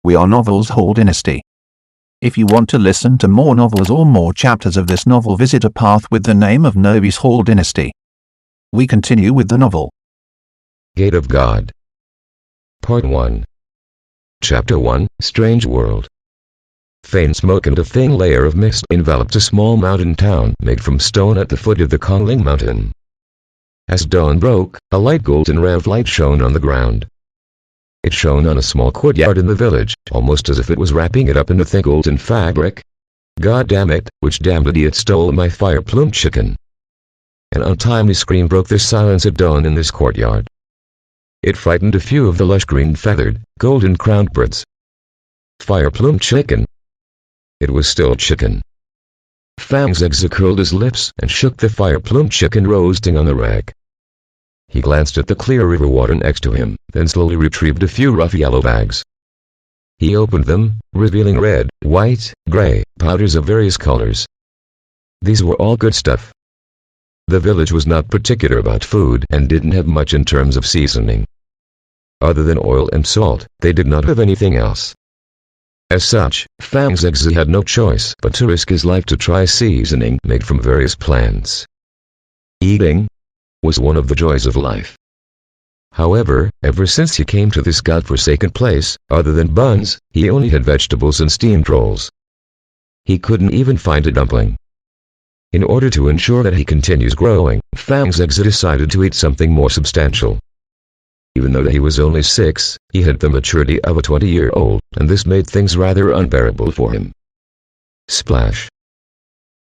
We are Novels Hall Dynasty. If you want to listen to more novels or more chapters of this novel, visit a path with the name of Novice Hall Dynasty. We continue with the novel. Gate of God. Part 1. Chapter 1, Strange World. Faint smoke and a thin layer of mist enveloped a small mountain town made from stone at the foot of the Kongling Mountain. As dawn broke, a light golden ray of light shone on the ground. It shone on a small courtyard in the village, almost as if it was wrapping it up in a thick golden fabric. God damn it, which damned idiot stole my fire-plumed chicken? An untimely scream broke the silence at dawn in this courtyard. It frightened a few of the lush green feathered, golden-crowned birds. Fire-plumed chicken. It was still chicken. Fang's Eggs curled his lips and shook the fire-plumed chicken roasting on the rack. He glanced at the clear river water next to him, then slowly retrieved a few rough yellow bags. He opened them, revealing red, white, gray, powders of various colors. These were all good stuff. The village was not particular about food and didn't have much in terms of seasoning. Other than oil and salt, they did not have anything else. As such, Fang's Eggs had no choice but to risk his life to try seasoning made from various plants. Eating was one of the joys of life. However, ever since he came to this godforsaken place, other than buns, he only had vegetables and steamed rolls. He couldn't even find a dumpling. In order to ensure that he continues growing, Fang's Eggs decided to eat something more substantial. Even though he was only 6, he had the maturity of a 20-year-old, and this made things rather unbearable for him. Splash.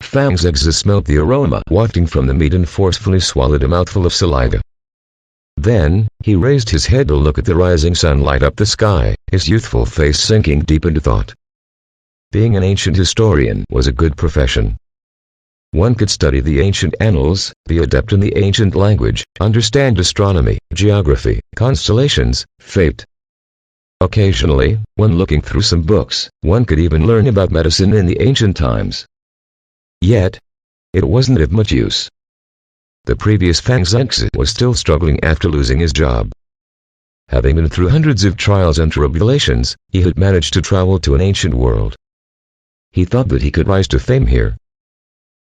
Fang's Eggs smelled the aroma wafting from the meat and forcefully swallowed a mouthful of saliva. Then, he raised his head to look at the rising sun light up the sky, his youthful face sinking deep into thought. Being an ancient historian was a good profession. One could study the ancient annals, be adept in the ancient language, understand astronomy, geography, constellations, fate. Occasionally, when looking through some books, one could even learn about medicine in the ancient times. Yet, it wasn't of much use. The previous Fang's Eggs was still struggling after losing his job. Having been through hundreds of trials and tribulations, he had managed to travel to an ancient world. He thought that he could rise to fame here.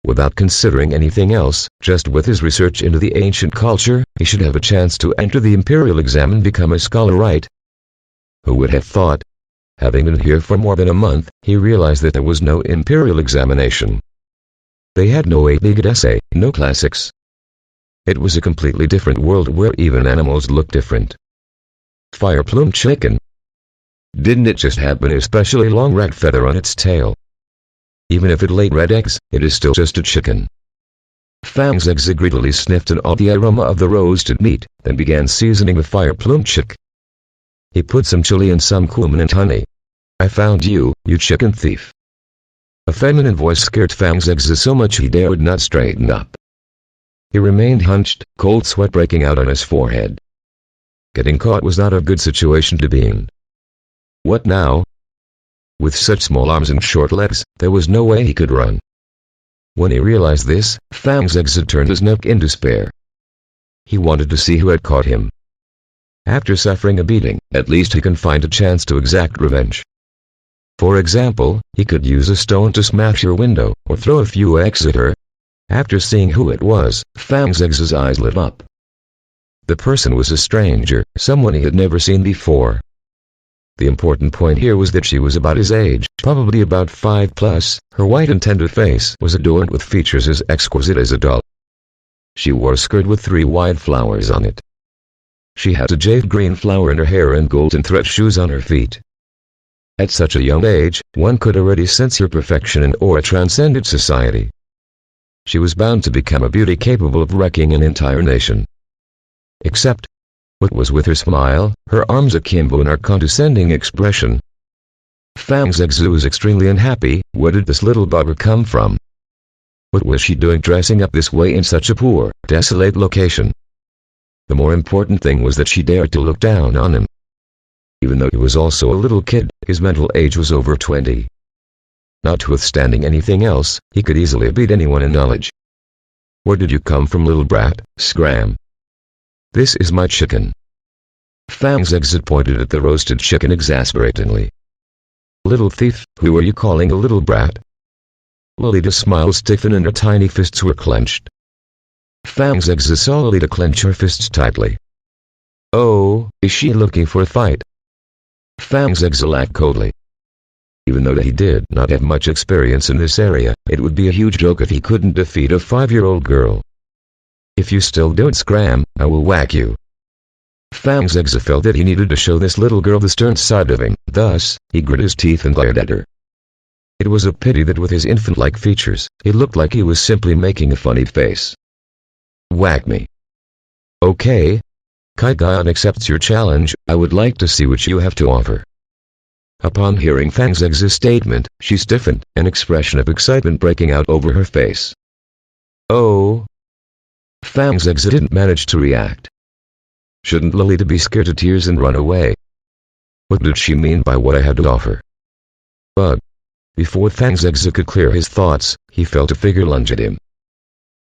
Without considering anything else, just with his research into the ancient culture, he should have a chance to enter the imperial exam and become a scholar, right? Who would have thought? Having been here for more than a month, he realized that there was no imperial examination. They had no 8-legged essay, no classics. It was a completely different world where even animals looked different. Fire-plumed chicken. Didn't it just have an especially long red feather on its tail? Even if it laid red eggs, it is still just a chicken. Fang's Eggs greedily sniffed in all the aroma of the roasted meat, then began seasoning the fire-plumed chick. He put some chili and some cumin and honey. "I found you, you chicken thief." A feminine voice scared Fang's Eggs so much he dared not straighten up. He remained hunched, cold sweat breaking out on his forehead. Getting caught was not a good situation to be in. What now? With such small arms and short legs, there was no way he could run. When he realized this, Fang's Eggs had turned his neck in despair. He wanted to see who had caught him. After suffering a beating, at least he can find a chance to exact revenge. For example, he could use a stone to smash your window, or throw a few eggs at her. After seeing who it was, Fang's Eggs' eyes lit up. The person was a stranger, someone he had never seen before. The important point here was that she was about his age, probably about 5+, her white and tender face was adorned with features as exquisite as a doll. She wore a skirt with 3 wide flowers on it. She had a jade green flower in her hair and golden thread shoes on her feet. At such a young age, one could already sense her perfection and aura transcended society. She was bound to become a beauty capable of wrecking an entire nation. Except, what was with her smile, her arms akimbo and her condescending expression? Fang's Eggs was extremely unhappy. Where did this little bugger come from? What was she doing dressing up this way in such a poor, desolate location? The more important thing was that she dared to look down on him. Even though he was also a little kid, his mental age was over 20. Notwithstanding anything else, he could easily beat anyone in knowledge. "Where did you come from, little brat? Scram. This is my chicken." Fang's Eggs pointed at the roasted chicken exasperatingly. Little thief, who are you calling a little brat? Lolita's smile stiffened and her tiny fists were clenched. Fang's Exa saw Lolita clench her fists tightly. Oh, is she looking for a fight? Fang's Exa laughed coldly. Even though he did not have much experience in this area, it would be a huge joke if he couldn't defeat a 5-year-old girl. If you still don't scram, I will whack you. Fang's Exa felt that he needed to show this little girl the stern side of him, thus, he grit his teeth and glared at her. It was a pity that with his infant-like features, he looked like he was simply making a funny face. Whack me. Okay. Kaigon accepts your challenge, I would like to see what you have to offer. Upon hearing Fang's Exa's statement, she stiffened, an expression of excitement breaking out over her face. Oh. Fang's Exa didn't manage to react. Shouldn't Lolita be scared to tears and run away? What did she mean by what I had to offer? But before Fang's Exa could clear his thoughts, he felt a figure lunge at him.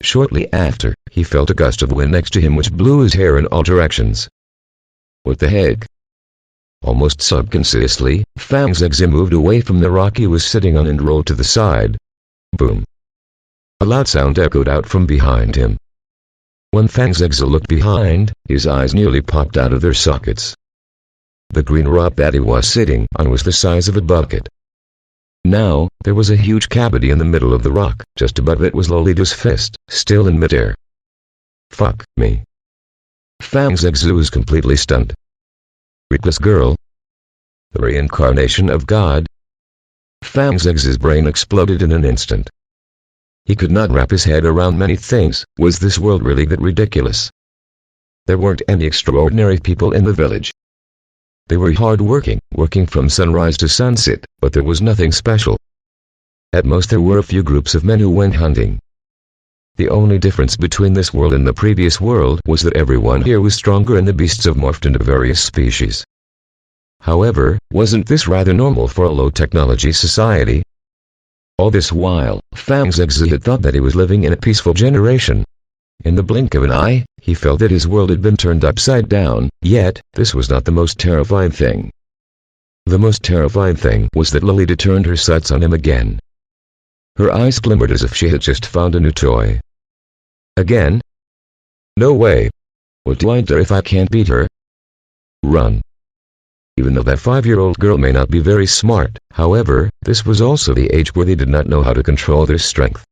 Shortly after, he felt a gust of wind next to him which blew his hair in all directions. What the heck? Almost subconsciously, Fang's Exa moved away from the rock he was sitting on and rolled to the side. Boom. A loud sound echoed out from behind him. When Fang's Exa looked behind, his eyes nearly popped out of their sockets. The green rock that he was sitting on was the size of a bucket. Now, there was a huge cavity in the middle of the rock, just above it was Lolita's fist, still in midair. Fuck me. Fang's Exa was completely stunned. Reckless girl? The reincarnation of God? Fang's Exa's brain exploded in an instant. He could not wrap his head around many things. Was this world really that ridiculous? There weren't any extraordinary people in the village. They were hard-working, working from sunrise to sunset, but there was nothing special. At most there were a few groups of men who went hunting. The only difference between this world and the previous world was that everyone here was stronger and the beasts have morphed into various species. However, wasn't this rather normal for a low-technology society? All this while, Fang's Exa had thought that he was living in a peaceful generation. In the blink of an eye, he felt that his world had been turned upside down, yet, this was not the most terrifying thing. The most terrifying thing was that Lolita turned her sights on him again. Her eyes glimmered as if she had just found a new toy. Again? No way. What do I do if I can't beat her? Run. Even though that 5-year-old girl may not be very smart, however, this was also the age where they did not know how to control their strength.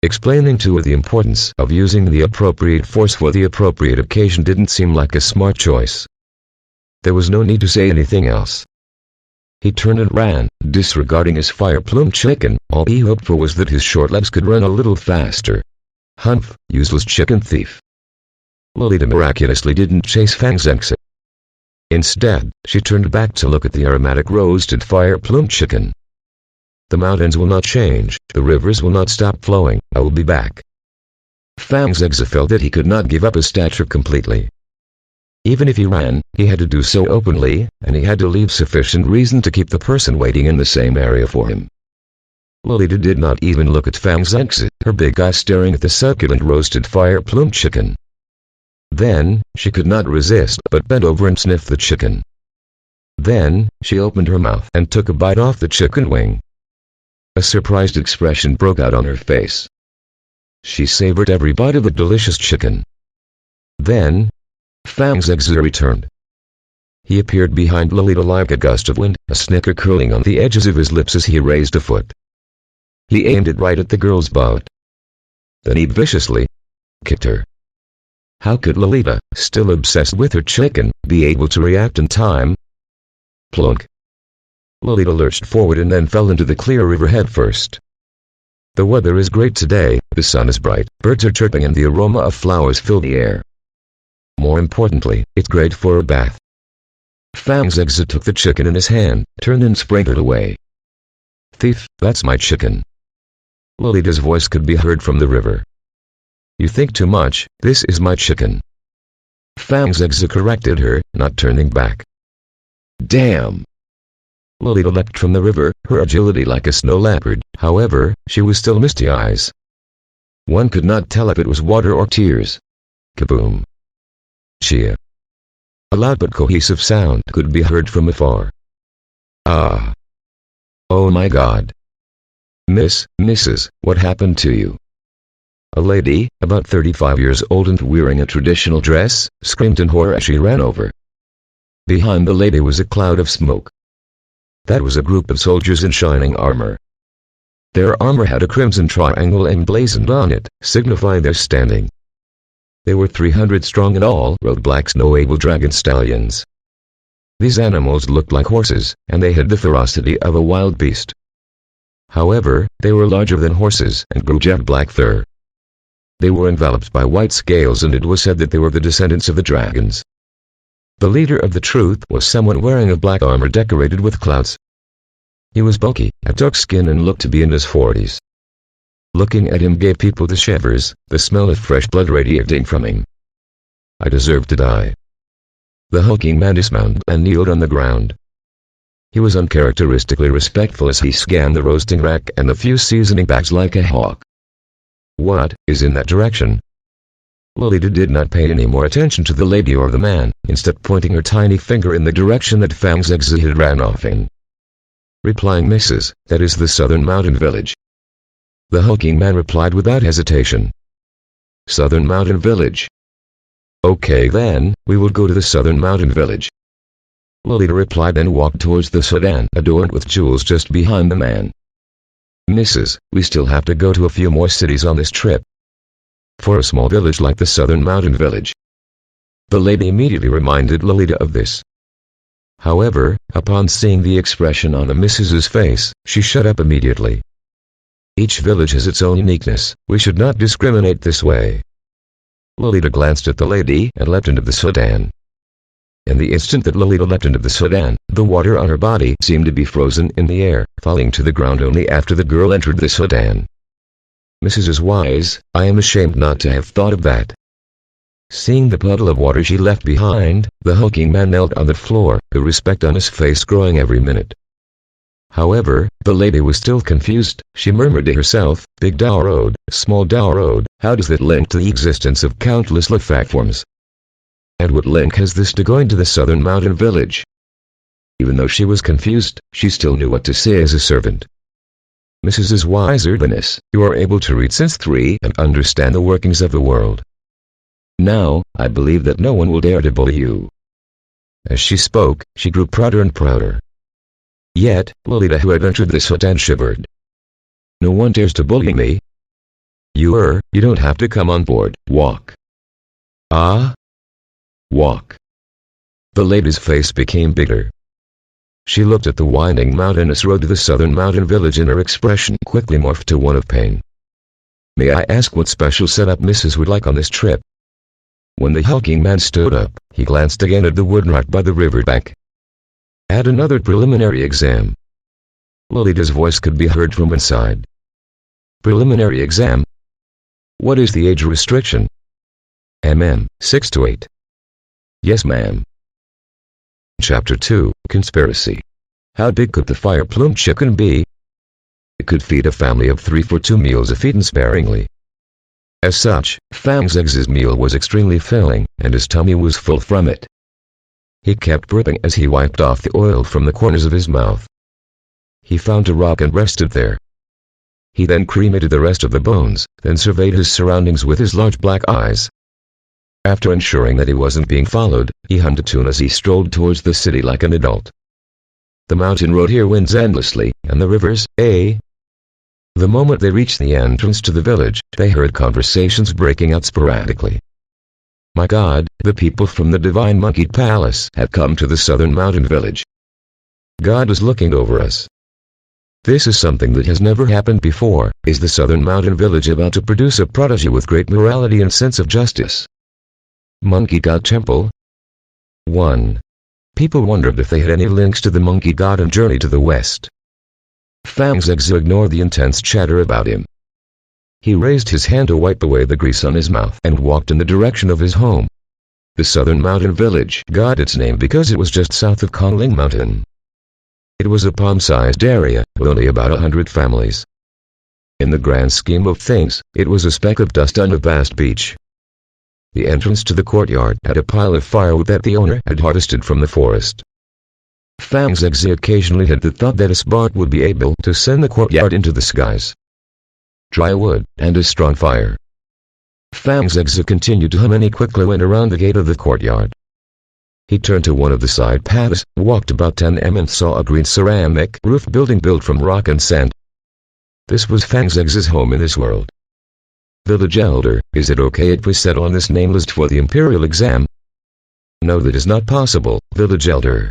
Explaining to her the importance of using the appropriate force for the appropriate occasion didn't seem like a smart choice. There was no need to say anything else. He turned and ran, disregarding his fire-plumed chicken. All he hoped for was that his short legs could run a little faster. Humph, useless chicken thief. Lolita miraculously didn't chase Fang's Exa. Instead, she turned back to look at the aromatic roasted fire-plumed chicken. The mountains will not change, the rivers will not stop flowing, I will be back. Fang's Exa felt that he could not give up his stature completely. Even if he ran, he had to do so openly, and he had to leave sufficient reason to keep the person waiting in the same area for him. Lolita did not even look at Fang's Exa, her big eyes staring at the succulent roasted fire-plumed chicken. Then, she could not resist but bent over and sniffed the chicken. Then, she opened her mouth and took a bite off the chicken wing. A surprised expression broke out on her face. She savored every bite of the delicious chicken. Then, Fang's Exa returned. He appeared behind Lolita like a gust of wind, a snicker curling on the edges of his lips as he raised a foot. He aimed it right at the girl's butt. Then he viciously kicked her. How could Lolita, still obsessed with her chicken, be able to react in time? Plunk. Lolita lurched forward and then fell into the clear river head first. The weather is great today, the sun is bright, birds are chirping and the aroma of flowers fill the air. More importantly, it's great for a bath. Fang's Exa took the chicken in his hand, turned and sprinkled away. Thief, that's my chicken. Lolita's voice could be heard from the river. You think too much, this is my chicken. Fang's Exa corrected her, not turning back. Damn! Lolita leapt from the river, her agility like a snow leopard. However, she was still misty-eyes. One could not tell if it was water or tears. Kaboom! Chia! A loud but cohesive sound could be heard from afar. Ah! "Oh my God. Mrs., what happened to you?" A lady, about 35 years old and wearing a traditional dress, screamed in horror as she ran over. Behind the lady was a cloud of smoke. That was a group of soldiers in shining armor. Their armor had a crimson triangle emblazoned on it, signifying their standing. They were 300 strong and all rode black snow-able dragon stallions. These animals looked like horses, and they had the ferocity of a wild beast. However, they were larger than horses and grew jet black fur. They were enveloped by white scales, and it was said that they were the descendants of the dragons. The leader of the troop was someone wearing a black armor decorated with clouds. He was bulky, had dark skin, and looked to be in his 40s. Looking at him gave people the shivers, the smell of fresh blood radiating from him. I deserved to die. The hulking man dismounted and kneeled on the ground. He was uncharacteristically respectful as he scanned the roasting rack and the few seasoning bags like a hawk. "What is in that direction?" Lolita did not pay any more attention to the lady or the man, instead pointing her tiny finger in the direction that Fang's exit had ran off in. Replying, "Mrs., that is the southern mountain village." The hulking man replied without hesitation. "Southern mountain village. Okay then, we will go to the southern mountain village." Lolita replied and walked towards the sedan adorned with jewels just behind the man. "Mrs., we still have to go to a few more cities on this trip. For a small village like the southern mountain village." The lady immediately reminded Lolita of this. However, upon seeing the expression on the missus's face, she shut up immediately. "Each village has its own uniqueness, we should not discriminate this way." Lolita glanced at the lady and leapt into the sedan. In the instant that Lolita leapt into the sedan, the water on her body seemed to be frozen in the air, falling to the ground only after the girl entered the sedan. "Mrs. is wise, I am ashamed not to have thought of that." Seeing the puddle of water she left behind, the hulking man knelt on the floor, the respect on his face growing every minute. However, the lady was still confused. She murmured to herself, "Big Dow Road, Small Dow Road, how does that link to the existence of countless life forms? And what link has this to going to the southern mountain village?" Even though she was confused, she still knew what to say as a servant. "Mrs. is wiser than us, you are able to read since 3 and understand the workings of the world. Now, I believe that no one will dare to bully you." As she spoke, she grew prouder and prouder. Yet, Lolita, who had entered the sedan, shivered. "No one dares to bully me." You don't have to come on board, walk." "Ah? Walk." The lady's face became bigger. She looked at the winding mountainous road to the southern mountain village, and her expression quickly morphed to one of pain. "May I ask what special setup Mrs. would like on this trip?" When the hulking man stood up, he glanced again at the wooden rack by the riverbank. "Add another preliminary exam." Lolita's voice could be heard from inside. "Preliminary exam? What is the age restriction?" 6 to 8. "Yes, ma'am." Chapter 2, Conspiracy. How big could the fire-plumed chicken be? It could feed a family of 3 for 2 meals if eaten sparingly. As such, Fang's Egg's meal was extremely filling, and his tummy was full from it. He kept burping as he wiped off the oil from the corners of his mouth. He found a rock and rested there. He then cremated the rest of the bones, then surveyed his surroundings with his large black eyes. After ensuring that he wasn't being followed, he hummed a tune as he strolled towards the city like an adult. The mountain road here winds endlessly, and the rivers, eh? The moment they reached the entrance to the village, they heard conversations breaking out sporadically. My God, the people from the Divine Monkey Palace had come to the southern mountain village. God is looking over us. This is something that has never happened before. Is the southern mountain village about to produce a prodigy with great morality and sense of justice? Monkey God Temple? 1. People wondered if they had any links to the monkey god and journey to the west. Fang's Eggs ignored the intense chatter about him. He raised his hand to wipe away the grease on his mouth and walked in the direction of his home. The southern mountain village got its name because it was just south of Kongling Mountain. It was a palm-sized area, with only about 100 families. In the grand scheme of things, it was a speck of dust on a vast beach. The entrance to the courtyard had a pile of firewood that the owner had harvested from the forest. Fang's ex occasionally had the thought that a spark would be able to send the courtyard into the skies. Dry wood, and a strong fire. Fang's ex continued to hum and he quickly went around the gate of the courtyard. He turned to one of the side paths, walked about 10 m and saw a green ceramic roof building built from rock and sand. This was Fang's ex's home in this world. Village Elder, is it okay if we settle on this name list for the Imperial exam? No, that is not possible, Village Elder.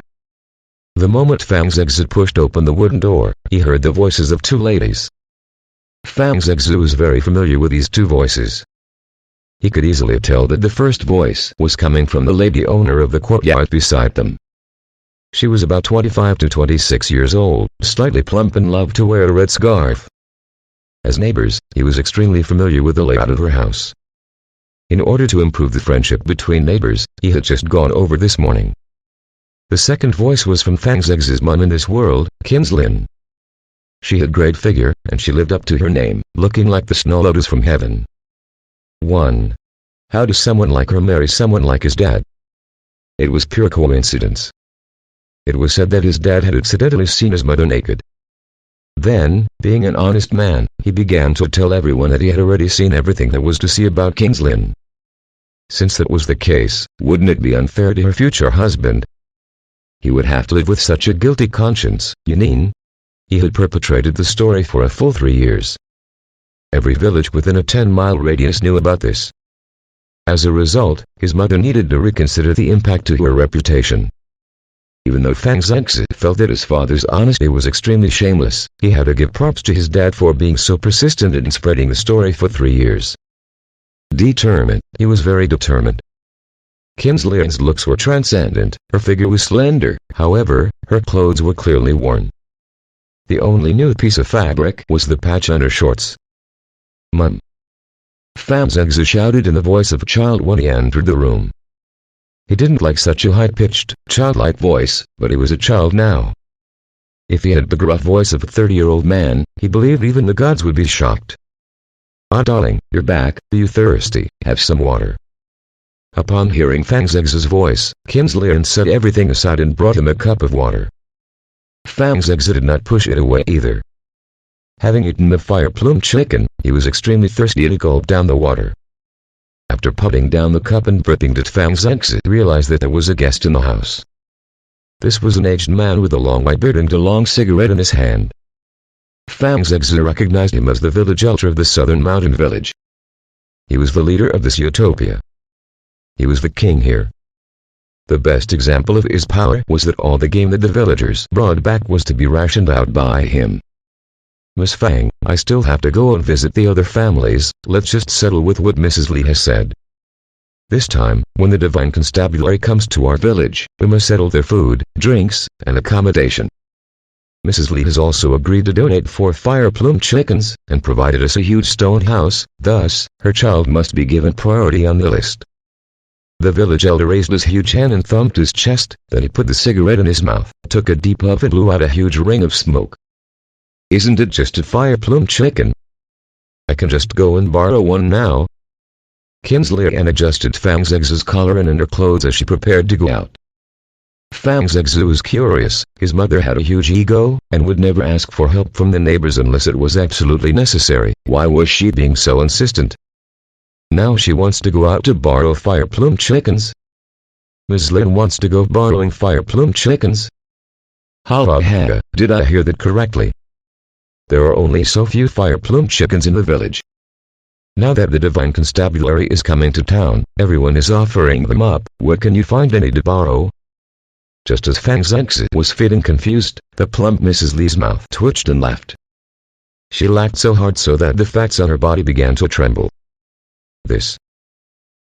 The moment Fang's exit pushed open the wooden door, he heard the voices of two ladies. Fang's exit was very familiar with these two voices. He could easily tell that the first voice was coming from the lady owner of the courtyard beside them. She was about 25 to 26 years old, slightly plump and loved to wear a red scarf. As neighbors, he was extremely familiar with the layout of her house. In order to improve the friendship between neighbors, he had just gone over this morning. The second voice was from Fang's ex's mom in this world, Kinslin. She had great figure, and she lived up to her name, looking like the snow lotus from heaven. 1. How does someone like her marry someone like his dad? It was pure coincidence. It was said that his dad had accidentally seen his mother naked. Then, being an honest man, he began to tell everyone that he had already seen everything there was to see about Kinslin. Since that was the case, wouldn't it be unfair to her future husband? He would have to live with such a guilty conscience, you mean? He had perpetrated the story for a full 3 years. Every village within a 10-mile radius knew about this. As a result, his mother needed to reconsider the impact to her reputation. Even though Fang's ex felt that his father's honesty was extremely shameless, he had to give props to his dad for being so persistent in spreading the story for 3 years. Determined, he was very determined. Kinslin's looks were transcendent, her figure was slender, however, her clothes were clearly worn. The only new piece of fabric was the patch on her shorts. Mum! Fang's ex shouted in the voice of a child when he entered the room. He didn't like such a high-pitched, childlike voice, but he was a child now. If he had the gruff voice of a 30-year-old man, he believed even the gods would be shocked. "Ah, darling, you're back, are you thirsty? Have some water." Upon hearing Fang's ex's voice, Kinslin set everything aside and brought him a cup of water. Fang's ex did not push it away either. Having eaten the fire-plumed chicken, he was extremely thirsty and he gulped down the water. After putting down the cup and dripping it, Fang's ex realized that there was a guest in the house. This was an aged man with a long white beard and a long cigarette in his hand. Fang's ex recognized him as the village elder of the southern mountain village. He was the leader of this utopia. He was the king here. The best example of his power was that all the game that the villagers brought back was to be rationed out by him. "Miss Fang, I still have to go and visit the other families, let's just settle with what Mrs. Lee has said. This time, when the Divine Constabulary comes to our village, we must settle their food, drinks, and accommodation." Mrs. Lee has also agreed to donate 4 fire-plumed chickens, and provided us a huge stone house, thus, her child must be given priority on the list. The village elder raised his huge hand and thumped his chest, then he put the cigarette in his mouth, took a deep puff and blew out a huge ring of smoke. "Isn't it just a fire-plumed chicken? I can just go and borrow one now." Kinslin adjusted Fang's ex's collar and underclothes as she prepared to go out. Fang's ex was curious, his mother had a huge ego, and would never ask for help from the neighbors unless it was absolutely necessary. Why was she being so insistent? Now she wants to go out to borrow fire-plumed chickens? Ms. Lin wants to go borrowing fire-plumed chickens? Ha, did I hear that correctly? There are only so few fire-plumed chickens in the village. Now that the Divine Constabulary is coming to town, everyone is offering them up. What can you find any to borrow? Just as Fang's ex was feeling confused, the plump Mrs. Lee's mouth twitched and laughed. She laughed so hard so that the fats on her body began to tremble. This.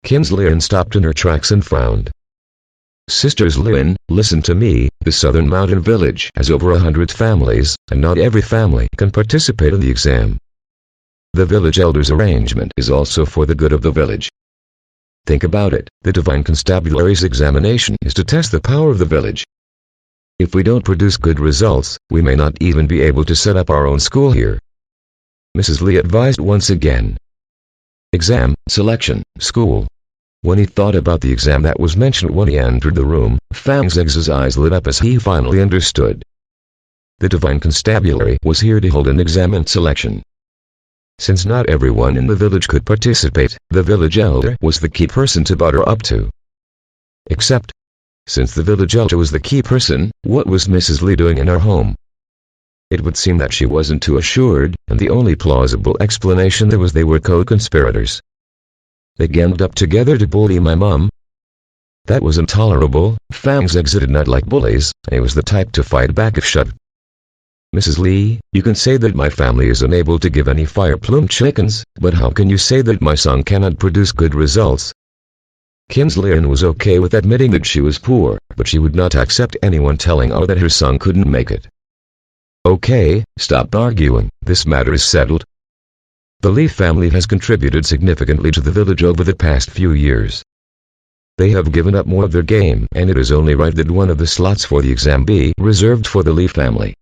Kinslin stopped in her tracks and frowned. "Sisters Lin, listen to me, the southern mountain village has over 100 families, and not every family can participate in the exam. The village elder's arrangement is also for the good of the village. Think about it, the Divine Constabulary's examination is to test the power of the village. If we don't produce good results, we may not even be able to set up our own school here." Mrs. Lee advised once again. "Exam, selection, school. When he thought about the exam that was mentioned when he entered the room, Fang's eyes lit up as he finally understood. The Divine Constabulary was here to hold an exam and selection. Since not everyone in the village could participate, the village elder was the key person to butter up to. Except, since the village elder was the key person, what was Mrs. Lee doing in her home? It would seem that she wasn't too assured, and the only plausible explanation there was they were co-conspirators. They ganged up together to bully my mom. That was intolerable. Fang's did not like bullies, and he was the type to fight back if shoved. Mrs. Lee, you can say that my family is unable to give any fire-plumed chickens, but how can you say that my son cannot produce good results? Kinsley was okay with admitting that she was poor, but she would not accept anyone telling her that her son couldn't make it. Okay, stop arguing, this matter is settled. The Lee family has contributed significantly to the village over the past few years. They have given up more of their game, and it is only right that one of the slots for the exam be reserved for the Lee family.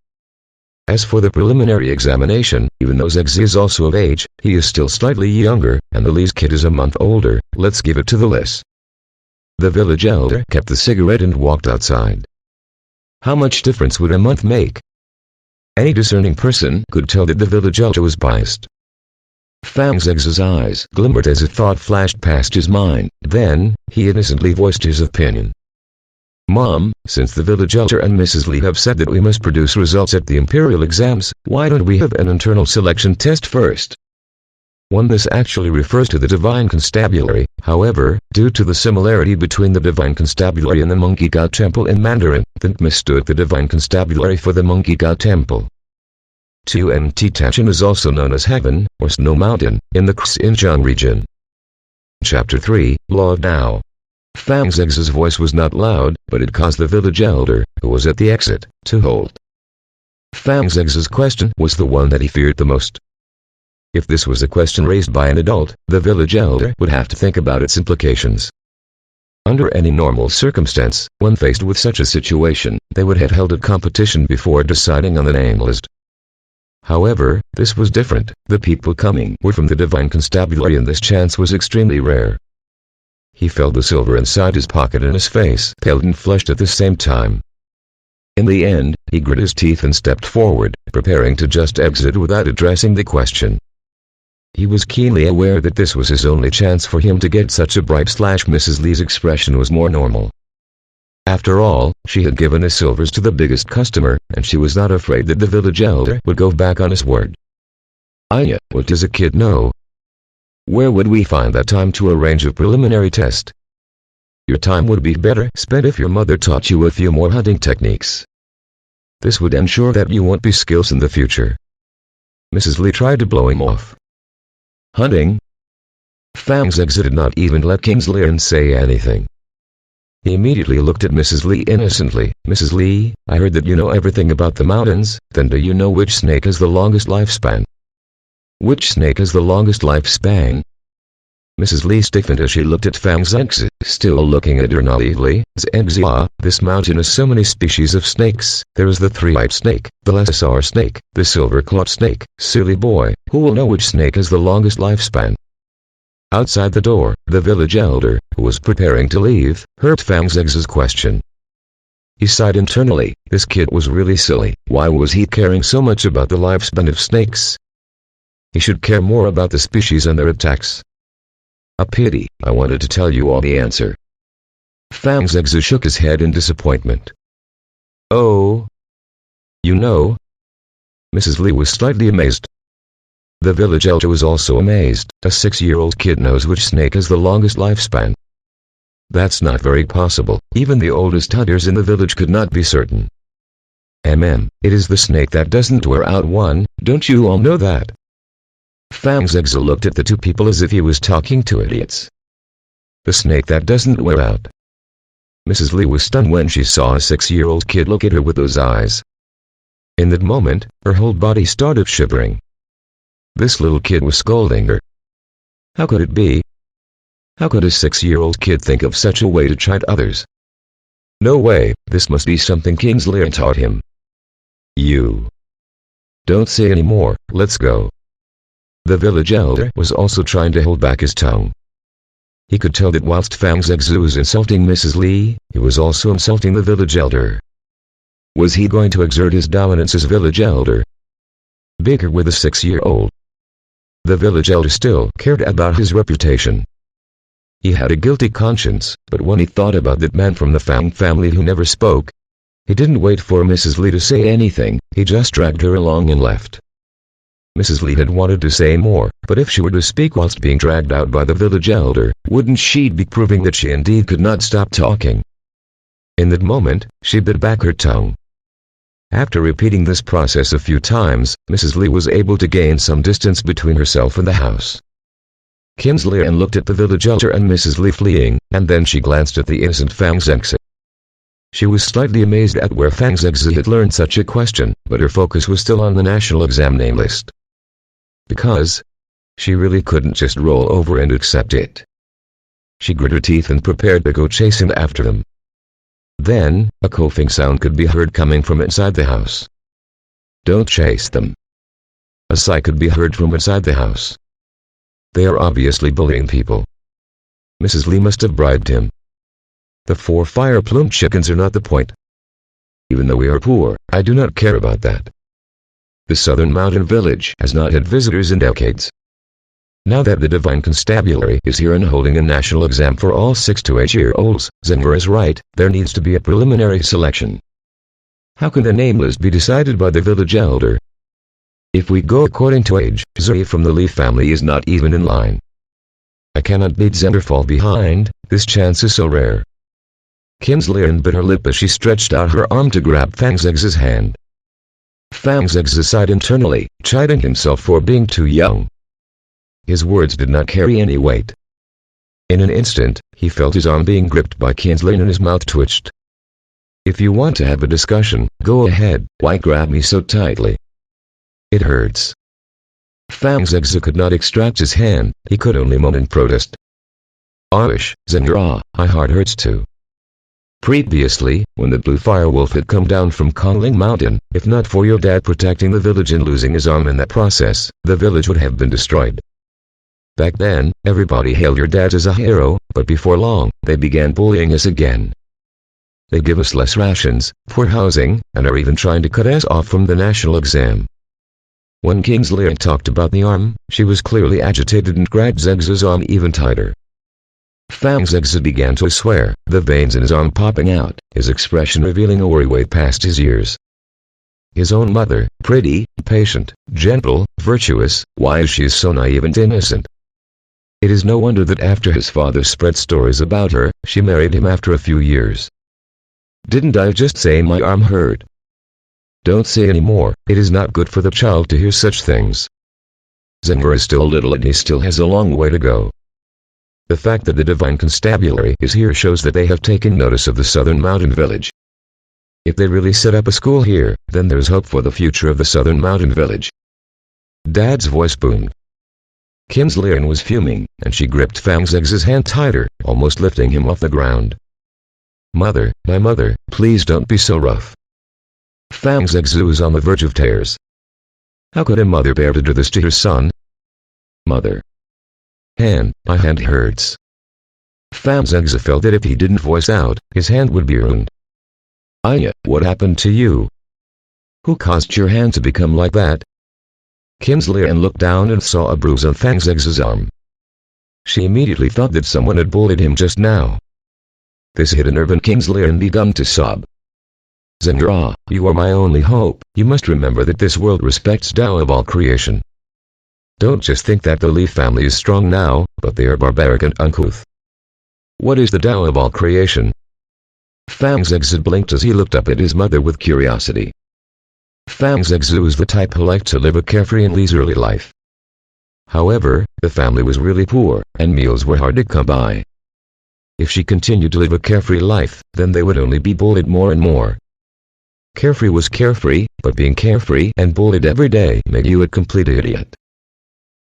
As for the preliminary examination, even though Zegzi is also of age, he is still slightly younger, and the Lee's kid is a month older. Let's give it to the Liss. The village elder kept the cigarette and walked outside. How much difference would a month make? Any discerning person could tell that the village elder was biased. Fang's eyes glimmered as a thought flashed past his mind. Then, he innocently voiced his opinion. Mom, since the village elder and Mrs. Lee have said that we must produce results at the imperial exams, why don't we have an internal selection test first? This actually refers to the Divine Constabulary. However, due to the similarity between the Divine Constabulary and the Monkey God Temple in Mandarin, Think mistook the Divine Constabulary for the Monkey God Temple. Tachin is also known as Heaven, or Snow Mountain, in the Xinjiang region. Chapter 3, Law of Now. Fang's voice was not loud, but it caused the village elder, who was at the exit, to halt. Fang's question was the one that he feared the most. If this was a question raised by an adult, the village elder would have to think about its implications. Under any normal circumstance, when faced with such a situation, they would have held a competition before deciding on the name list. However, this was different. The people coming were from the Divine Constabulary and this chance was extremely rare. He felt the silver inside his pocket and his face paled and flushed at the same time. In the end, he grit his teeth and stepped forward, preparing to just exit without addressing the question. He was keenly aware that this was his only chance for him to get such a bright slash. Mrs. Lee's expression was more normal. After all, she had given his silvers to the biggest customer, and she was not afraid that the village elder would go back on his word. Anya, what does a kid know? Where would we find that time to arrange a preliminary test? Your time would be better spent if your mother taught you a few more hunting techniques. This would ensure that you won't be skilless in the future. Mrs. Lee tried to blow him off. Hunting? Fang's did not even let Kingsley say anything. He immediately looked at Mrs. Lee innocently. Mrs. Lee, I heard that you know everything about the mountains, then do you know which snake has the longest lifespan? Which snake has the longest lifespan? Mrs. Lee stiffened as she looked at Fang Zengzi, still looking at her naively. Zengzi, this mountain has so many species of snakes. There is the three-eyed snake, the lesser snake, the silver-clawed snake. Silly boy, who will know which snake has the longest lifespan? Outside the door, the village elder, who was preparing to leave, heard Fang Zengzi's question. He sighed internally. This kid was really silly. Why was he caring so much about the lifespan of snakes? He should care more about the species and their attacks. A pity, I wanted to tell you all the answer. Fang Zengzi shook his head in disappointment. Oh? You know? Mrs. Lee was slightly amazed. The village elder was also amazed. A 6-year-old kid knows which snake has the longest lifespan. That's not very possible. Even the oldest hunters in the village could not be certain. It is the snake that doesn't wear out one, don't you all know that? Fang Zengzi looked at the two people as if he was talking to idiots. The snake that doesn't wear out. Mrs. Lee was stunned when she saw a 6-year-old kid look at her with those eyes. In that moment, her whole body started shivering. This little kid was scolding her. How could it be? How could a 6-year-old kid think of such a way to chide others? No way, this must be something Kingsley taught him. You. Don't say any more, let's go. The village elder was also trying to hold back his tongue. He could tell that whilst Fang Zhengzi was insulting Mrs. Li, he was also insulting the village elder. Was he going to exert his dominance as village elder? Bicker with a 6-year-old. The village elder still cared about his reputation. He had a guilty conscience, but when he thought about that man from the Fang family who never spoke, he didn't wait for Mrs. Li to say anything, he just dragged her along and left. Mrs. Li had wanted to say more, but if she were to speak whilst being dragged out by the village elder, wouldn't she be proving that she indeed could not stop talking? In that moment, she bit back her tongue. After repeating this process a few times, Mrs. Li was able to gain some distance between herself and the house. Kinslian looked at the village elder and Mrs. Li fleeing, and then she glanced at the innocent Fang Zhengzi. She was slightly amazed at where Fang Zhengzi had learned such a question, but her focus was still on the national exam name list. Because she really couldn't just roll over and accept it. She grit her teeth and prepared to go chasing after them. Then, a coughing sound could be heard coming from inside the house. Don't chase them. A sigh could be heard from inside the house. They are obviously bullying people. Mrs. Li must have bribed him. The 4 fire-plumed chickens are not the point. Even though we are poor, I do not care about that. The southern mountain village has not had visitors in decades. Now that the Divine Constabulary is here and holding a national exam for all 6 to 8-year-olds, Zenger is right, there needs to be a preliminary selection. How can the name list be decided by the village elder? If we go according to age, Zuri from the Li family is not even in line. I cannot beat Zenger fall behind, this chance is so rare. Kinslian bit her lip as she stretched out her arm to grab Fang Zhengzi's hand. Fang Zhengzi sighed internally, chiding himself for being too young. His words did not carry any weight. In an instant, he felt his arm being gripped by Kinslian and his mouth twitched. If you want to have a discussion, go ahead, why grab me so tightly? It hurts. Fang Zhengzi could not extract his hand, he could only moan in protest. Arish, Zenger, my heart hurts too. Previously, when the blue firewolf had come down from Kongling Mountain, if not for your dad protecting the village and losing his arm in that process, the village would have been destroyed. Back then, everybody hailed your dad as a hero, but before long, they began bullying us again. They give us less rations, poor housing, and are even trying to cut us off from the national exam. When Kinslian talked about the arm, she was clearly agitated and grabbed Zhengzi's arm even tighter. Fang Zhengzi began to swear, the veins in his arm popping out, his expression revealing a worry way past his ears. His own mother, pretty, patient, gentle, virtuous, why is she so naive and innocent? It is no wonder that after his father spread stories about her, she married him after a few years. Didn't I just say my arm hurt? Don't say any more, it is not good for the child to hear such things. Zenger is still little and he still has a long way to go. The fact that the Divine Constabulary is here shows that they have taken notice of the southern mountain village. If they really set up a school here, then there's hope for the future of the southern mountain village. Dad's voice boomed. Kinslian was fuming, and she gripped Fang Zhengzi's hand tighter, almost lifting him off the ground. Mother, my mother, please don't be so rough. Fang Zhengzi was on the verge of tears. How could a mother bear to do this to her son? Mother. My hand hurts. Fang Zhengzi felt that if he didn't voice out, his hand would be ruined. Aya, what happened to you? Who caused your hand to become like that? Kinslian looked down and saw a bruise on Fang Zhengzi's arm. She immediately thought that someone had bullied him just now. This hit a nerve and Kinslian began to sob. Zenger, you are my only hope, you must remember that this world respects Tao of all creation. Don't just think that the Li family is strong now, but they are barbaric and uncouth. What is the Tao of all creation? Fang Zhengzi blinked as he looked up at his mother with curiosity. Fang Zhengzi was the type who liked to live a carefree and leisurely life. However, the family was really poor, and meals were hard to come by. If she continued to live a carefree life, then they would only be bullied more and more. Carefree was carefree, but being carefree and bullied every day made you a complete idiot.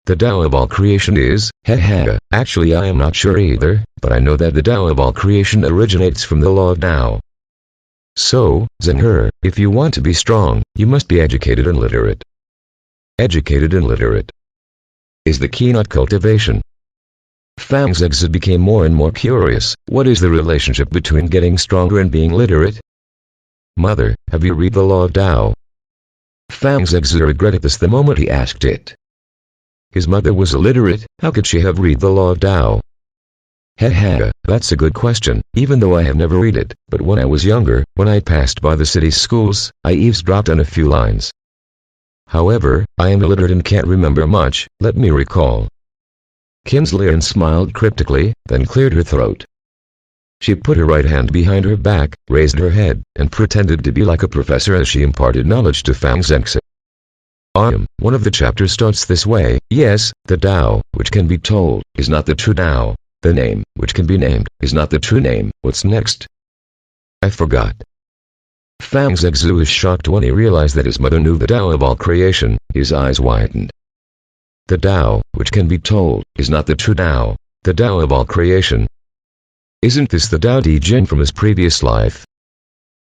The Tao of all creation is, actually I am not sure either, but I know that the Tao of all creation originates from the law of Tao. So, Zenger, if you want to be strong, you must be educated and literate. Educated and literate is the key, not cultivation. Fang Zexi became more and more curious. What is the relationship between getting stronger and being literate? Mother, have you read the Law of Tao? Fang Zexi regretted this the moment he asked it. His mother was illiterate, how could she have read the Law of Tao? Heh, that's a good question, even though I have never read it, but when I was younger, when I passed by the city's schools, I eavesdropped on a few lines. However, I am illiterate and can't remember much, let me recall. Kinsley smiled cryptically, then cleared her throat. She put her right hand behind her back, raised her head, and pretended to be like a professor as she imparted knowledge to Fang Zexi. One of the chapters starts this way, yes, the Tao, which can be told, is not the true Tao. The name, which can be named, is not the true name. What's next? I forgot. Fang Zexi was shocked when he realized that his mother knew the Tao of all creation. His eyes widened. The Tao, which can be told, is not the true Tao. The Tao of all creation. Isn't this the Tao Te Ching from his previous life?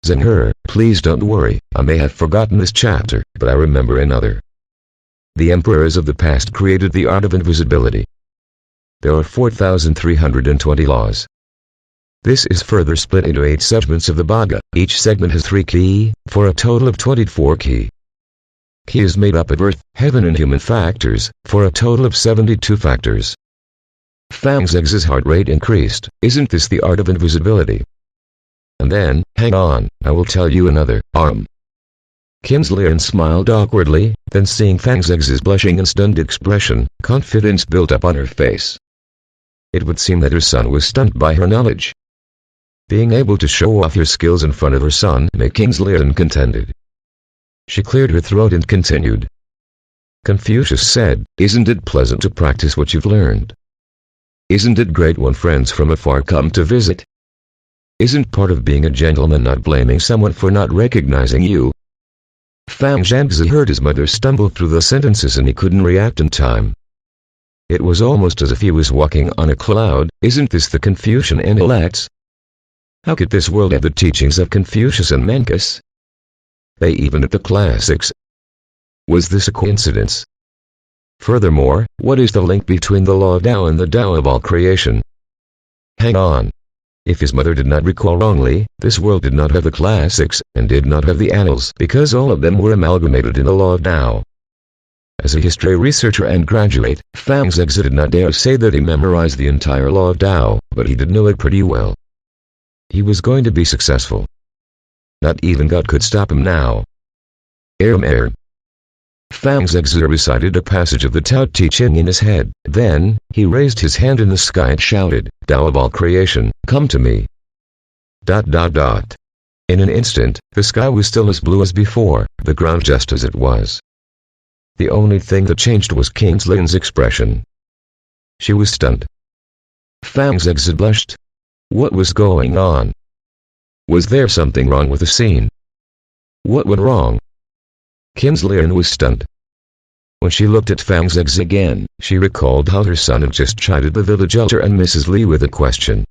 Zhen-He, please don't worry, I may have forgotten this chapter, but I remember another. The emperors of the past created the art of invisibility. There are 4,320 laws. This is further split into 8 segments of the Bhagga. Each segment has 3 ki, for a total of 24 ki. Ki is made up of earth, heaven and human factors, for a total of 72 factors. Fang Zexi's heart rate increased. Isn't this the art of invisibility? And then, hang on, I will tell you another, Kinsley smiled awkwardly, then seeing Fang Zexi's blushing and stunned expression, confidence built up on her face. It would seem that her son was stunned by her knowledge. Being able to show off her skills in front of her son made Kinsley contented. She cleared her throat and continued. Confucius said, isn't it pleasant to practice what you've learned? Isn't it great when friends from afar come to visit? Isn't part of being a gentleman not blaming someone for not recognizing you? Fang Zexi heard his mother stumble through the sentences and he couldn't react in time. It was almost as if he was walking on a cloud. Isn't this the Confucian intellects? How could this world have the teachings of Confucius and Mencius? They even had the classics. Was this a coincidence? Furthermore, what is the link between the Law of Tao and the Tao of all creation? Hang on. If his mother did not recall wrongly, this world did not have the classics, and did not have the annals, because all of them were amalgamated in the Law of Tao. As a history researcher and graduate, Fang Zexi did not dare say that he memorized the entire Law of Tao, but he did know it pretty well. He was going to be successful. Not even God could stop him now. Fang Zexi recited a passage of the Tao Te Ching in his head. Then, he raised his hand in the sky and shouted, Tao of all creation, come to me. ... In an instant, the sky was still as blue as before, the ground just as it was. The only thing that changed was Kinsley's expression. She was stunned. Fang Zexi blushed. What was going on? Was there something wrong with the scene? What went wrong? Kinsley was stunned. When she looked at Fang Zexi again, she recalled how her son had just chided the village elder and Mrs. Li with a question.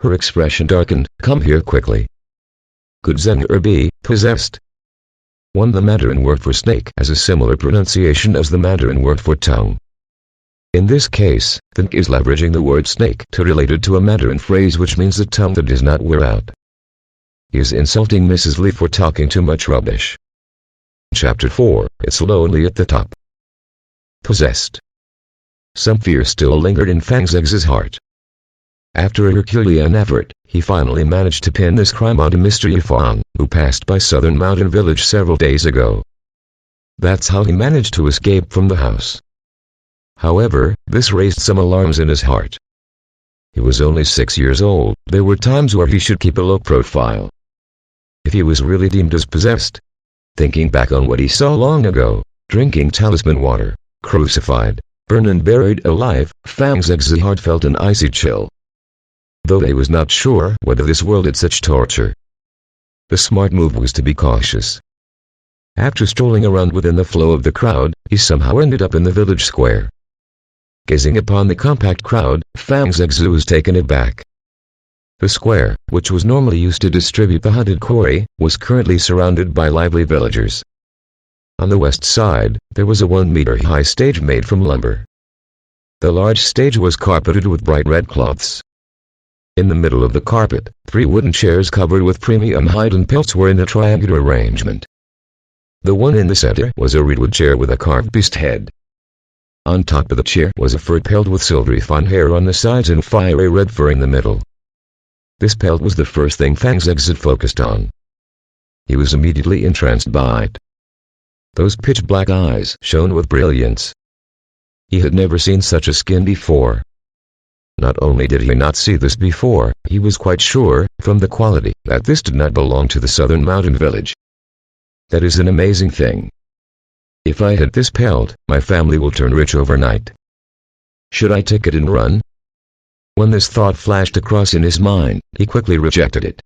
Her expression darkened. Come here quickly. Could Zhen-He be possessed? The Mandarin word for snake has a similar pronunciation as the Mandarin word for tongue. In this case, Zhen is leveraging the word snake to relate it to a Mandarin phrase which means a tongue that does not wear out. He is insulting Mrs. Li for talking too much rubbish. Chapter 4, It's Lonely at the Top. Possessed. Some fear still lingered in Fang Zexi's heart. After a Herculean effort, he finally managed to pin this crime onto Mr. Yifang, who passed by Southern Mountain Village several days ago. That's how he managed to escape from the house. However, this raised some alarms in his heart. He was only 6 years old. There were times where he should keep a low profile. If he was really deemed as possessed. Thinking back on what he saw long ago, drinking talisman water, crucified, burned and buried alive, Fang Zexi's heart felt an icy chill. Though he was not sure whether this world had such torture. The smart move was to be cautious. After strolling around within the flow of the crowd, he somehow ended up in the village square. Gazing upon the compact crowd, Fang Zexi was taken aback. The square, which was normally used to distribute the hunted quarry, was currently surrounded by lively villagers. On the west side, there was a 1-meter-high stage made from lumber. The large stage was carpeted with bright red cloths. In the middle of the carpet, 3 wooden chairs covered with premium hide and pelts were in a triangular arrangement. The one in the center was a reedwood chair with a carved beast head. On top of the chair was a fur pelt with silvery fine hair on the sides and fiery red fur in the middle. This pelt was the first thing Fang's exit focused on. He was immediately entranced by it. Those pitch-black eyes shone with brilliance. He had never seen such a skin before. Not only did he not see this before, he was quite sure, from the quality, that this did not belong to the southern mountain village. That is an amazing thing. If I had this pelt, my family will turn rich overnight. Should I take it and run? When this thought flashed across in his mind, he quickly rejected it.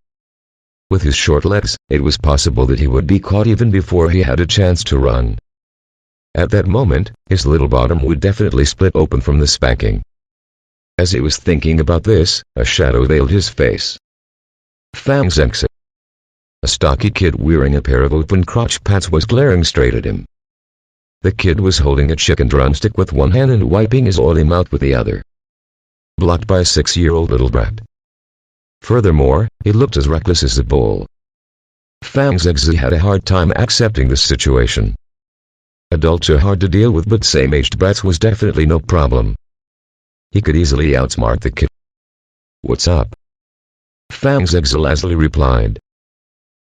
With his short legs, it was possible that he would be caught even before he had a chance to run. At that moment, his little bottom would definitely split open from the spanking. As he was thinking about this, a shadow veiled his face. Fang's exit. A stocky kid wearing a pair of open crotch pants was glaring straight at him. The kid was holding a chicken drumstick with one hand and wiping his oily mouth with the other. Blocked by a 6-year-old little brat. Furthermore, he looked as reckless as a bull. Fang's exit had a hard time accepting this situation. Adults are hard to deal with, but same-aged brats was definitely no problem. He could easily outsmart the kid. "What's up?" Fang's exit lazily replied.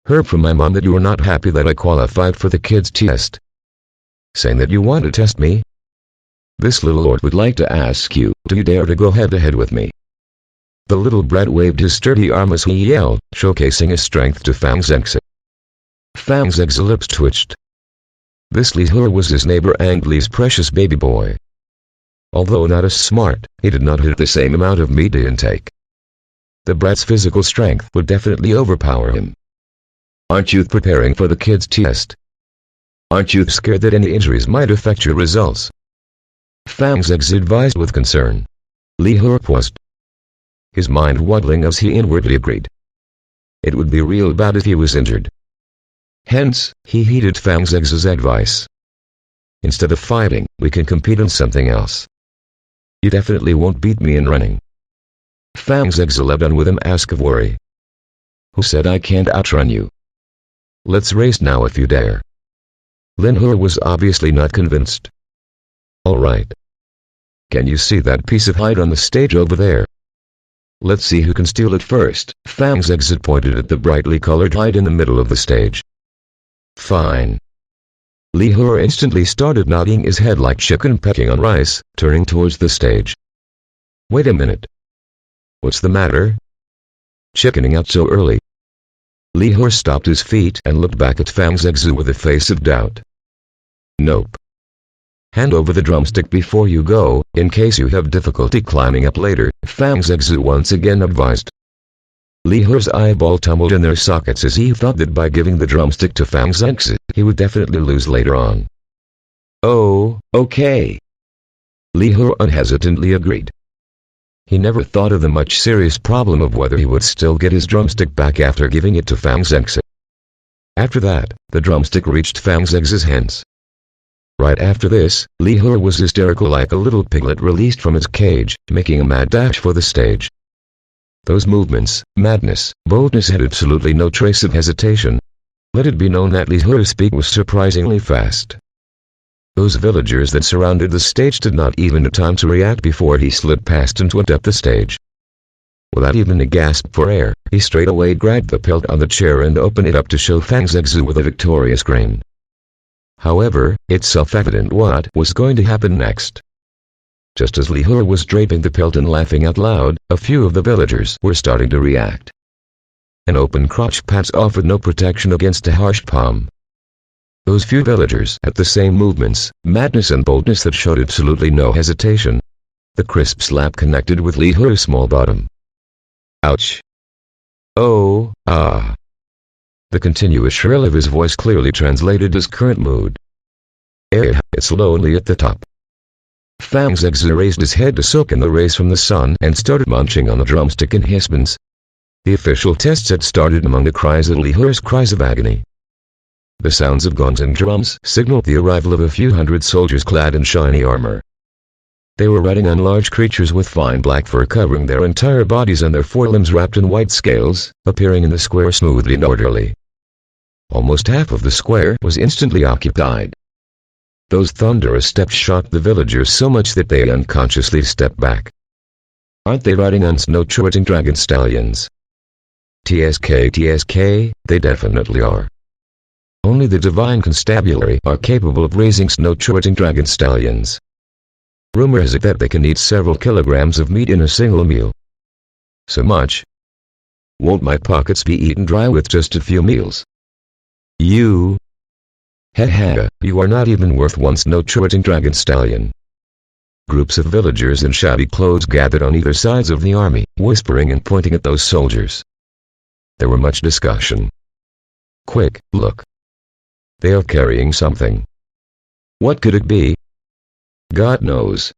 "Heard from my mom that you are not happy that I qualified for the kids' test. Saying that you want to test me? This little lord would like to ask you, do you dare to go head-to-head with me?" The little brat waved his sturdy arm as he yelled, showcasing his strength to Fang's exit. Fang's exit lips twitched. This Li He was his neighbor Ang Li's precious baby boy. Although not as smart, he did not hit the same amount of meat intake. The brat's physical strength would definitely overpower him. "Aren't you preparing for the kids' test? Aren't you scared that any injuries might affect your results?" Fang's exit advised with concern. Li He paused. His mind waddling as he inwardly agreed. It would be real bad if he was injured. Hence, he heeded Fang's exit's advice. "Instead of fighting, we can compete in something else. You definitely won't beat me in running." Fang's exit led on with a mask of worry. "Who said I can't outrun you? Let's race now if you dare." Lin He was obviously not convinced. "All right. Can you see that piece of hide on the stage over there? Let's see who can steal it first." Fang's exit pointed at the brightly colored hide in the middle of the stage. "Fine." Li He instantly started nodding his head like chicken pecking on rice, turning towards the stage. "Wait a minute. What's the matter? Chickening out so early?" Li He stopped his feet and looked back at Fang's exit with a face of doubt. "Nope. Hand over the drumstick before you go, in case you have difficulty climbing up later," Fang's exit once again advised. Li He's eyeball tumbled in their sockets as he thought that by giving the drumstick to Fang's exit, he would definitely lose later on. "Oh, okay." Li He unhesitantly agreed. He never thought of the much serious problem of whether he would still get his drumstick back after giving it to Fang's exit. After that, the drumstick reached Fang's exit's hands. Right after this, Li He was hysterical like a little piglet released from its cage, making a mad dash for the stage. Those movements, madness, boldness had absolutely no trace of hesitation. Let it be known that Li He's speed was surprisingly fast. Those villagers that surrounded the stage did not even have time to react before he slid past and went up the stage. Without even a gasp for air, he straightaway grabbed the pelt on the chair and opened it up to show Fang's exit with a victorious grin. However, it's self-evident what was going to happen next. Just as Li He was draping the pelt and laughing out loud, a few of the villagers were starting to react. An open crotch pants offered no protection against a harsh palm. Those few villagers had the same movements, madness and boldness that showed absolutely no hesitation. The crisp slap connected with Li He's small bottom. "Ouch. Oh, ah." The continuous shrill of his voice clearly translated his current mood. It's lonely at the top. Fang's exit raised his head to soak in the rays from the sun and started munching on the drumstick in hispans. The official tests had started among the cries of Li He's cries of agony. The sounds of guns and drums signaled the arrival of a few hundred soldiers clad in shiny armor. They were riding on large creatures with fine black fur covering their entire bodies and their forelimbs wrapped in white scales, appearing in the square smoothly and orderly. Almost half of the square was instantly occupied. Those thunderous steps shocked the villagers so much that they unconsciously stepped back. Aren't they riding on snow-chorting dragon stallions? TSK, they definitely are. Only the divine constabulary are capable of raising snow-chorting dragon stallions. Rumor has it that they can eat several kilograms of meat in a single meal. So much? Won't my pockets be eaten dry with just a few meals? You are not even worth one snow-chorting dragon stallion. Groups of villagers in shabby clothes gathered on either sides of the army, whispering and pointing at those soldiers. There were much discussion. Quick, look. They are carrying something. What could it be? God knows.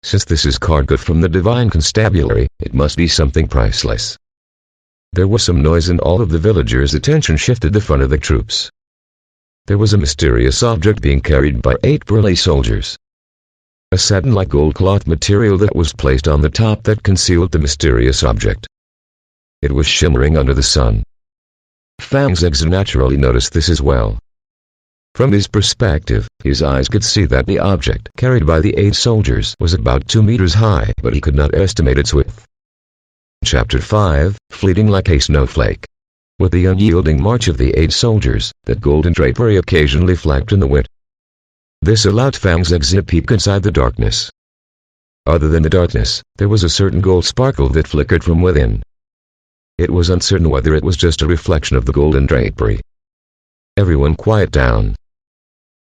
Since this is cargo from the divine constabulary, it must be something priceless. There was some noise and all of the villagers' attention shifted to the front of the troops. There was a mysterious object being carried by 8 burly soldiers. A satin-like gold cloth material that was placed on the top that concealed the mysterious object. It was shimmering under the sun. Fang's eggs naturally noticed this as well. From his perspective, his eyes could see that the object carried by the 8 soldiers was about 2 meters high, but he could not estimate its width. Chapter 5, fleeting like a snowflake. With the unyielding march of the 8 soldiers, that golden drapery occasionally flapped in the wind. This allowed Fang's eggs to peep inside the darkness. Other than the darkness, there was a certain gold sparkle that flickered from within. It was uncertain whether it was just a reflection of the golden drapery. Everyone quiet down.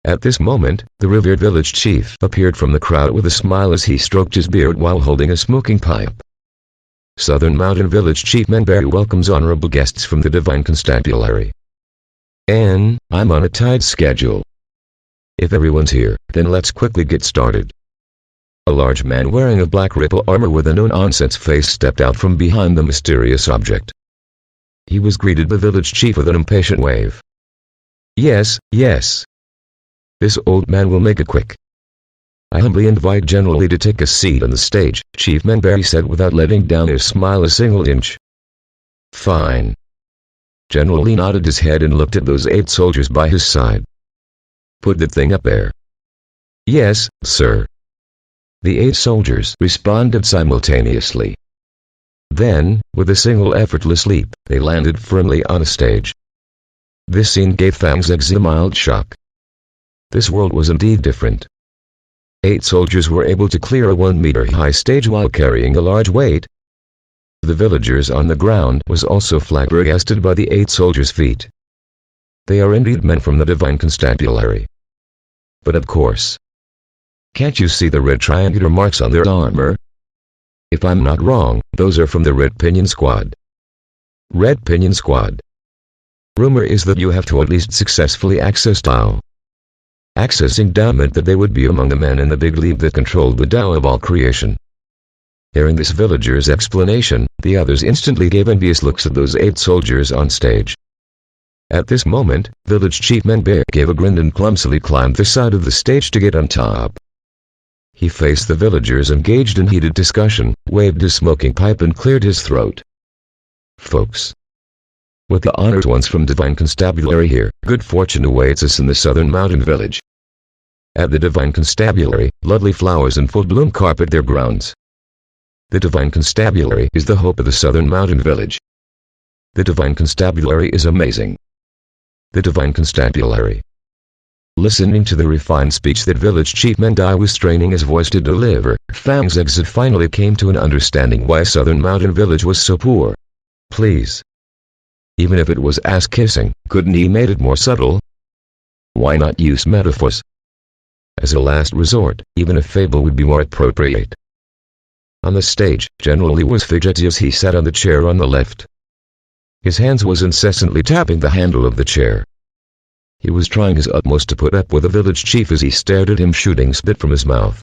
At this moment, the revered village chief appeared from the crowd with a smile as he stroked his beard while holding a smoking pipe. Southern Mountain Village Chief Manberry welcomes honorable guests from the Divine Constabulary. I'm on a tight schedule. If everyone's here, then let's quickly get started. A large man wearing a black ripple armor with a no-nonsense face stepped out from behind the mysterious object. He was greeted by village chief with an impatient wave. Yes. This old man will make it quick. I humbly invite General Lee to take a seat on the stage, Chief Manberry said without letting down his smile a single inch. Fine. General Lee nodded his head and looked at those 8 soldiers by his side. Put that thing up there. Yes, sir. The 8 soldiers responded simultaneously. Then, with a single effortless leap, they landed firmly on a stage. This scene gave Fang's eggs a mild shock. This world was indeed different. 8 soldiers were able to clear a 1-meter-high stage while carrying a large weight. The villagers on the ground was also flabbergasted by the 8 soldiers' feat. They are indeed men from the Divine Constabulary. But of course. Can't you see the red triangular marks on their armor? If I'm not wrong, those are from the Red Pinion Squad. Red Pinion Squad. Rumor is that you have to at least successfully access Tao. Accessing Tao meant that they would be among the men in the big league that controlled the Tao of all creation. Hearing this villager's explanation, the others instantly gave envious looks at those 8 soldiers on stage. At this moment, Village Chief Manberry gave a grin and clumsily climbed the side of the stage to get on top. He faced the villagers engaged in heated discussion, waved his smoking pipe and cleared his throat. Folks. With the honored ones from Divine Constabulary here, good fortune awaits us in the Southern Mountain Village. At the Divine Constabulary, lovely flowers in full bloom carpet their grounds. The Divine Constabulary is the hope of the Southern Mountain Village. The Divine Constabulary is amazing. The Divine Constabulary. Listening to the refined speech that Village Chief Manberry was straining his voice to deliver, Fang's exit finally came to an understanding why Southern Mountain Village was so poor. Please. Even if it was ass-kissing, couldn't he made it more subtle? Why not use metaphors? As a last resort, even a fable would be more appropriate. On the stage, General Lee was fidgety as he sat on the chair on the left. His hands was incessantly tapping the handle of the chair. He was trying his utmost to put up with the village chief as he stared at him shooting spit from his mouth.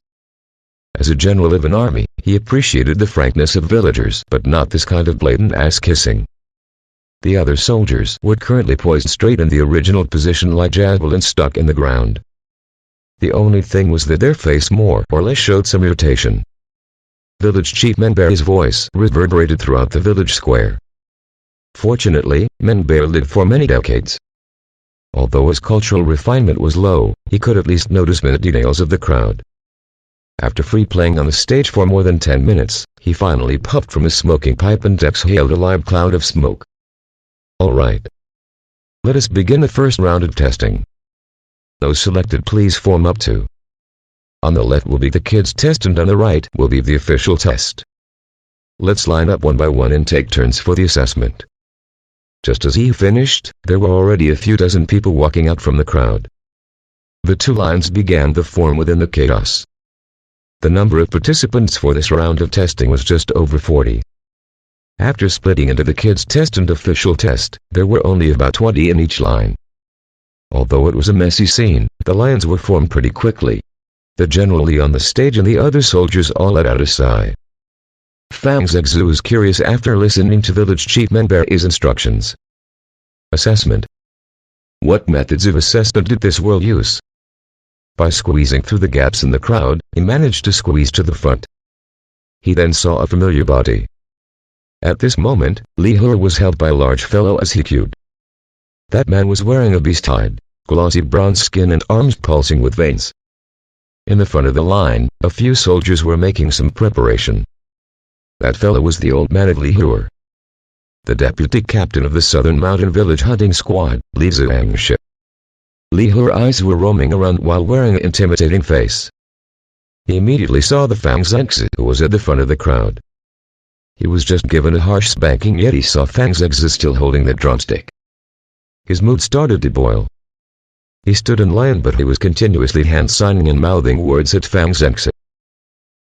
As a general of an army, he appreciated the frankness of villagers, but not this kind of blatant ass-kissing. The other soldiers were currently poised straight in the original position like javelins stuck in the ground. The only thing was that their face more or less showed some irritation. Village Chief Menbear's voice reverberated throughout the village square. Fortunately, Menbear lived for many decades. Although his cultural refinement was low, he could at least notice minute details of the crowd. After free playing on the stage for more than 10 minutes, he finally puffed from his smoking pipe and exhaled a live cloud of smoke. Alright. Let us begin the first round of testing. Those selected please form up to. On the left will be the kids' test and on the right will be the official test. Let's line up one by one and take turns for the assessment. Just as he finished, there were already a few dozen people walking out from the crowd. The two lines began to form within the chaos. The number of participants for this round of testing was just over 40. After splitting into the kids' test and official test, there were only about 20 in each line. Although it was a messy scene, the lines were formed pretty quickly. The general on the stage and the other soldiers all let out a sigh. Fang Zexu was curious after listening to Village Chief Menbear's instructions. Assessment. What methods of assessment did this world use? By squeezing through the gaps in the crowd, he managed to squeeze to the front. He then saw a familiar body. At this moment, Li He was held by a large fellow as he queued. That man was wearing a beast-hide, glossy bronze skin and arms pulsing with veins. In the front of the line, a few soldiers were making some preparation. That fellow was the old man of Li He, the deputy captain of the Southern Mountain Village hunting squad, Li Zhangshi. Li He's eyes were roaming around while wearing an intimidating face. He immediately saw the Fang Zexu who was at the front of the crowd. He was just given a harsh spanking, yet he saw Fang Zexu still holding the drumstick. His mood started to boil. He stood in line, but he was continuously hand-signing and mouthing words at Fang Zexu.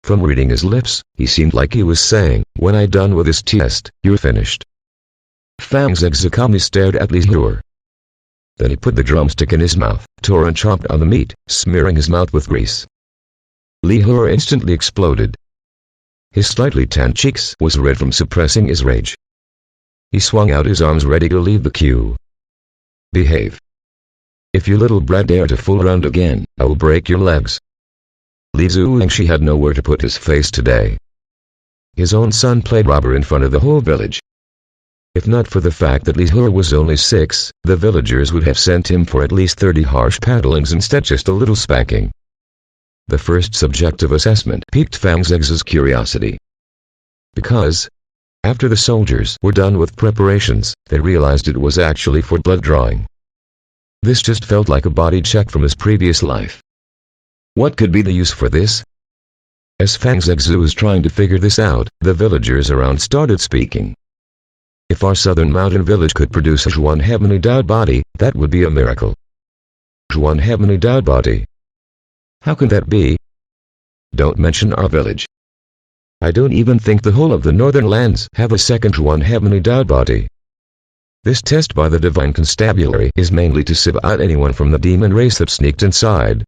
From reading his lips, he seemed like he was saying, "When I'm done with this test, you're finished." Fang Zexu calmly stared at Li He. Then he put the drumstick in his mouth, tore and chomped on the meat, smearing his mouth with grease. Li He instantly exploded. His slightly tanned cheeks was red from suppressing his rage. He swung out his arms ready to leave the queue. Behave. If you little brat dare to fool around again, I will break your legs. Li Zhangshi had nowhere to put his face today. His own son played robber in front of the whole village. If not for the fact that Li He was only 6, the villagers would have sent him for at least 30 harsh paddlings instead just a little spanking. The first subjective assessment piqued Fang Zexu's curiosity. Because, after the soldiers were done with preparations, they realized it was actually for blood drawing. This just felt like a body check from his previous life. What could be the use for this? As Fang Zexu was trying to figure this out, the villagers around started speaking. If our southern mountain village could produce a Zhuan heavenly Dao body, that would be a miracle. Zhuan heavenly Dao body. How can that be? Don't mention our village. I don't even think the whole of the northern lands have a second Zhuan heavenly Dao body. This test by the divine constabulary is mainly to sieve out anyone from the demon race that sneaked inside.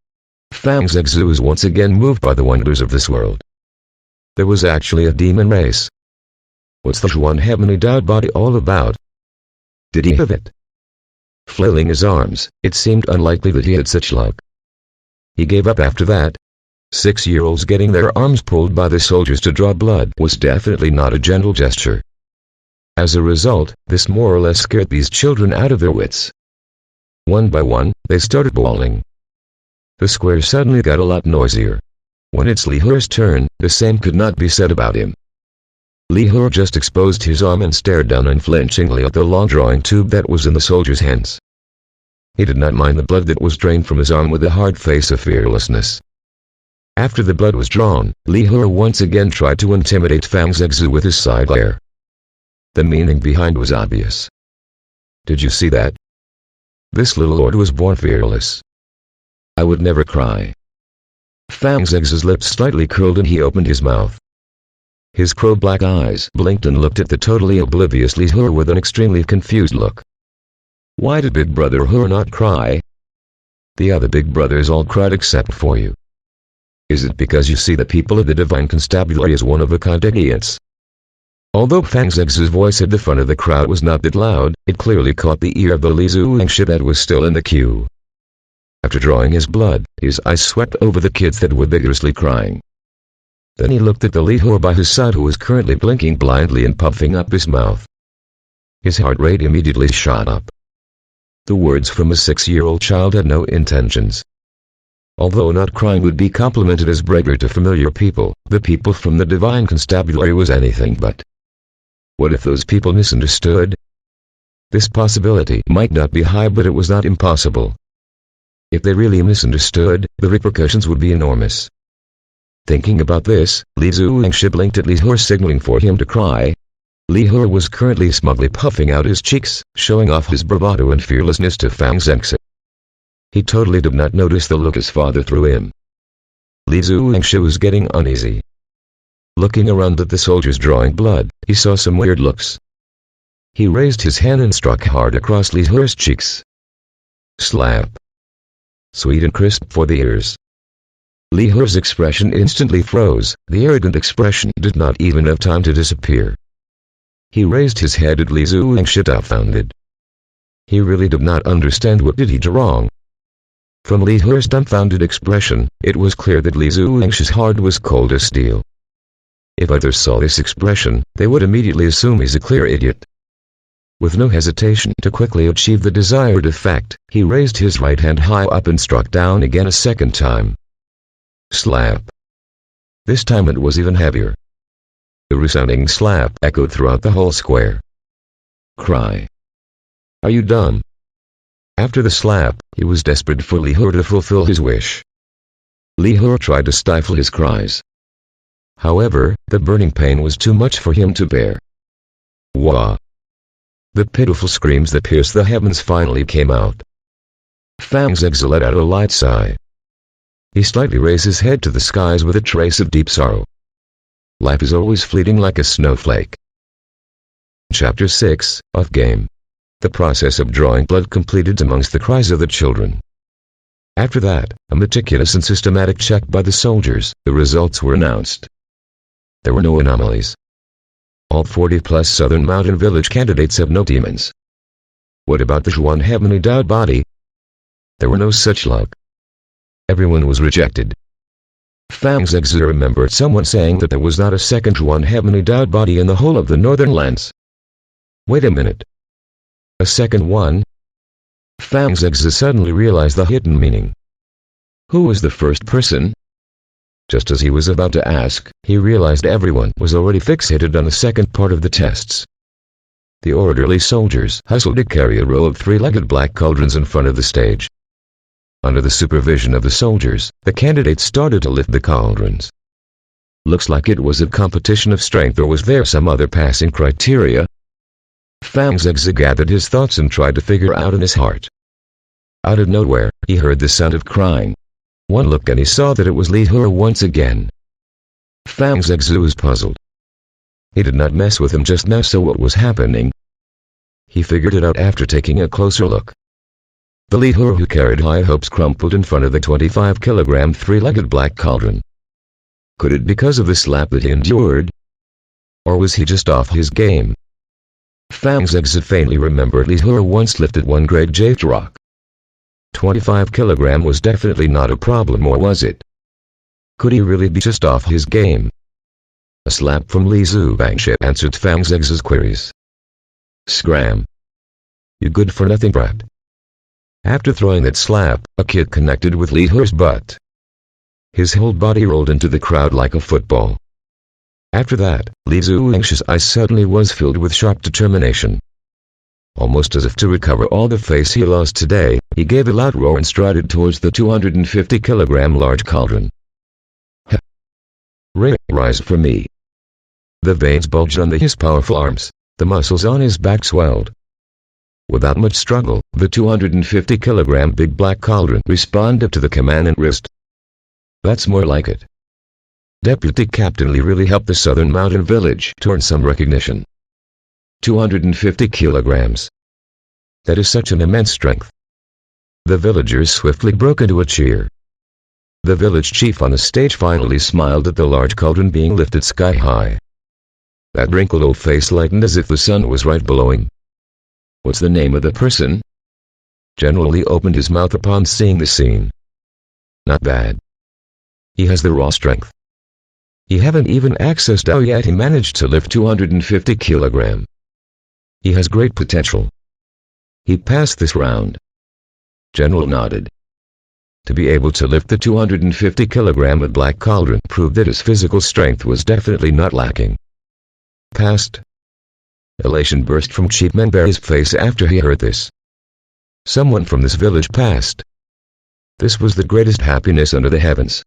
Fang Zexu was once again moved by the wonders of this world. There was actually a demon race. What's the Zhuan heavenly Dao body all about? Did he have it? Flailing his arms, it seemed unlikely that he had such luck. He gave up after that. 6-year-olds getting their arms pulled by the soldiers to draw blood was definitely not a gentle gesture. As a result, this more or less scared these children out of their wits. One by one, they started bawling. The square suddenly got a lot noisier. When it's Li He's turn, the same could not be said about him. Li He just exposed his arm and stared down unflinchingly at the long drawing tube that was in the soldier's hands. He did not mind the blood that was drained from his arm with a hard face of fearlessness. After the blood was drawn, Li He once again tried to intimidate Fang Zexu with his side glare. The meaning behind was obvious. Did you see that? This little lord was born fearless. I would never cry. Fang Zexu's lips slightly curled and he opened his mouth. His crow-black eyes blinked and looked at the totally oblivious Li He with an extremely confused look. Why did Big Brother He not cry? The other big brothers all cried except for you. Is it because you see the people of the divine constabulary as one-of-a-kind idiots? Although Fang Zexu's voice at the front of the crowd was not that loud, it clearly caught the ear of the Li Zhangshi that was still in the queue. After drawing his blood, his eyes swept over the kids that were vigorously crying. Then he looked at the lead whore by his side who was currently blinking blindly and puffing up his mouth. His heart rate immediately shot up. The words from a 6-year-old child had no intentions. Although not crying would be complimented as braggart to familiar people, the people from the divine constabulary was anything but. What if those people misunderstood? This possibility might not be high, but it was not impossible. If they really misunderstood, the repercussions would be enormous. Thinking about this, Li Zuangshi blinked at Li Hur, signaling for him to cry. Li Hur was currently smugly puffing out his cheeks, showing off his bravado and fearlessness to Fang Zengzi. He totally did not notice the look his father threw him. Li Zuangshi was getting uneasy. Looking around at the soldiers drawing blood, he saw some weird looks. He raised his hand and struck hard across Li Hur's cheeks. Slap. Sweet and crisp for the ears. Li Hur's expression instantly froze. The arrogant expression did not even have time to disappear. He raised his head at Li Zuangshi, dumbfounded. He really did not understand what did he do wrong. From Li Hur's dumbfounded expression, it was clear that Li Zuangshi's heart was cold as steel. If others saw this expression, they would immediately assume he's a clear idiot. With no hesitation to quickly achieve the desired effect, he raised his right hand high up and struck down again a second time. Slap. This time it was even heavier. The resounding slap echoed throughout the whole square. Cry. Are you dumb? After the slap, he was desperate for Li Hur to fulfill his wish. Li Hur tried to stifle his cries. However, the burning pain was too much for him to bear. Wah! The pitiful screams that pierced the heavens finally came out. Fang Zengzi let out a light sigh. He slightly raised his head to the skies with a trace of deep sorrow. Life is always fleeting like a snowflake. Chapter 6, Off-Game. The process of drawing blood completed amongst the cries of the children. After that, a meticulous and systematic check by the soldiers, the results were announced. There were no anomalies. All 40-plus Southern Mountain Village candidates have no demons. What about the one heavenly endowed body? There were no such luck. Everyone was rejected. Fang Zengzi remembered someone saying that there was not a second one heavenly endowed body in the whole of the northern lands. Wait a minute. A second one? Fang Zengzi suddenly realized the hidden meaning. Who was the first person? Just as he was about to ask, he realized everyone was already fixated on the second part of the tests. The orderly soldiers hustled to carry a row of 3-legged black cauldrons in front of the stage. Under the supervision of the soldiers, the candidates started to lift the cauldrons. Looks like it was a competition of strength, or was there some other passing criteria? Fang Zengzi gathered his thoughts and tried to figure out in his heart. Out of nowhere, he heard the sound of crying. One look and he saw that it was Li Hur once again. Fang Zengzi was puzzled. He did not mess with him just now, so what was happening? He figured it out after taking a closer look. The Li Hur who carried high hopes crumpled in front of the 25-kilogram 3-legged black cauldron. Could it be because of the slap that he endured? Or was he just off his game? Fang Zengzi faintly remembered Li Hur once lifted one great jade rock. 25 kilogram was definitely not a problem, or was it? Could he really be just off his game? A slap from Li Zuangshi answered Fang Zengzi's queries. Scram. You good for nothing brat. After throwing that slap, a kid connected with Li Hur's butt. His whole body rolled into the crowd like a football. After that, Li Zuangshi's eyes suddenly was filled with sharp determination. Almost as if to recover all the face he lost today, he gave a loud roar and strided towards the 250-kilogram large cauldron. Rise for me. The veins bulged under his powerful arms, the muscles on his back swelled. Without much struggle, the 250-kilogram big black cauldron responded to the command and wrist. That's more like it. Deputy Captain Li really helped the Southern Mountain Village to earn some recognition. 250 kilograms. That is such an immense strength. The villagers swiftly broke into a cheer. The village chief on the stage finally smiled at the large cauldron being lifted sky high. That wrinkled old face lightened as if the sun was right below him. What's the name of the person? General Lee opened his mouth upon seeing the scene. Not bad. He has the raw strength. He haven't even accessed Tao yet. He managed to lift 250 kilogram. He has great potential. He passed this round. General nodded. To be able to lift the 250 kilogram of black cauldron proved that his physical strength was definitely not lacking. Passed. Elation burst from Chief Manberry's face after he heard this. Someone from this village passed. This was the greatest happiness under the heavens.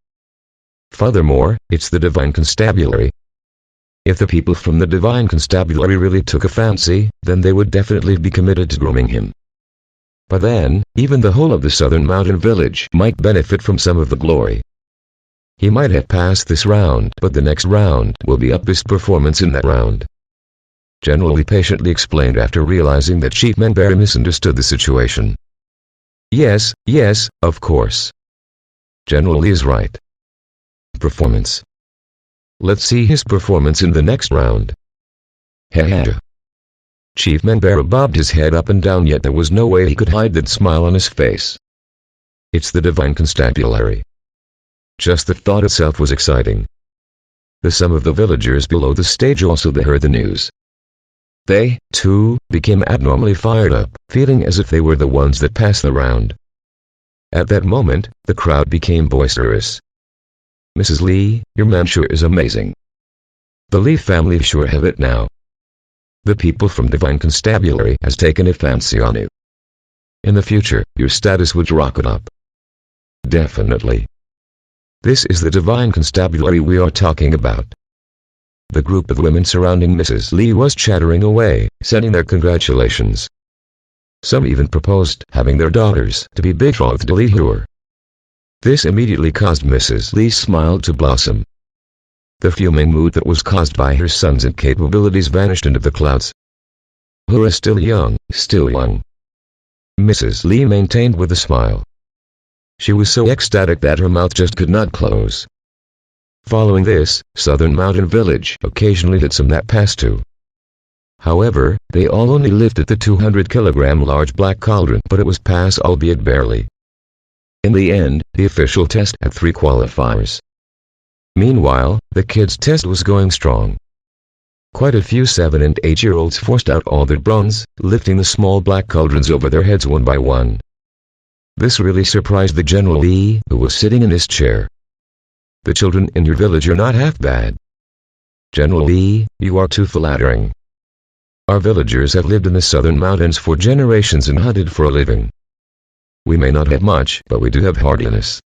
Furthermore, it's the Divine Constabulary. If the people from the Divine Constabulary really took a fancy, then they would definitely be committed to grooming him. But then, even the whole of the southern mountain village might benefit from some of the glory. He might have passed this round, but the next round will be up his performance in that round. General Lee patiently explained after realizing that Chief Manberry misunderstood the situation. Yes, of course. General Lee is right. Performance. Let's see his performance in the next round. Heh. Chief Manberry bobbed his head up and down, yet there was no way he could hide that smile on his face. It's the Divine Constabulary. Just the thought itself was exciting. Some of the villagers below the stage also heard the news. They, too, became abnormally fired up, feeling as if they were the ones that passed the round. At that moment, the crowd became boisterous. Mrs. Lee, your man sure is amazing. The Lee family sure have it now. The people from Divine Constabulary has taken a fancy on you. In the future, your status would rocket up. Definitely. This is the Divine Constabulary we are talking about. The group of women surrounding Mrs. Lee was chattering away, sending their congratulations. Some even proposed having their daughters to be betrothed to Lee Hur. This immediately caused Mrs. Lee's smile to blossom. The fuming mood that was caused by her son's incapabilities vanished into the clouds. Hur is still young, Mrs. Lee maintained with a smile. She was so ecstatic that her mouth just could not close. Following this, Southern Mountain Village occasionally did some that passed too. However, they all only lifted the 200 kilogram large black cauldron, but it was pass albeit barely. In the end, the official test had 3 qualifiers. Meanwhile, the kids' test was going strong. Quite a few 7- and 8-year-olds forced out all their bronze, lifting the small black cauldrons over their heads one by one. This really surprised the General Lee, who was sitting in his chair. The children in your village are not half bad. General Lee, you are too flattering. Our villagers have lived in the southern mountains for generations and hunted for a living. We may not have much, but we do have hardiness.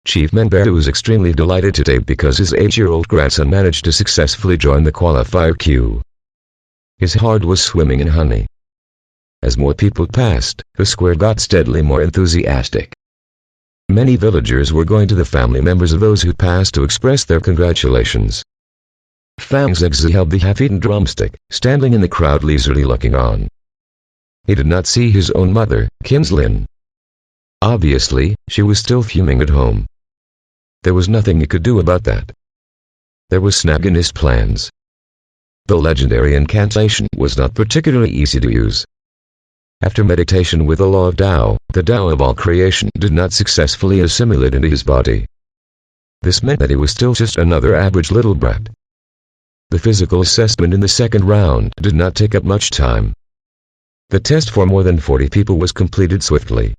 Chief Manberry was extremely delighted today because his 8-year-old grandson managed to successfully join the qualifier queue. His heart was swimming in honey. As more people passed, the square got steadily more enthusiastic. Many villagers were going to the family members of those who passed to express their congratulations. Fang Zhegzi held the half-eaten drumstick, standing in the crowd leisurely looking on. He did not see his own mother, Kinslin. Obviously, she was still fuming at home. There was nothing he could do about that. There was snag in his plans. The legendary incantation was not particularly easy to use. After meditation with the law of Tao, the Tao of all creation did not successfully assimilate into his body. This meant that he was still just another average little brat. The physical assessment in the second round did not take up much time. The test for more than 40 people was completed swiftly.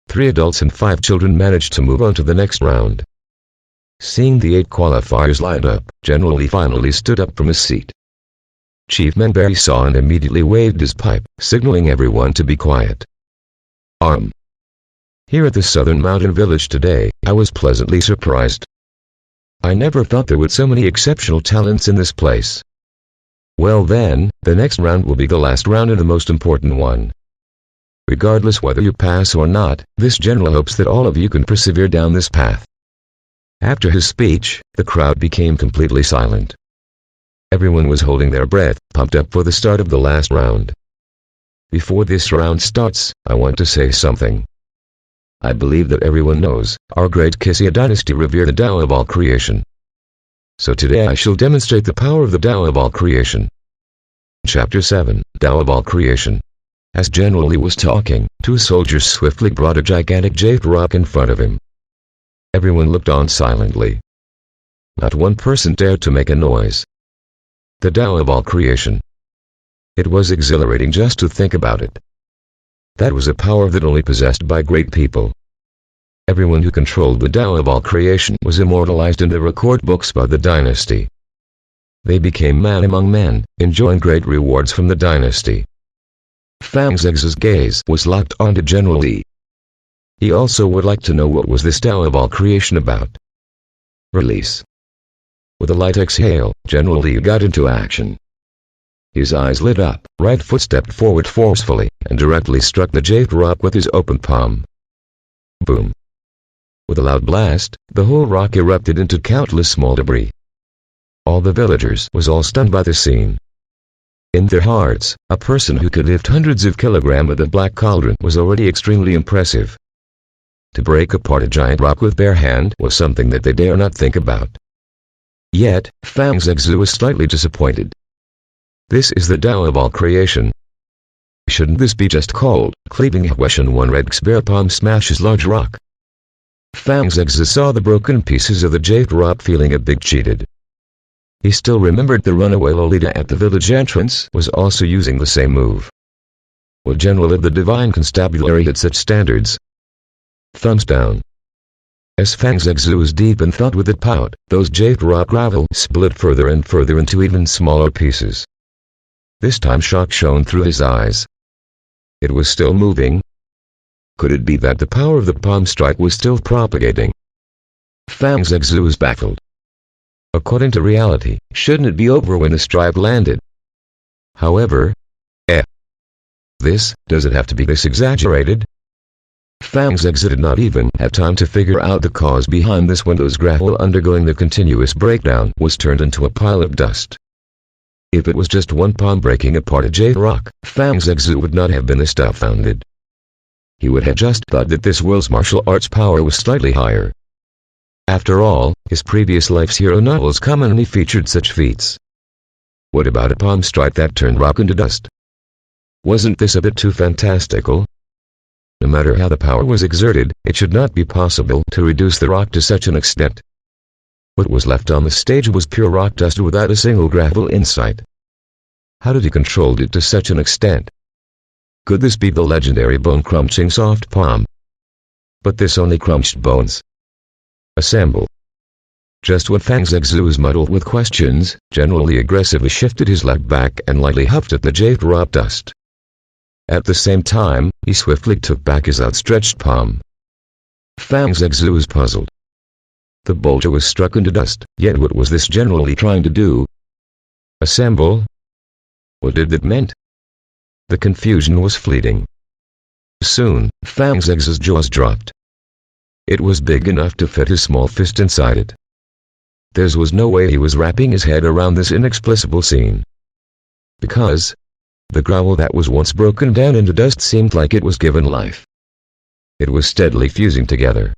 3 adults and 5 children managed to move on to the next round. Seeing the 8 qualifiers lined up, General Lee finally stood up from his seat. Chief Manberry saw and immediately waved his pipe, signaling everyone to be quiet. Here at the Southern Mountain Village today, I was pleasantly surprised. I never thought there were so many exceptional talents in this place. Well then, the next round will be the last round and the most important one. Regardless whether you pass or not, this general hopes that all of you can persevere down this path. After his speech, the crowd became completely silent. Everyone was holding their breath, pumped up for the start of the last round. Before this round starts, I want to say something. I believe that everyone knows, our great Kissia dynasty revere the Tao of all creation. So today I shall demonstrate the power of the Tao of all creation. Chapter 7, Tao of all creation. As General Lee was talking, two soldiers swiftly brought a gigantic jade rock in front of him. Everyone looked on silently. Not one person dared to make a noise. The Tao of all creation. It was exhilarating just to think about it. That was a power that only possessed by great people. Everyone who controlled the Tao of all creation was immortalized in the record books by the Dynasty. They became man among men, enjoying great rewards from the Dynasty. Fang Zex's gaze was locked onto General Lee. He also would like to know what was this Tao of all creation about. Release. With a light exhale, General Lee got into action. His eyes lit up, right foot stepped forward forcefully, and directly struck the jade rock with his open palm. Boom. With a loud blast, the whole rock erupted into countless small debris. All the villagers was all stunned by the scene. In their hearts, a person who could lift hundreds of kilograms with a black cauldron was already extremely impressive. To break apart a giant rock with bare hand was something that they dare not think about. Yet, Fang Zexu was slightly disappointed. This is the Tao of all creation. Shouldn't this be just called, cleaving Hueshan one red spare palm smashes large rock? Fang Zexu saw the broken pieces of the jade rock, feeling a bit cheated. He still remembered the runaway Lolita at the village entrance was also using the same move. What general of the Divine Constabulary had such standards? Thumbs down. As Fang Zexu was deep in thought with it pout, those jade rock gravel split further and further into even smaller pieces. This time shock shone through his eyes. It was still moving. Could it be that the power of the palm strike was still propagating? Fang Zexu was baffled. According to reality, shouldn't it be over when the strike landed? However, does it have to be this exaggerated? Fang Zexu did not even have time to figure out the cause behind this when those gravel undergoing the continuous breakdown was turned into a pile of dust. If it was just one palm breaking apart a jade rock, Fang Zexu would not have been astounded. He would have just thought that this world's martial arts power was slightly higher. After all, his previous life's hero novels commonly featured such feats. What about a palm strike that turned rock into dust? Wasn't this a bit too fantastical? No matter how the power was exerted, it should not be possible to reduce the rock to such an extent. What was left on the stage was pure rock dust without a single gravel in sight. How did he control it to such an extent? Could this be the legendary bone-crunching soft palm? But this only crunched bones. Assemble. Just when Fang Zexu was muddled with questions, General Lee aggressively shifted his leg back and lightly huffed at the jade rock dust. At the same time, he swiftly took back his outstretched palm. Fang Zexu was puzzled. The boulder was struck into dust, yet what was this General Lee trying to do? Assemble? What did that mean? The confusion was fleeting. Soon, Fang Zexu's jaws dropped. It was big enough to fit his small fist inside it. There was no way he was wrapping his head around this inexplicable scene. Because the gravel that was once broken down into dust seemed like it was given life. It was steadily fusing together.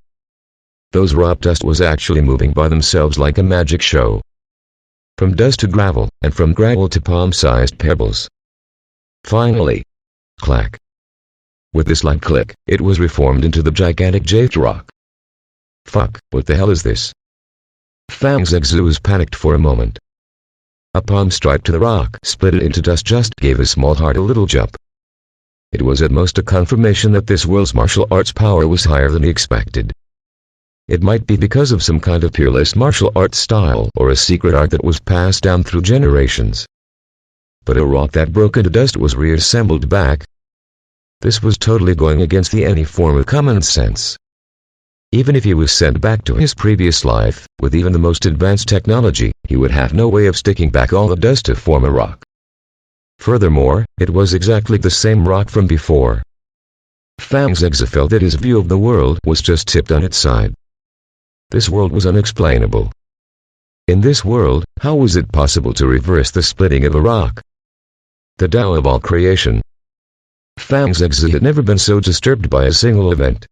Those rock dust was actually moving by themselves like a magic show. From dust to gravel, and from gravel to palm-sized pebbles. Finally, clack. With this light click, it was reformed into the gigantic jade rock. Fuck, what the hell is this? Fang Zexu was panicked for a moment. A palm strike to the rock split it into dust, just gave his small heart a little jump. It was at most a confirmation that this world's martial arts power was higher than he expected. It might be because of some kind of peerless martial arts style or a secret art that was passed down through generations. But a rock that broke into dust was reassembled back. This was totally going against any form of common sense. Even if he was sent back to his previous life, with even the most advanced technology, he would have no way of sticking back all the dust to form a rock. Furthermore, it was exactly the same rock from before. Fang Zexu felt that his view of the world was just tipped on its side. This world was unexplainable. In this world, how was it possible to reverse the splitting of a rock? The Tao of all creation. Fang Zexu had never been so disturbed by a single event.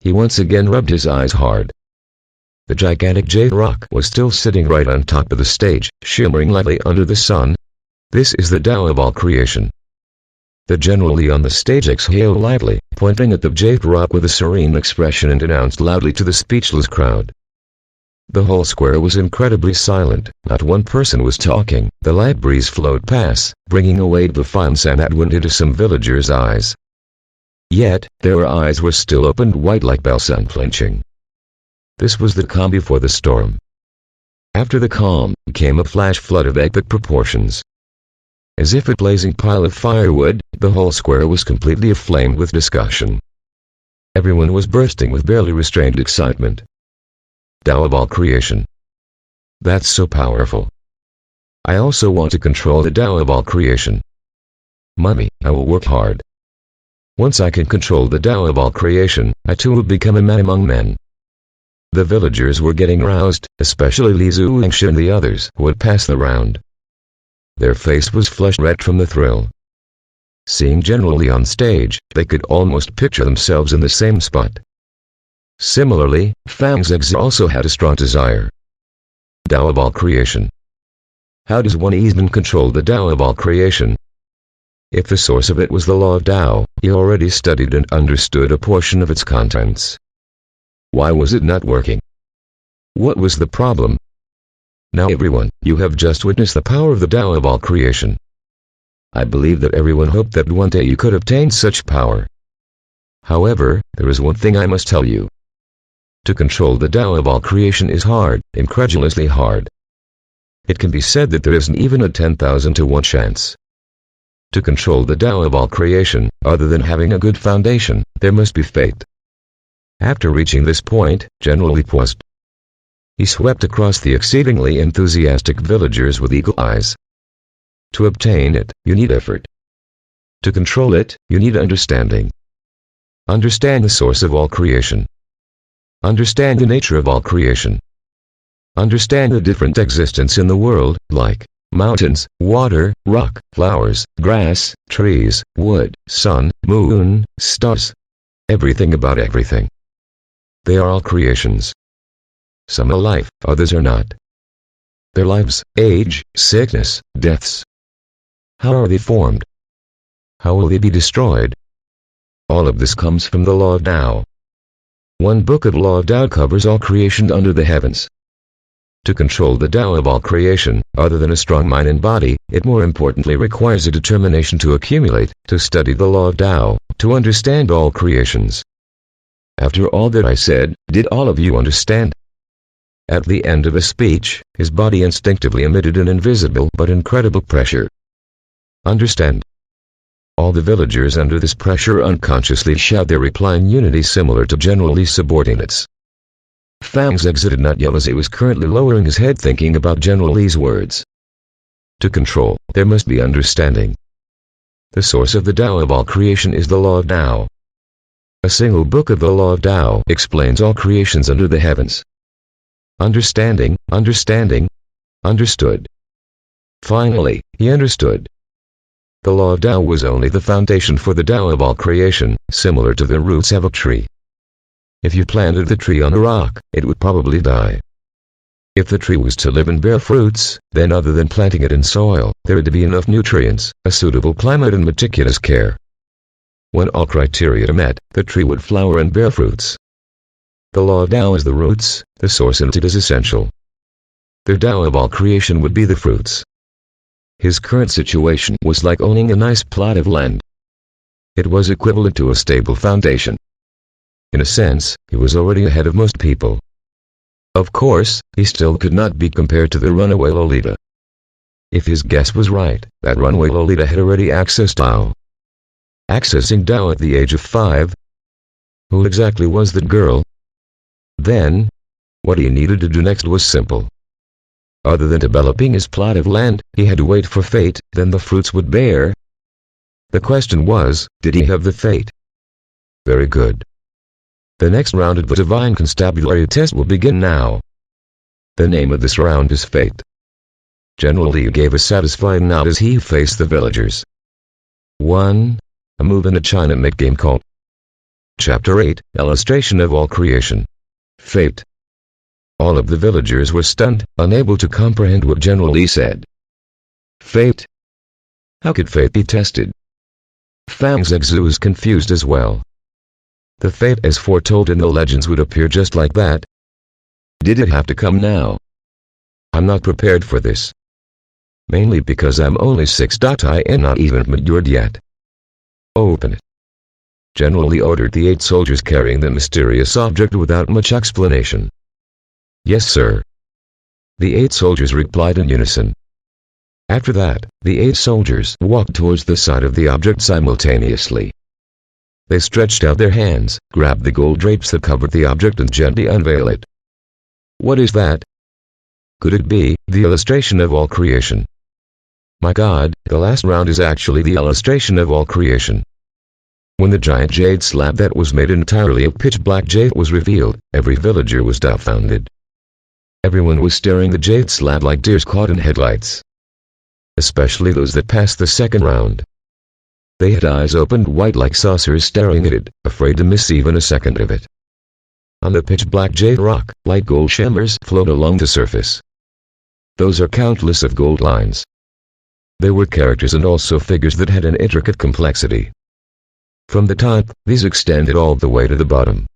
He once again rubbed his eyes hard. The gigantic jade rock was still sitting right on top of the stage, shimmering lightly under the sun. This is the Tao of all creation. The General Lee on the stage exhaled lightly, pointing at the Jade Rock with a serene expression, and announced loudly to the speechless crowd. The whole square was incredibly silent, not one person was talking. The light breeze flowed past, bringing a wave of fine sand that went into some villagers' eyes. Yet, their eyes were still opened white like bells unflinching. This was the calm before the storm. After the calm, came a flash flood of epic proportions. As if a blazing pile of firewood, the whole square was completely aflame with discussion. Everyone was bursting with barely restrained excitement. Tao of all creation. That's so powerful. I also want to control the Tao of all creation. Mummy, I will work hard. Once I can control the Tao of all creation, I too will become a man among men. The villagers were getting roused, especially Li Zuangshi and the others who had passed the round. Their face was flushed red from the thrill. Seeing General Li on stage, they could almost picture themselves in the same spot. Similarly, Fang Zhegzi also had a strong desire. Tao of all creation. How does one even control the Tao of all creation? If the source of it was the law of Tao, he already studied and understood a portion of its contents. Why was it not working? What was the problem? Now everyone, you have just witnessed the power of the Tao of all creation. I believe that everyone hoped that one day you could obtain such power. However, there is one thing I must tell you. To control the Tao of all creation is hard, incredulously hard. It can be said that there isn't even a 10,000 to 1 chance. To control the Tao of all creation, other than having a good foundation, there must be fate. After reaching this point, General Li paused. He swept across the exceedingly enthusiastic villagers with eagle eyes. To obtain it, you need effort. To control it, you need understanding. Understand the source of all creation. Understand the nature of all creation. Understand the different existence in the world, like mountains, water, rock, flowers, grass, trees, wood, sun, moon, stars. Everything about everything. They are all creations. Some are alive, others are not. Their lives, age, sickness, deaths. How are they formed? How will they be destroyed? All of this comes from the law of Tao. One book of law of Tao covers all creation under the heavens. To control the Tao of all creation, other than a strong mind and body, it more importantly requires a determination to accumulate, to study the law of Tao, to understand all creations. After all that I said, did all of you understand? At the end of a speech, his body instinctively emitted an invisible but incredible pressure. Understand? All the villagers under this pressure unconsciously shout their reply in unity similar to General Li's subordinates. Fang Zhegzi did not yell as he was currently lowering his head thinking about General Li's words. To control, there must be understanding. The source of the Tao of all creation is the law of Tao. A single book of the law of Tao explains all creations under the heavens. Understanding, understood. Finally, he understood. The law of Tao was only the foundation for the Tao of all creation, similar to the roots of a tree. If you planted the tree on a rock, it would probably die. If the tree was to live and bear fruits, then other than planting it in soil, there had to be enough nutrients, a suitable climate and meticulous care. When all criteria are met, the tree would flower and bear fruits. The law of Tao is the roots, the source, and it is essential. The Tao of all creation would be the fruits. His current situation was like owning a nice plot of land. It was equivalent to a stable foundation. In a sense, he was already ahead of most people. Of course, he still could not be compared to the runaway Lolita. If his guess was right, that runaway Lolita had already accessed Tao. Accessing Tao at the age of 5. Who exactly was that girl? Then, what he needed to do next was simple. Other than developing his plot of land, he had to wait for fate, then the fruits would bear. The question was, did he have the fate? Very good. The next round of the Divine Constabulary test will begin now. The name of this round is Fate. General Li gave a satisfying nod as he faced the villagers. 1. A move in a China make game called. Chapter 8, Illustration of all creation. Fate. All of the villagers were stunned, unable to comprehend what General Li said. Fate? How could fate be tested? Fang's Exu was confused as well. The fate as foretold in the legends would appear just like that. Did it have to come now? I'm not prepared for this. Mainly because I'm only 6. I am not even matured yet. Open it. General Lee ordered the 8 soldiers carrying the mysterious object without much explanation. Yes, sir. The 8 soldiers replied in unison. After that, the 8 soldiers walked towards the side of the object simultaneously. They stretched out their hands, grabbed the gold drapes that covered the object and gently unveiled it. What is that? Could it be the illustration of all creation? My God, the last round is actually the illustration of all creation. When the giant jade slab that was made entirely of pitch-black jade was revealed, every villager was dumbfounded. Everyone was staring the jade slab like deers caught in headlights. Especially those that passed the second round. They had eyes opened wide like saucers staring at it, afraid to miss even a second of it. On the pitch-black jade rock, light gold shimmers float along the surface. Those are countless of gold lines. There were characters and also figures that had an intricate complexity. From the top, these extended all the way to the bottom.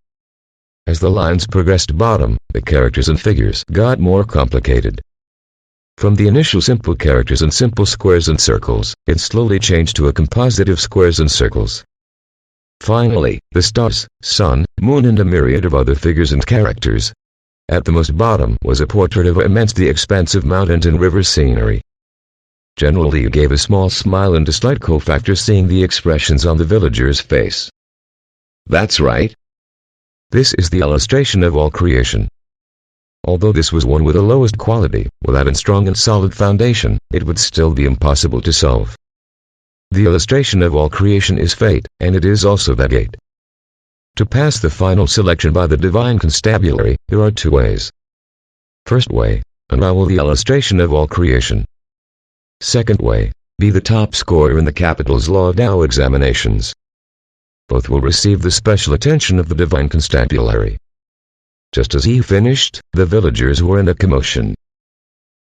As the lines progressed bottom, the characters and figures got more complicated. From the initial simple characters and simple squares and circles, it slowly changed to a composite of squares and circles. Finally, the stars, sun, moon and a myriad of other figures and characters. At the most bottom was a portrait of immensely expansive mountains and river scenery. General Lee gave a small smile and a slight cough after seeing the expressions on the villager's face. That's right. This is the illustration of all creation. Although this was one with the lowest quality, without a strong and solid foundation, it would still be impossible to solve. The illustration of all creation is fate, and it is also the gate. To pass the final selection by the divine constabulary, there are 2 ways. First way, unravel the illustration of all creation. Second way, be the top scorer in the capital's Law of Tao examinations. Both will receive the special attention of the divine constabulary. Just as he finished, the villagers were in a commotion.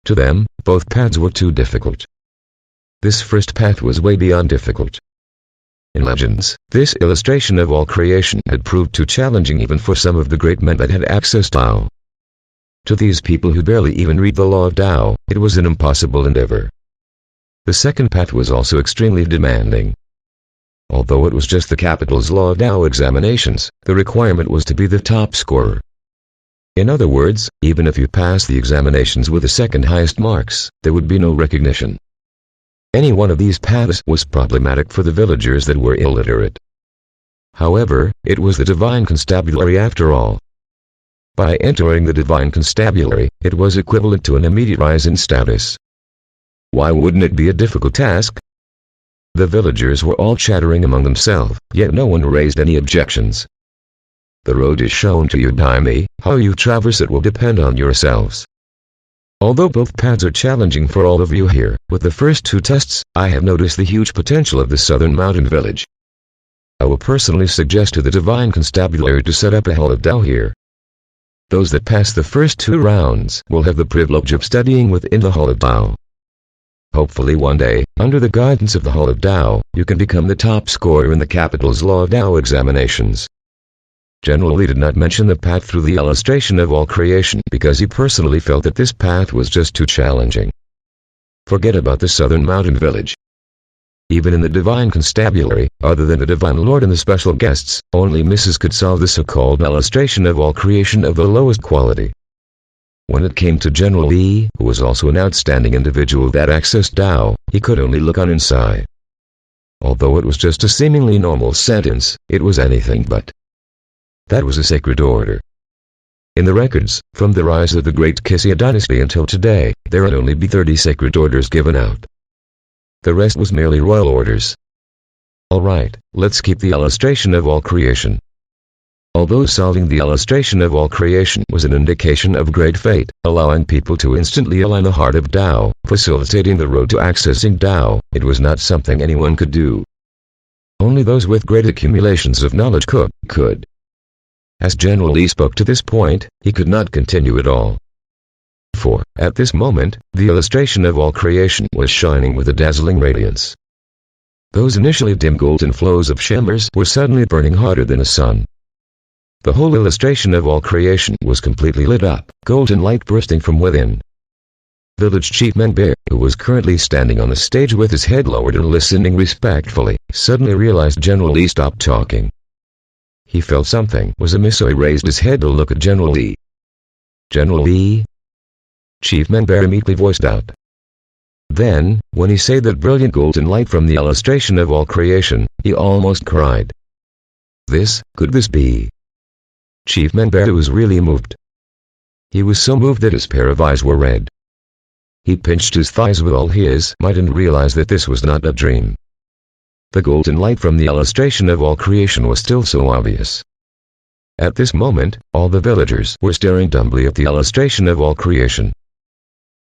To them, both paths were too difficult. This first path was way beyond difficult. In legends, this illustration of all creation had proved too challenging even for some of the great men that had access to Tao. To these people who barely even read the Law of Tao, it was an impossible endeavor. The second path was also extremely demanding. Although it was just the capital's Law of Tao examinations, the requirement was to be the top scorer. In other words, even if you passed the examinations with the second highest marks, there would be no recognition. Any one of these paths was problematic for the villagers that were illiterate. However, it was the divine constabulary after all. By entering the divine constabulary, it was equivalent to an immediate rise in status. Why wouldn't it be a difficult task? The villagers were all chattering among themselves, yet no one raised any objections. The road is shown to you by me, how you traverse it will depend on yourselves. Although both paths are challenging for all of you here, with the first 2 tests, I have noticed the huge potential of the southern mountain village. I will personally suggest to the divine constabulary to set up a hall of Tao here. Those that pass the first 2 rounds will have the privilege of studying within the hall of Tao. Hopefully one day, under the guidance of the Hall of Tao, you can become the top scorer in the capital's Law of Tao examinations. General Lee did not mention the path through the illustration of all creation because he personally felt that this path was just too challenging. Forget about the southern mountain village. Even in the divine constabulary, other than the divine lord and the special guests, only Mrs. could solve the so-called illustration of all creation of the lowest quality. When it came to General Lee, who was also an outstanding individual that accessed Tao, he could only look on and sigh. Although it was just a seemingly normal sentence, it was anything but. That was a sacred order. In the records, from the rise of the great Kissia dynasty until today, there had only been 30 sacred orders given out. The rest was merely royal orders. Alright, let's keep the illustration of all creation. Although solving the illustration of all creation was an indication of great fate, allowing people to instantly align the heart of Tao, facilitating the road to accessing Tao, it was not something anyone could do. Only those with great accumulations of knowledge could. As General Lee spoke to this point, he could not continue at all. For, at this moment, the illustration of all creation was shining with a dazzling radiance. Those initially dim golden flows of shimmers were suddenly burning harder than a sun. The whole illustration of all creation was completely lit up, golden light bursting from within. Village Chief Bear, who was currently standing on the stage with his head lowered and listening respectfully, suddenly realized General Lee stopped talking. He felt something was amiss, so he raised his head to look at General Lee. "General Lee?" Chief Bear immediately voiced out. Then, when he saw that brilliant golden light from the illustration of all creation, he almost cried. Could this be? Chief Bear was really moved. He was so moved that his pair of eyes were red. He pinched his thighs with all his might and realized that this was not a dream. The golden light from the illustration of all creation was still so obvious. At this moment, all the villagers were staring dumbly at the illustration of all creation.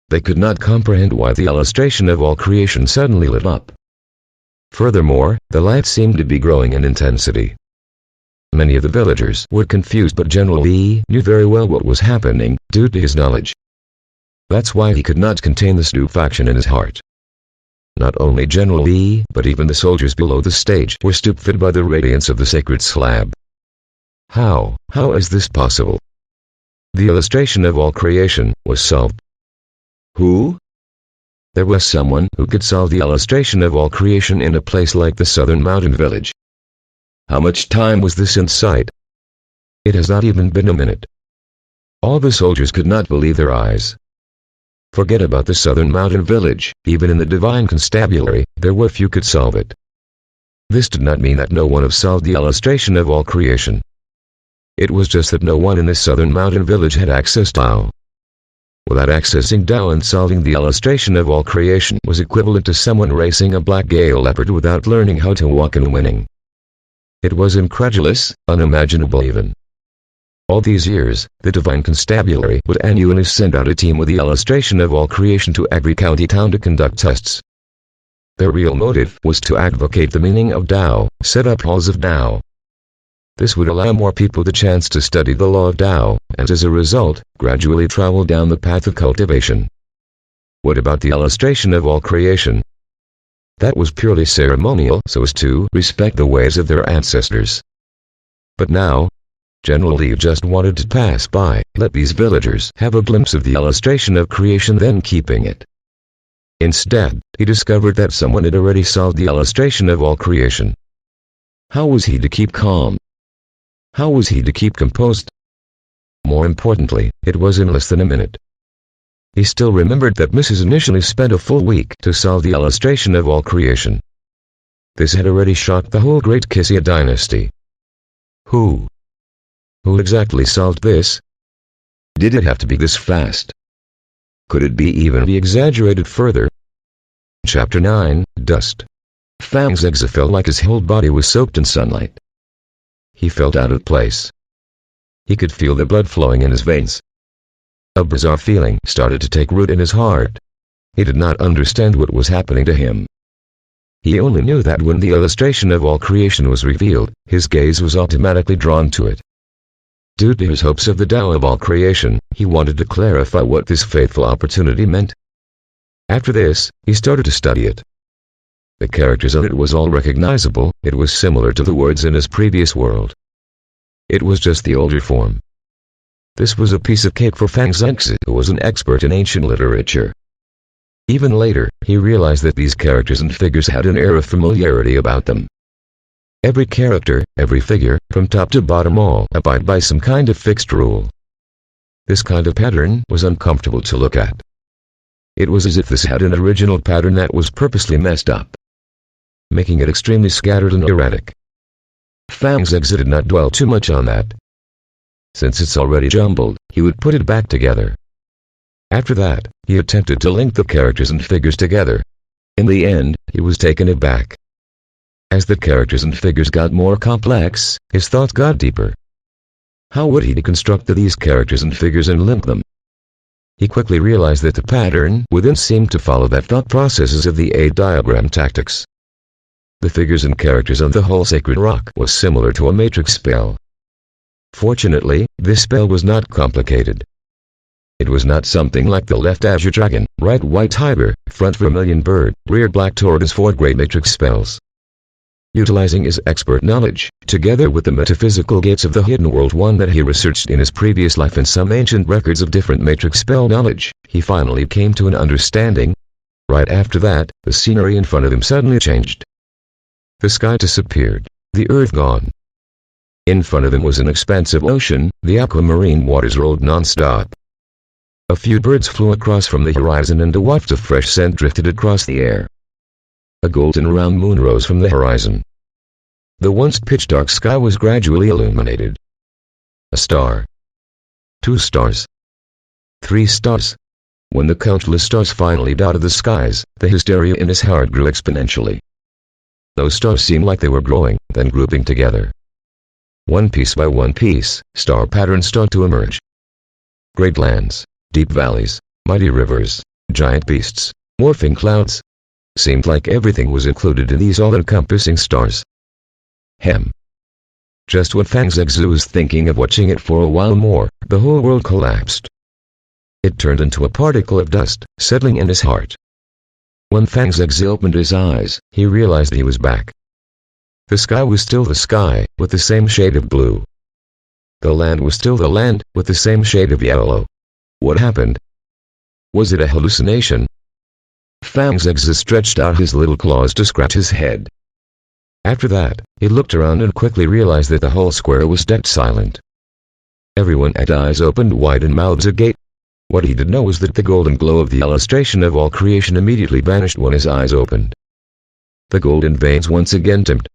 They could not comprehend why the illustration of all creation suddenly lit up. Furthermore, the light seemed to be growing in intensity. Many of the villagers were confused, but General Lee knew very well what was happening, due to his knowledge. That's why he could not contain the stupefaction in his heart. Not only General Lee, but even the soldiers below the stage were stupefied by the radiance of the sacred slab. How is this possible? The illustration of all creation was solved. Who? There was someone who could solve the illustration of all creation in a place like the southern mountain village. How much time was this in sight? It has not even been a minute. All the soldiers could not believe their eyes. Forget about the southern mountain village, even in the divine constabulary, there were few could solve it. This did not mean that no one have solved the illustration of all creation. It was just that no one in the southern mountain village had access to Tao. Without accessing Tao and solving the illustration of all creation was equivalent to someone racing a black gale leopard without learning how to walk and winning. It was incredulous, unimaginable even. All these years, the Divine Constabulary would annually send out a team with the illustration of all creation to every county town to conduct tests. Their real motive was to advocate the meaning of Tao, set up halls of Tao. This would allow more people the chance to study the law of Tao, and as a result, gradually travel down the path of cultivation. What about the illustration of all creation? That was purely ceremonial, so as to respect the ways of their ancestors. But now, General Lee just wanted to pass by, let these villagers have a glimpse of the illustration of creation, then keeping it. Instead, he discovered that someone had already solved the illustration of all creation. How was he to keep calm? How was he to keep composed? More importantly, it was in less than a minute. He still remembered that Mrs. initially spent a full week to solve the illustration of all creation. This had already shocked the whole great Kissia dynasty. Who exactly solved this? Did it have to be this fast? Could it even be exaggerated further? Chapter 9, Dust. Fang's exit felt like his whole body was soaked in sunlight. He felt out of place. He could feel the blood flowing in his veins. A bizarre feeling started to take root in his heart. He did not understand what was happening to him. He only knew that when the illustration of all creation was revealed, his gaze was automatically drawn to it. Due to his hopes of the Tao of all creation, he wanted to clarify what this fateful opportunity meant. After this, he started to study it. The characters on it was all recognizable, it was similar to the words in his previous world. It was just the older form. This was a piece of cake for Fang Zengzi, who was an expert in ancient literature. Even later, he realized that these characters and figures had an air of familiarity about them. Every character, every figure, from top to bottom all abide by some kind of fixed rule. This kind of pattern was uncomfortable to look at. It was as if this had an original pattern that was purposely messed up, making it extremely scattered and erratic. Fang Zengzi did not dwell too much on that. Since it's already jumbled, he would put it back together. After that, he attempted to link the characters and figures together. In the end, he was taken aback. As the characters and figures got more complex, his thoughts got deeper. How would he deconstruct these characters and figures and link them? He quickly realized that the pattern within seemed to follow that thought processes of the A-diagram tactics. The figures and characters on the whole sacred rock was similar to a matrix spell. Fortunately, this spell was not complicated. It was not something like the left azure dragon, right white tiger, front vermilion bird, rear black tortoise 4 great matrix spells. Utilizing his expert knowledge, together with the metaphysical gates of the hidden world, one that he researched in his previous life and some ancient records of different matrix spell knowledge, he finally came to an understanding. Right after that, the scenery in front of him suddenly changed. The sky disappeared, the earth gone. In front of him was an expansive ocean, the aquamarine waters rolled non-stop. A few birds flew across from the horizon and a waft of fresh scent drifted across the air. A golden round moon rose from the horizon. The once pitch-dark sky was gradually illuminated. A star. 2 stars. 3 stars. When the countless stars finally dotted the skies, the hysteria in his heart grew exponentially. Those stars seemed like they were growing, then grouping together. One piece by one piece, star patterns start to emerge. Great lands, deep valleys, mighty rivers, giant beasts, morphing clouds. Seemed like everything was included in these all-encompassing stars. Just when Fang Zhexu was thinking of watching it for a while more, the whole world collapsed. It turned into a particle of dust, settling in his heart. When Fang Zhexu opened his eyes, he realized he was back. The sky was still the sky, with the same shade of blue. The land was still the land, with the same shade of yellow. What happened? Was it a hallucination? Fang Zhexu stretched out his little claws to scratch his head. After that, he looked around and quickly realized that the whole square was dead silent. Everyone had eyes opened wide and mouths agape. What he did know was that the golden glow of the illustration of all creation immediately vanished when his eyes opened. The golden veins once again dimmed.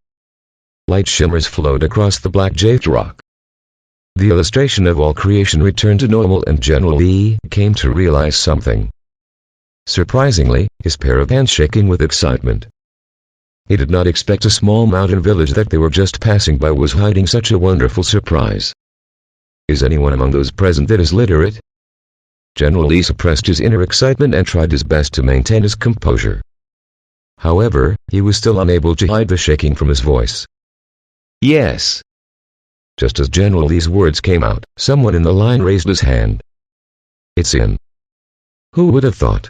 Light shimmers flowed across the black jade rock. The illustration of all creation returned to normal and General Li came to realize something. Surprisingly, his pair of hands shaking with excitement. He did not expect a small mountain village that they were just passing by was hiding such a wonderful surprise. Is anyone among those present that is literate? General Li suppressed his inner excitement and tried his best to maintain his composure. However, he was still unable to hide the shaking from his voice. Yes. Just as General Li's words came out, someone in the line raised his hand. It's in. Who would have thought?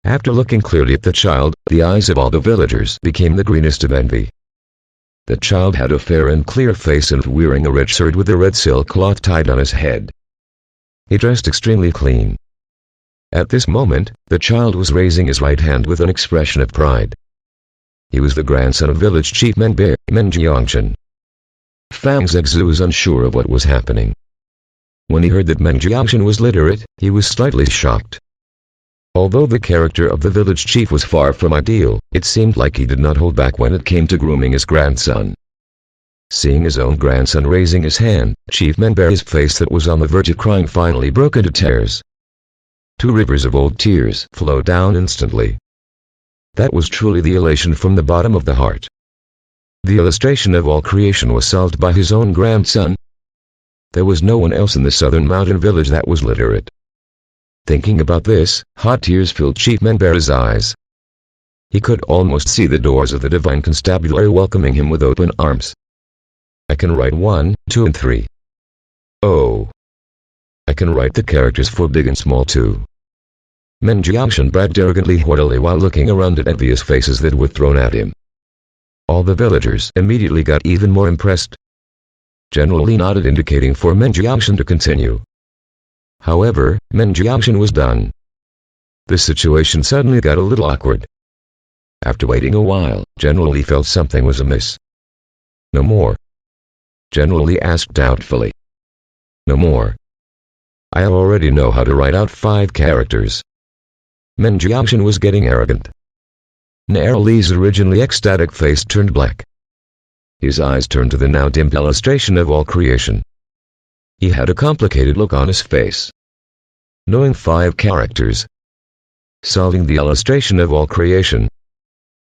After looking clearly at the child, the eyes of all the villagers became the greenest of envy. The child had a fair and clear face and wearing a red shirt with a red silk cloth tied on his head. He dressed extremely clean. At this moment, the child was raising his right hand with an expression of pride. He was the grandson of village chief Menbei, Menjiangshan. Fang Zhexu was unsure of what was happening. When he heard that Menjiangshan was literate, he was slightly shocked. Although the character of the village chief was far from ideal, it seemed like he did not hold back when it came to grooming his grandson. Seeing his own grandson raising his hand, Chief Menbei's face that was on the verge of crying finally broke into tears. 2 rivers of old tears flowed down instantly. That was truly the elation from the bottom of the heart. The illustration of all creation was solved by his own grandson. There was no one else in the southern mountain village that was literate. Thinking about this, hot tears filled Chief Menbei's eyes. He could almost see the doors of the divine constabulary welcoming him with open arms. I can write 1, 2 and 3. Oh. I can write the characters for big and small too. Menjiangshan bragged arrogantly haughtily while looking around at envious faces that were thrown at him. All the villagers immediately got even more impressed. General Li nodded indicating for Menjiangshan to continue. However, Menjiangshan was done. The situation suddenly got a little awkward. After waiting a while, General Li felt something was amiss. No more? General Li asked doubtfully. No more. I already know how to write out 5 characters. Menjiangshan was getting arrogant. General Li's originally ecstatic face turned black. His eyes turned to the now dimmed illustration of all creation. He had a complicated look on his face. Knowing 5 characters. Solving the illustration of all creation.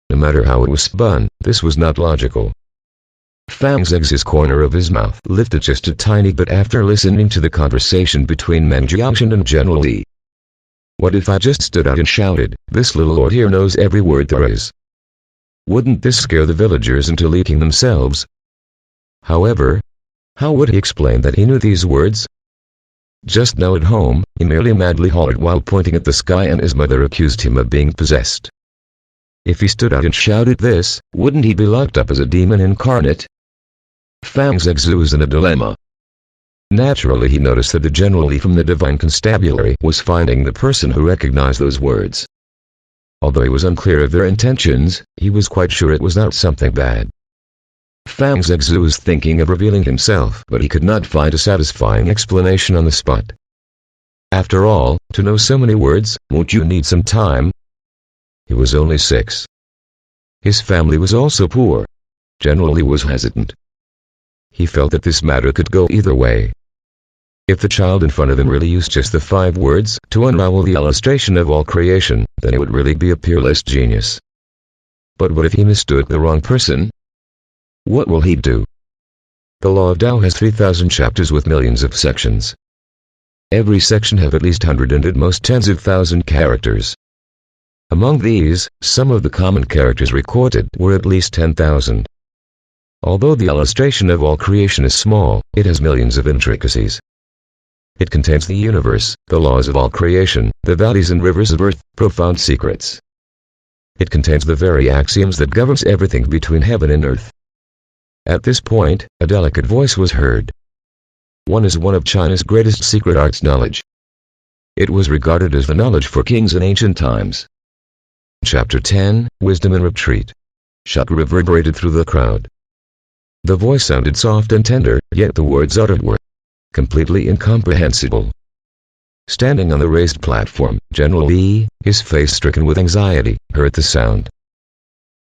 No matter how it was spun, this was not logical. Fang Zhexu's corner of his mouth lifted just a tiny bit after listening to the conversation between Menjiangshan and General Li. What if I just stood out and shouted, "This little lord here knows every word there is"? Wouldn't this scare the villagers into leaking themselves? However, how would he explain that he knew these words? Just now at home, he merely madly hollered while pointing at the sky and his mother accused him of being possessed. If he stood out and shouted this, wouldn't he be locked up as a demon incarnate? Fang Zexu was in a dilemma. Naturally he noticed that the General Li from the Divine Constabulary was finding the person who recognized those words. Although he was unclear of their intentions, he was quite sure it was not something bad. Fang Zexu was thinking of revealing himself, but he could not find a satisfying explanation on the spot. After all, to know so many words, won't you need some time? He was only 6. His family was also poor. General Li was hesitant. He felt that this matter could go either way. If the child in front of him really used just the 5 words to unravel the illustration of all creation, then it would really be a peerless genius. But what if he mistook the wrong person? What will he do? The Law of Tao has 3,000 chapters with millions of sections. Every section have at least 100 and at most tens of thousand characters. Among these, some of the common characters recorded were at least 10,000. Although the illustration of all creation is small, it has millions of intricacies. It contains the universe, the laws of all creation, the valleys and rivers of earth, profound secrets. It contains the very axioms that governs everything between heaven and earth. At this point, a delicate voice was heard. One is one of China's greatest secret arts knowledge. It was regarded as the knowledge for kings in ancient times. Chapter 10, Wisdom in Retreat. Shout reverberated through the crowd. The voice sounded soft and tender, yet the words uttered were completely incomprehensible. Standing on the raised platform, General Li, his face stricken with anxiety, heard the sound.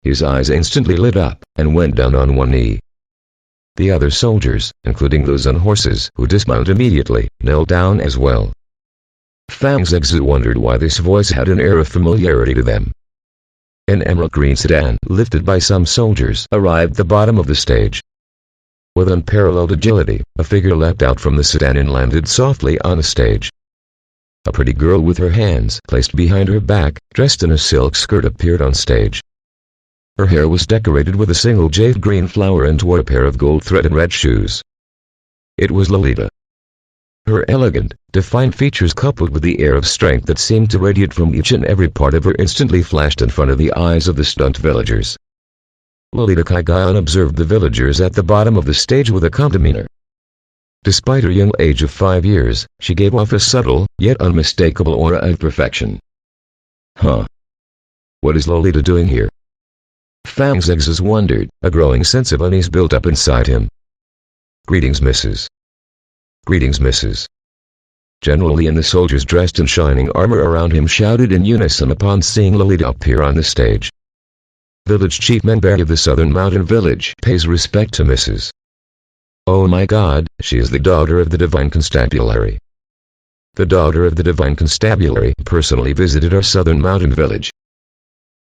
His eyes instantly lit up, and went down on one knee. The other soldiers, including those on horses who dismount immediately, knelt down as well. Fang Zexu wondered why this voice had an air of familiarity to them. An emerald green sedan, lifted by some soldiers, arrived at the bottom of the stage. With unparalleled agility, a figure leapt out from the sedan and landed softly on the stage. A pretty girl with her hands placed behind her back, dressed in a silk skirt appeared on stage. Her hair was decorated with a single jade green flower and wore a pair of gold-threaded red shoes. It was Lolita. Her elegant, defined features coupled with the air of strength that seemed to radiate from each and every part of her instantly flashed in front of the eyes of the stunned villagers. Lolita Kaigayan observed the villagers at the bottom of the stage with a calm demeanor. Despite her young age of 5 years, she gave off a subtle, yet unmistakable aura of perfection. Huh? What is Lolita doing here? Fang Zexu wondered, a growing sense of unease built up inside him. Greetings, Mrs. Greetings, Mrs. General Li and the soldiers dressed in shining armor around him shouted in unison upon seeing Lolita appear on the stage. Village Chief Menberry of the Southern Mountain Village pays respect to Mrs. Oh my God, she is the daughter of the Divine Constabulary. The daughter of the Divine Constabulary personally visited our Southern Mountain Village.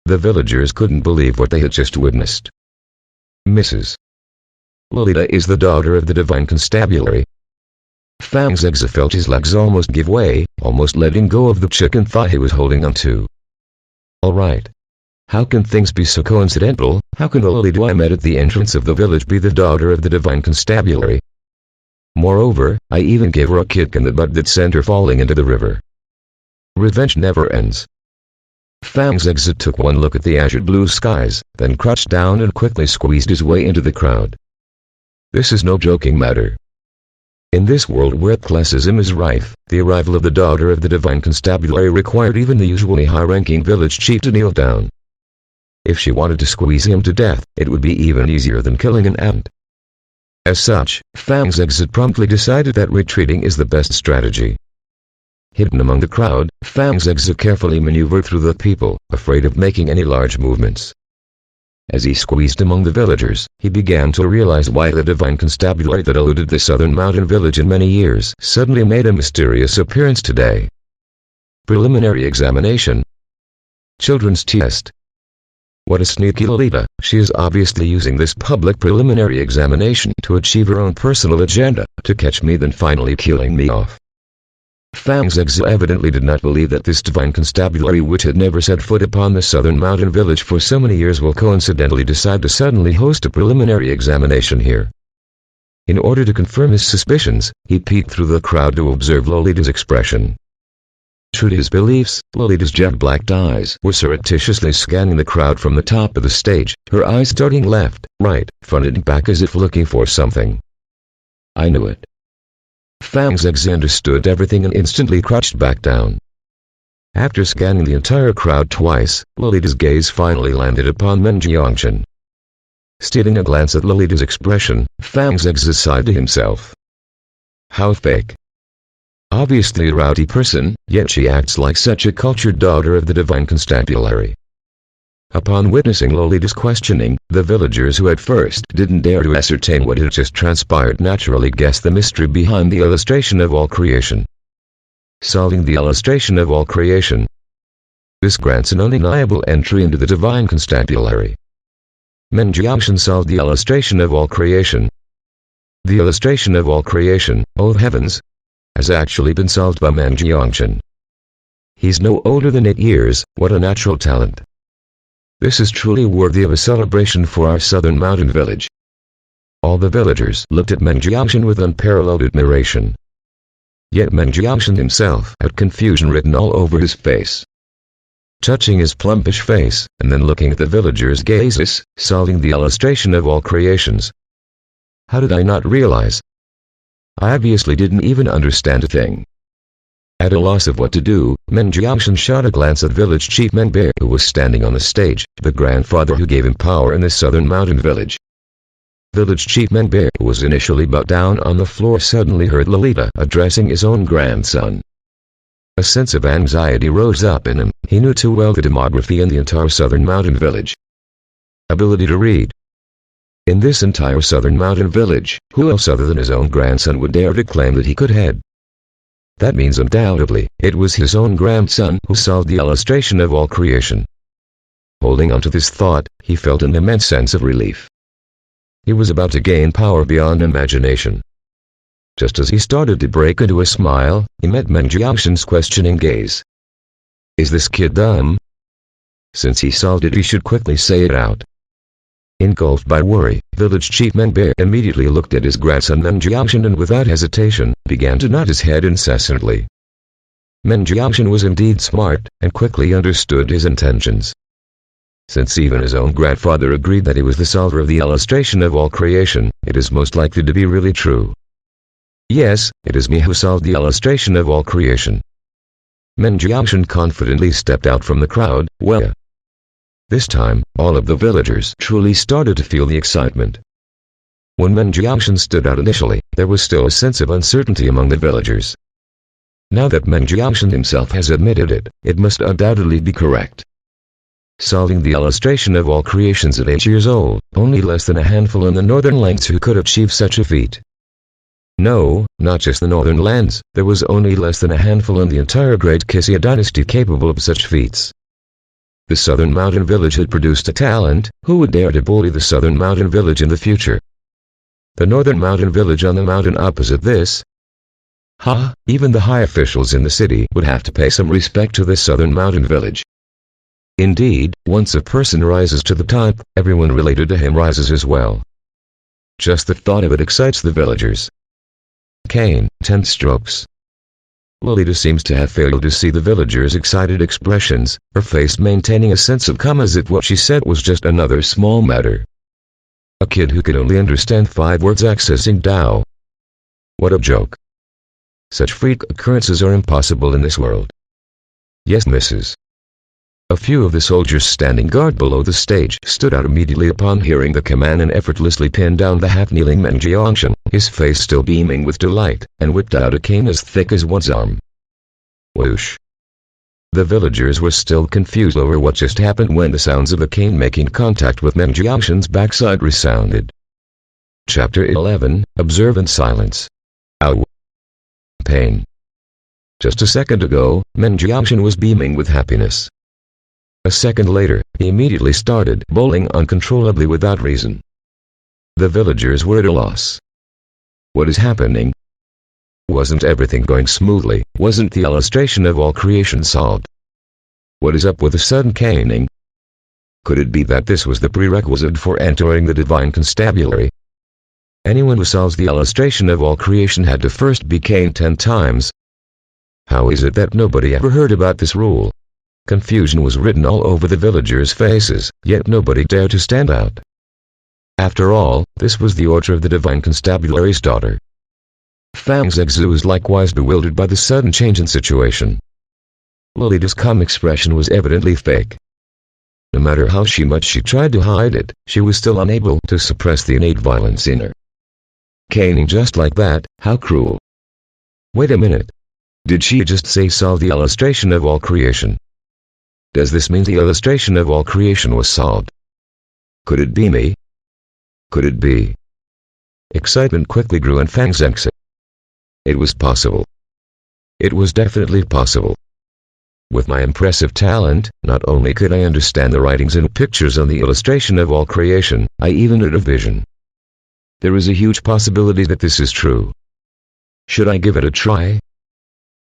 The villagers couldn't believe what they had just witnessed. Mrs. Lolita is the daughter of the Divine Constabulary. Fang Zexu felt his legs almost give way, almost letting go of the chicken thigh he was holding onto. Alright. How can things be so coincidental? How can the Lolita I met at the entrance of the village be the daughter of the Divine Constabulary? Moreover, I even gave her a kick in the butt that sent her falling into the river. Revenge never ends. Fang Zexu took one look at the azure blue skies, then crouched down and quickly squeezed his way into the crowd. This is no joking matter. In this world where classism is rife, the arrival of the daughter of the Divine Constabulary required even the usually high-ranking village chief to kneel down. If she wanted to squeeze him to death, it would be even easier than killing an ant. As such, Fang Zexu promptly decided that retreating is the best strategy. Hidden among the crowd, Fang Zexu carefully maneuvered through the people, afraid of making any large movements. As he squeezed among the villagers, he began to realize why the Divine Constabulary that eluded the Southern Mountain Village in many years suddenly made a mysterious appearance today. Preliminary examination. Children's test. What a sneaky Lolita, she is obviously using this public preliminary examination to achieve her own personal agenda, to catch me then finally killing me off. Fang Zexu evidently did not believe that this Divine Constabulary which had never set foot upon the Southern Mountain Village for so many years will coincidentally decide to suddenly host a preliminary examination here. In order to confirm his suspicions, he peeked through the crowd to observe Lolita's expression. True to his beliefs, Lolita's jet-black eyes were surreptitiously scanning the crowd from the top of the stage, her eyes darting left, right, front and back as if looking for something. I knew it. Fang's ex understood everything and instantly crouched back down. After scanning the entire crowd twice, Lolita's gaze finally landed upon Meng Jiangshan. Stealing a glance at Lolita's expression, Fang's ex sighed to himself. How fake. Obviously a rowdy person, yet she acts like such a cultured daughter of the divine constabulary. Upon witnessing Lolita's questioning, the villagers who at first didn't dare to ascertain what had just transpired naturally guessed the mystery behind the illustration of all creation. Solving the illustration of all creation. This grants an undeniable entry into the divine constabulary. Meng Jiangshan solved the illustration of all creation. The illustration of all creation, oh heavens, has actually been solved by Meng Jiangshan. He's no older than 8 years, what a natural talent. This is truly worthy of a celebration for our southern mountain village. All the villagers looked at Meng Jiangshan with unparalleled admiration. Yet Meng Jiangshan himself had confusion written all over his face. Touching his plumpish face, and then looking at the villagers' gazes, solving the illustration of all creations. How did I not realize? I obviously didn't even understand a thing. At a loss of what to do, Meng Jiangshan shot a glance at village chief Meng Bear who was standing on the stage, the grandfather who gave him power in this southern mountain village. Village chief Meng Bear who was initially but down on the floor suddenly heard Lolita addressing his own grandson. A sense of anxiety rose up in him. He knew too well the demography in the entire southern mountain village. Ability to read. In this entire southern mountain village, who else other than his own grandson would dare to claim that he could head? That means undoubtedly, it was his own grandson who solved the illustration of all creation. Holding on to this thought, he felt an immense sense of relief. He was about to gain power beyond imagination. Just as he started to break into a smile, he met Meng Jiangshan's questioning gaze. Is this kid dumb? Since he solved it, he should quickly say it out. Engulfed by worry, village chief Meng Bear immediately looked at his grandson Meng Jiangshan and without hesitation, began to nod his head incessantly. Meng Jiangshan was indeed smart, and quickly understood his intentions. Since even his own grandfather agreed that he was the solver of the illustration of all creation, it is most likely to be really true. Yes, it is me who solved the illustration of all creation. Meng Jiangshan confidently stepped out from the crowd. Well, this time, all of the villagers truly started to feel the excitement. When Meng Jiangshan stood out initially, there was still a sense of uncertainty among the villagers. Now that Meng Jiangshan himself has admitted it, it must undoubtedly be correct. Solving the illustration of all creations at 8 years old, only less than a handful in the northern lands who could achieve such a feat. No, not just the northern lands, there was only less than a handful in the entire Great Kissia dynasty capable of such feats. The southern mountain village had produced a talent. Who would dare to bully the southern mountain village in the future? The northern mountain village on the mountain opposite this? Even the high officials in the city would have to pay some respect to this southern mountain village. Indeed, once a person rises to the top, everyone related to him rises as well. Just the thought of it excites the villagers. Cane, 10 strokes. Lolita seems to have failed to see the villagers' excited expressions, her face maintaining a sense of calm as if what she said was just another small matter. A kid who could only understand 5 words accessing Tao. What a joke. Such freak occurrences are impossible in this world. Yes, Mrs. A few of the soldiers standing guard below the stage stood out immediately upon hearing the command and effortlessly pinned down the half-kneeling Meng Jiangshan, his face still beaming with delight, and whipped out a cane as thick as one's arm. Whoosh! The villagers were still confused over what just happened when the sounds of the cane making contact with Meng Jiangshan's backside resounded. Chapter 11, Observant Silence. Ow! Pain. Just a second ago, Meng Jiangshan was beaming with happiness. A second later, he immediately started bowling uncontrollably without reason. The villagers were at a loss. What is happening? Wasn't everything going smoothly? Wasn't the illustration of all creation solved? What is up with the sudden caning? Could it be that this was the prerequisite for entering the divine constabulary? Anyone who solves the illustration of all creation had to first be caned 10 times. How is it that nobody ever heard about this rule? Confusion was written all over the villagers' faces, yet nobody dared to stand out. After all, this was the order of the divine constabulary's daughter. Fang Zhexu was likewise bewildered by the sudden change in situation. Lolita's calm expression was evidently fake. No matter how much she tried to hide it, she was still unable to suppress the innate violence in her. Caning just like that, how cruel. Wait a minute. Did she just say solve the illustration of all creation? Does this mean the illustration of all creation was solved? Could it be me? Could it be? Excitement quickly grew in Fang Zhexu. It was possible. It was definitely possible. With my impressive talent, not only could I understand the writings and pictures on the illustration of all creation, I even had a vision. There is a huge possibility that this is true. Should I give it a try?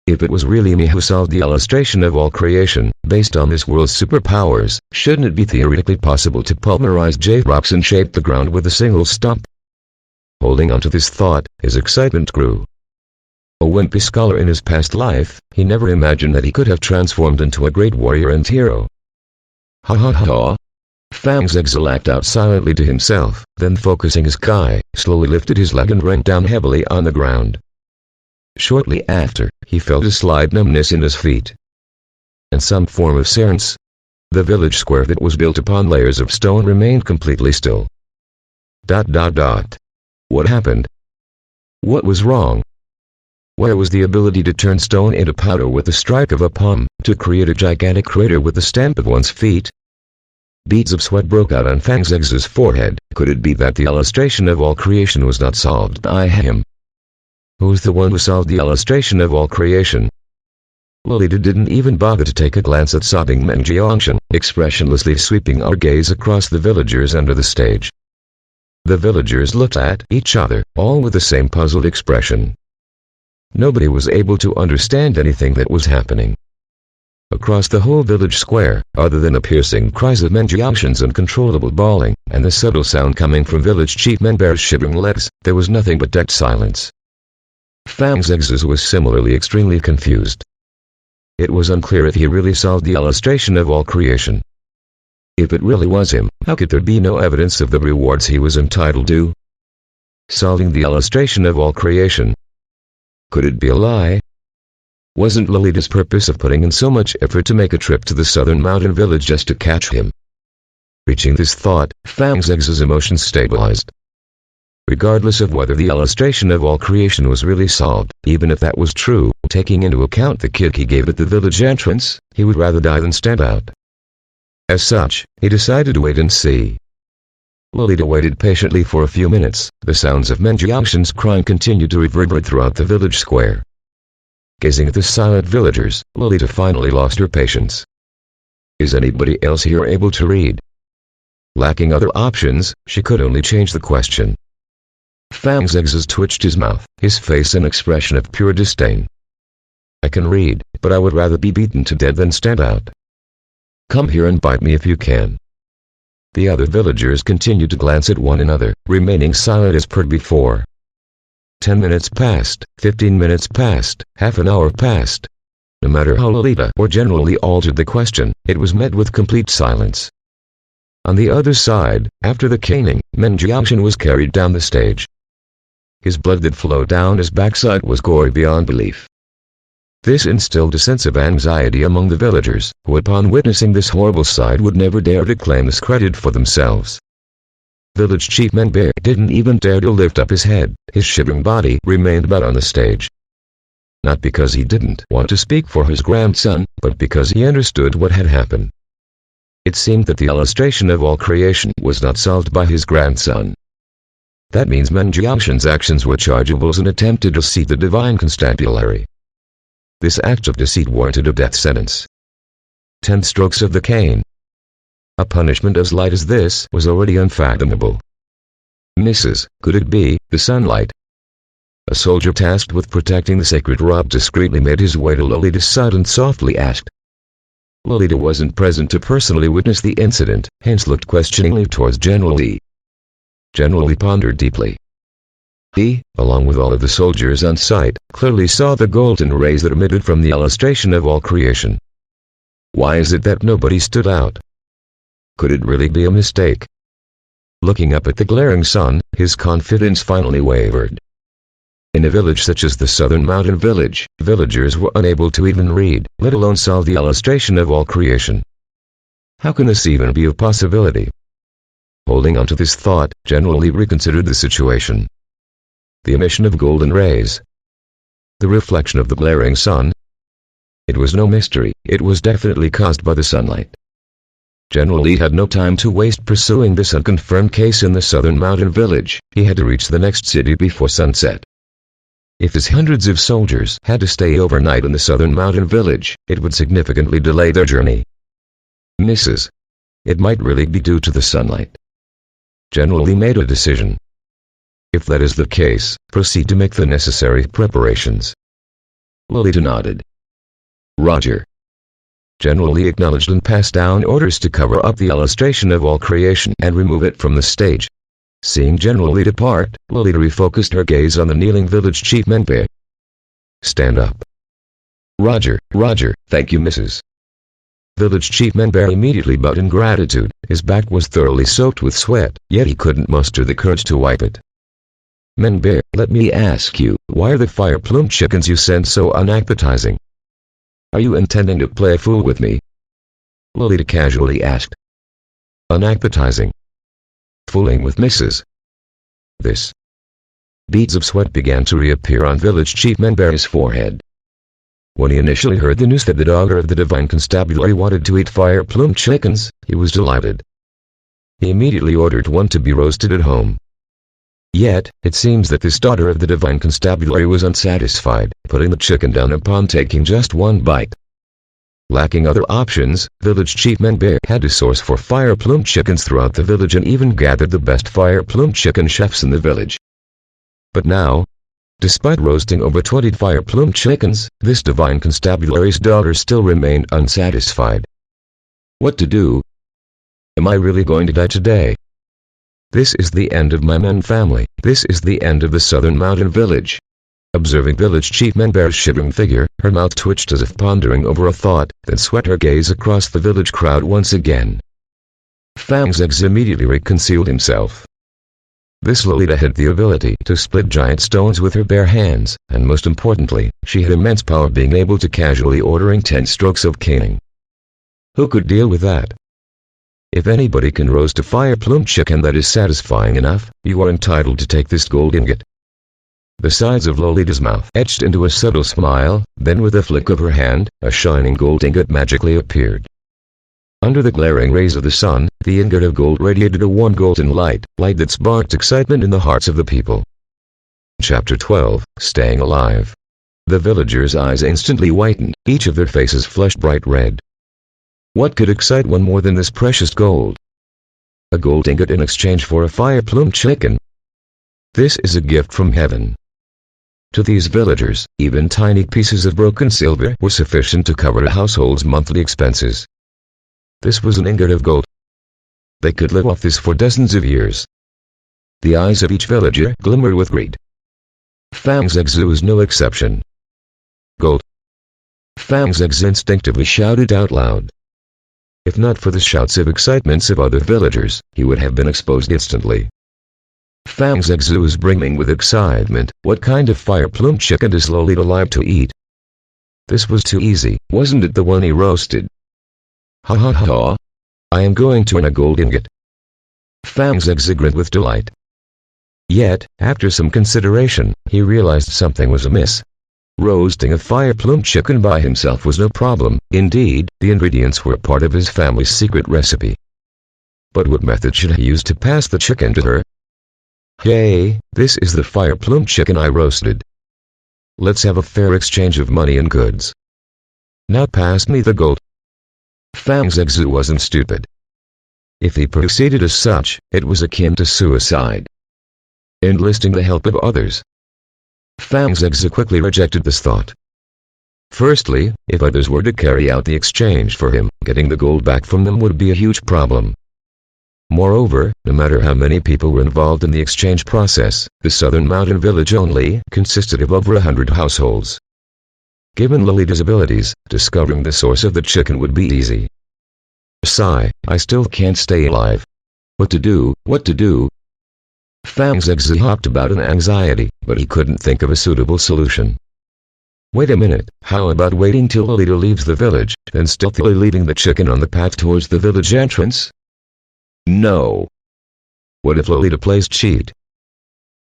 If it was really me who solved the illustration of all creation, based on this world's superpowers, shouldn't it be theoretically possible to pulverize J-rocks and shape the ground with a single stomp? Holding on to this thought, his excitement grew. A wimpy scholar in his past life, he never imagined that he could have transformed into a great warrior and hero. Ha ha ha. Fang Zhexu laughed out silently to himself, then focusing his kai, slowly lifted his leg and rained down heavily on the ground. Shortly after, he felt a slight numbness in his feet. And some form of silence. The village square that was built upon layers of stone remained completely still. ... What happened? What was wrong? Where was the ability to turn stone into powder with the strike of a palm, to create a gigantic crater with the stamp of one's feet? Beads of sweat broke out on Fang Zhexu's forehead. Could it be that the illustration of all creation was not solved by him? Who's the one who solved the illustration of all creation? Lolita didn't even bother to take a glance at sobbing Menjiangshan, expressionlessly sweeping our gaze across the villagers under the stage. The villagers looked at each other, all with the same puzzled expression. Nobody was able to understand anything that was happening. Across the whole village square, other than the piercing cries of Menjiangshan's uncontrollable bawling, and the subtle sound coming from village chief Menbear's shivering legs, there was nothing but dead silence. Fang Zhexu was similarly extremely confused. It was unclear if he really solved the illustration of all creation. If it really was him, how could there be no evidence of the rewards he was entitled to? Solving the illustration of all creation. Could it be a lie? Wasn't Lolita's purpose of putting in so much effort to make a trip to the southern mountain village just to catch him? Reaching this thought, Fang Zhexu's emotions stabilized. Regardless of whether the illustration of all creation was really solved, even if that was true, taking into account the kick he gave at the village entrance, he would rather die than stand out. As such, he decided to wait and see. Lolita waited patiently for a few minutes. The sounds of Menjiangshan's crying continued to reverberate throughout the village square. Gazing at the silent villagers, Lolita finally lost her patience. Is anybody else here able to read? Lacking other options, she could only change the question. Fang Zhexu twitched his mouth, his face an expression of pure disdain. I can read, but I would rather be beaten to death than stand out. Come here and bite me if you can. The other villagers continued to glance at one another, remaining silent as per before. 10 minutes passed, 15 minutes passed, half an hour passed. No matter how Lolita or generally altered the question, it was met with complete silence. On the other side, after the caning, Menjiangshan was carried down the stage. His blood that flowed down his backside was gory beyond belief. This instilled a sense of anxiety among the villagers, who upon witnessing this horrible sight would never dare to claim this credit for themselves. Village Chief Menbear didn't even dare to lift up his head. His shivering body remained about on the stage. Not because he didn't want to speak for his grandson, but because he understood what had happened. It seemed that the illustration of all creation was not solved by his grandson. That means Menjiangshan's actions were chargeable as an attempt to deceive the divine constabulary. This act of deceit warranted a death sentence. 10 strokes of the cane. A punishment as light as this was already unfathomable. Mrs., could it be the sunlight? A soldier tasked with protecting the sacred robe discreetly made his way to Lolita's side and softly asked. Lolita wasn't present to personally witness the incident, hence looked questioningly towards General Lee. General Lee pondered deeply. He, along with all of the soldiers on site, clearly saw the golden rays that emitted from the illustration of all creation. Why is it that nobody stood out? Could it really be a mistake? Looking up at the glaring sun, his confidence finally wavered. In a village such as the southern mountain village, villagers were unable to even read, let alone solve the illustration of all creation. How can this even be a possibility? Holding on to this thought, General Lee reconsidered the situation. The emission of golden rays. The reflection of the glaring sun. It was no mystery, it was definitely caused by the sunlight. General Lee had no time to waste pursuing this unconfirmed case in the southern mountain village. He had to reach the next city before sunset. If his hundreds of soldiers had to stay overnight in the southern mountain village, it would significantly delay their journey. Mrs. It might really be due to the sunlight. General Lee made a decision. If that is the case, proceed to make the necessary preparations. Lolita nodded. Roger. General Lee acknowledged and passed down orders to cover up the illustration of all creation and remove it from the stage. Seeing General Lee depart, Lolita refocused her gaze on the kneeling village chief Menbear. Stand up. Roger, thank you, Mrs. Village chief Menbear immediately bowed in gratitude. His back was thoroughly soaked with sweat, yet he couldn't muster the courage to wipe it. Menbear, let me ask you, why are the fire plume chickens you sent so unappetizing? Are you intending to play a fool with me? Lolita casually asked. Unappetizing. Fooling with Mrs. This. Beads of sweat began to reappear on village chief Menbear's forehead. When he initially heard the news that the daughter of the divine constabulary wanted to eat fire plume chickens, he was delighted. He immediately ordered one to be roasted at home. Yet, it seems that this daughter of the divine constabulary was unsatisfied, putting the chicken down upon taking just one bite. Lacking other options, village chief Menbear had to source for fire plume chickens throughout the village and even gathered the best fire plume chicken chefs in the village. But now, despite roasting over 20 fire plume chickens, this divine constabulary's daughter still remained unsatisfied. What to do? Am I really going to die today? This is the end of my men family. This is the end of the southern mountain village. Observing village chief Menbear's shivering figure, her mouth twitched as if pondering over a thought, then swept her gaze across the village crowd once again. Fang's immediately reconciled himself. This Lolita had the ability to split giant stones with her bare hands, and most importantly, she had immense power, being able to casually ordering 10 strokes of caning. Who could deal with that? If anybody can roast a fire plume chicken that is satisfying enough, you are entitled to take this gold ingot. The sides of Lolita's mouth etched into a subtle smile, then with a flick of her hand, a shining gold ingot magically appeared. Under the glaring rays of the sun, the ingot of gold radiated a warm golden light that sparked excitement in the hearts of the people. Chapter 12, Staying Alive. The villagers' eyes instantly whitened, each of their faces flushed bright red. What could excite one more than this precious gold? A gold ingot in exchange for a fire plume chicken. This is a gift from heaven. To these villagers, even tiny pieces of broken silver were sufficient to cover a household's monthly expenses. This was an ingot of gold. They could live off this for dozens of years. The eyes of each villager glimmered with greed. Fang's was no exception. Gold. Fang's instinctively shouted out loud. If not for the shouts of excitement of other villagers, he would have been exposed instantly. Fang's was brimming with excitement. What kind of fire plume chicken does Lolita like to eat? This was too easy, wasn't it? The one he roasted. Ha ha ha. I am going to earn a gold ingot. Fang's grinned with delight. Yet, after some consideration, he realized something was amiss. Roasting a fire plume chicken by himself was no problem. Indeed, the ingredients were part of his family's secret recipe. But what method should he use to pass the chicken to her? Hey, this is the fire plume chicken I roasted. Let's have a fair exchange of money and goods. Now pass me the gold. Fang's wasn't stupid. If he proceeded as such, it was akin to suicide. Enlisting the help of others. Fang's quickly rejected this thought. Firstly, if others were to carry out the exchange for him, getting the gold back from them would be a huge problem. Moreover, no matter how many people were involved in the exchange process, the southern mountain village only consisted of over 100 households. Given Lolita's abilities, discovering the source of the chicken would be easy. Sigh, I still can't stay alive. What to do, what to do? Fang's Eggsy hopped about in anxiety, but he couldn't think of a suitable solution. Wait a minute, how about waiting till Lolita leaves the village, then stealthily leaving the chicken on the path towards the village entrance? No. What if Lolita plays cheat?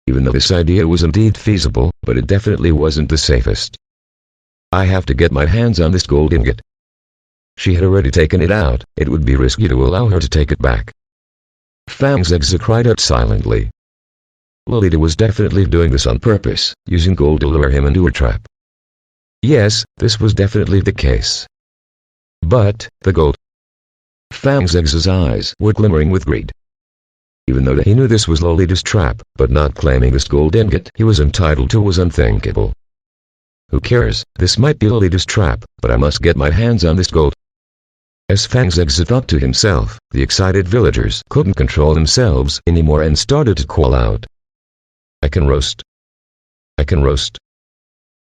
Even though this idea was indeed feasible, but it definitely wasn't the safest. I have to get my hands on this gold ingot. She had already taken it out, it would be risky to allow her to take it back. Fang's Eggsy cried out silently. Lolita was definitely doing this on purpose, using gold to lure him into a trap. Yes, this was definitely the case. But, the gold. Fang's Eggsy's eyes were glimmering with greed. Even though he knew this was Lolita's trap, but not claiming this gold ingot he was entitled to was unthinkable. Who cares, this might be Lolita's trap, but I must get my hands on this gold. As Fang's Eggsy thought to himself, the excited villagers couldn't control themselves anymore and started to call out. I can roast. I can roast.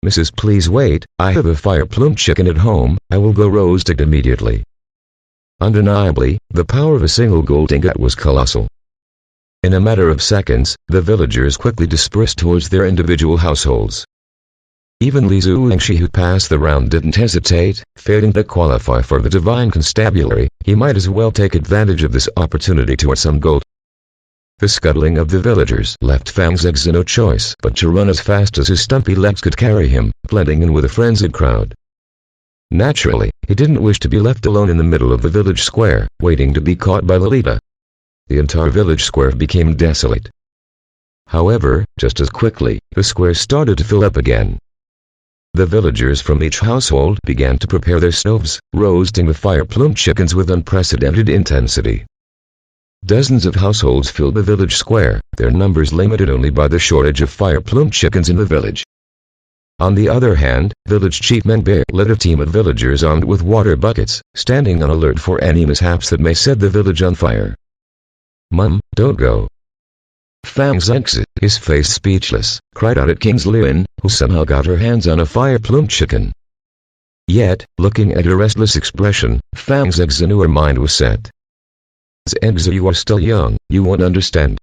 Mrs. Please wait, I have a fire plume chicken at home, I will go roast it immediately. Undeniably, the power of a single gold ingot was colossal. In a matter of seconds, the villagers quickly dispersed towards their individual households. Even Li Zuangshi, who passed the round, didn't hesitate, failing to qualify for the divine constabulary, he might as well take advantage of this opportunity to earn some gold. The scuttling of the villagers left Fang's Eggsy no choice but to run as fast as his stumpy legs could carry him, blending in with a frenzied crowd. Naturally, he didn't wish to be left alone in the middle of the village square, waiting to be caught by Lolita. The entire village square became desolate. However, just as quickly, the square started to fill up again. The villagers from each household began to prepare their stoves, roasting the fire plume chickens with unprecedented intensity. Dozens of households filled the village square, their numbers limited only by the shortage of fire plume chickens in the village. On the other hand, village chief Menbear led a team of villagers armed with water buckets, standing on alert for any mishaps that may set the village on fire. Mum, don't go. Fang's Eggsy, his face speechless, cried out at Kingslien, who somehow got her hands on a fire plume chicken. Yet, looking at her restless expression, Fang's Eggsy knew her mind was set. Eggsy, you are still young, you won't understand.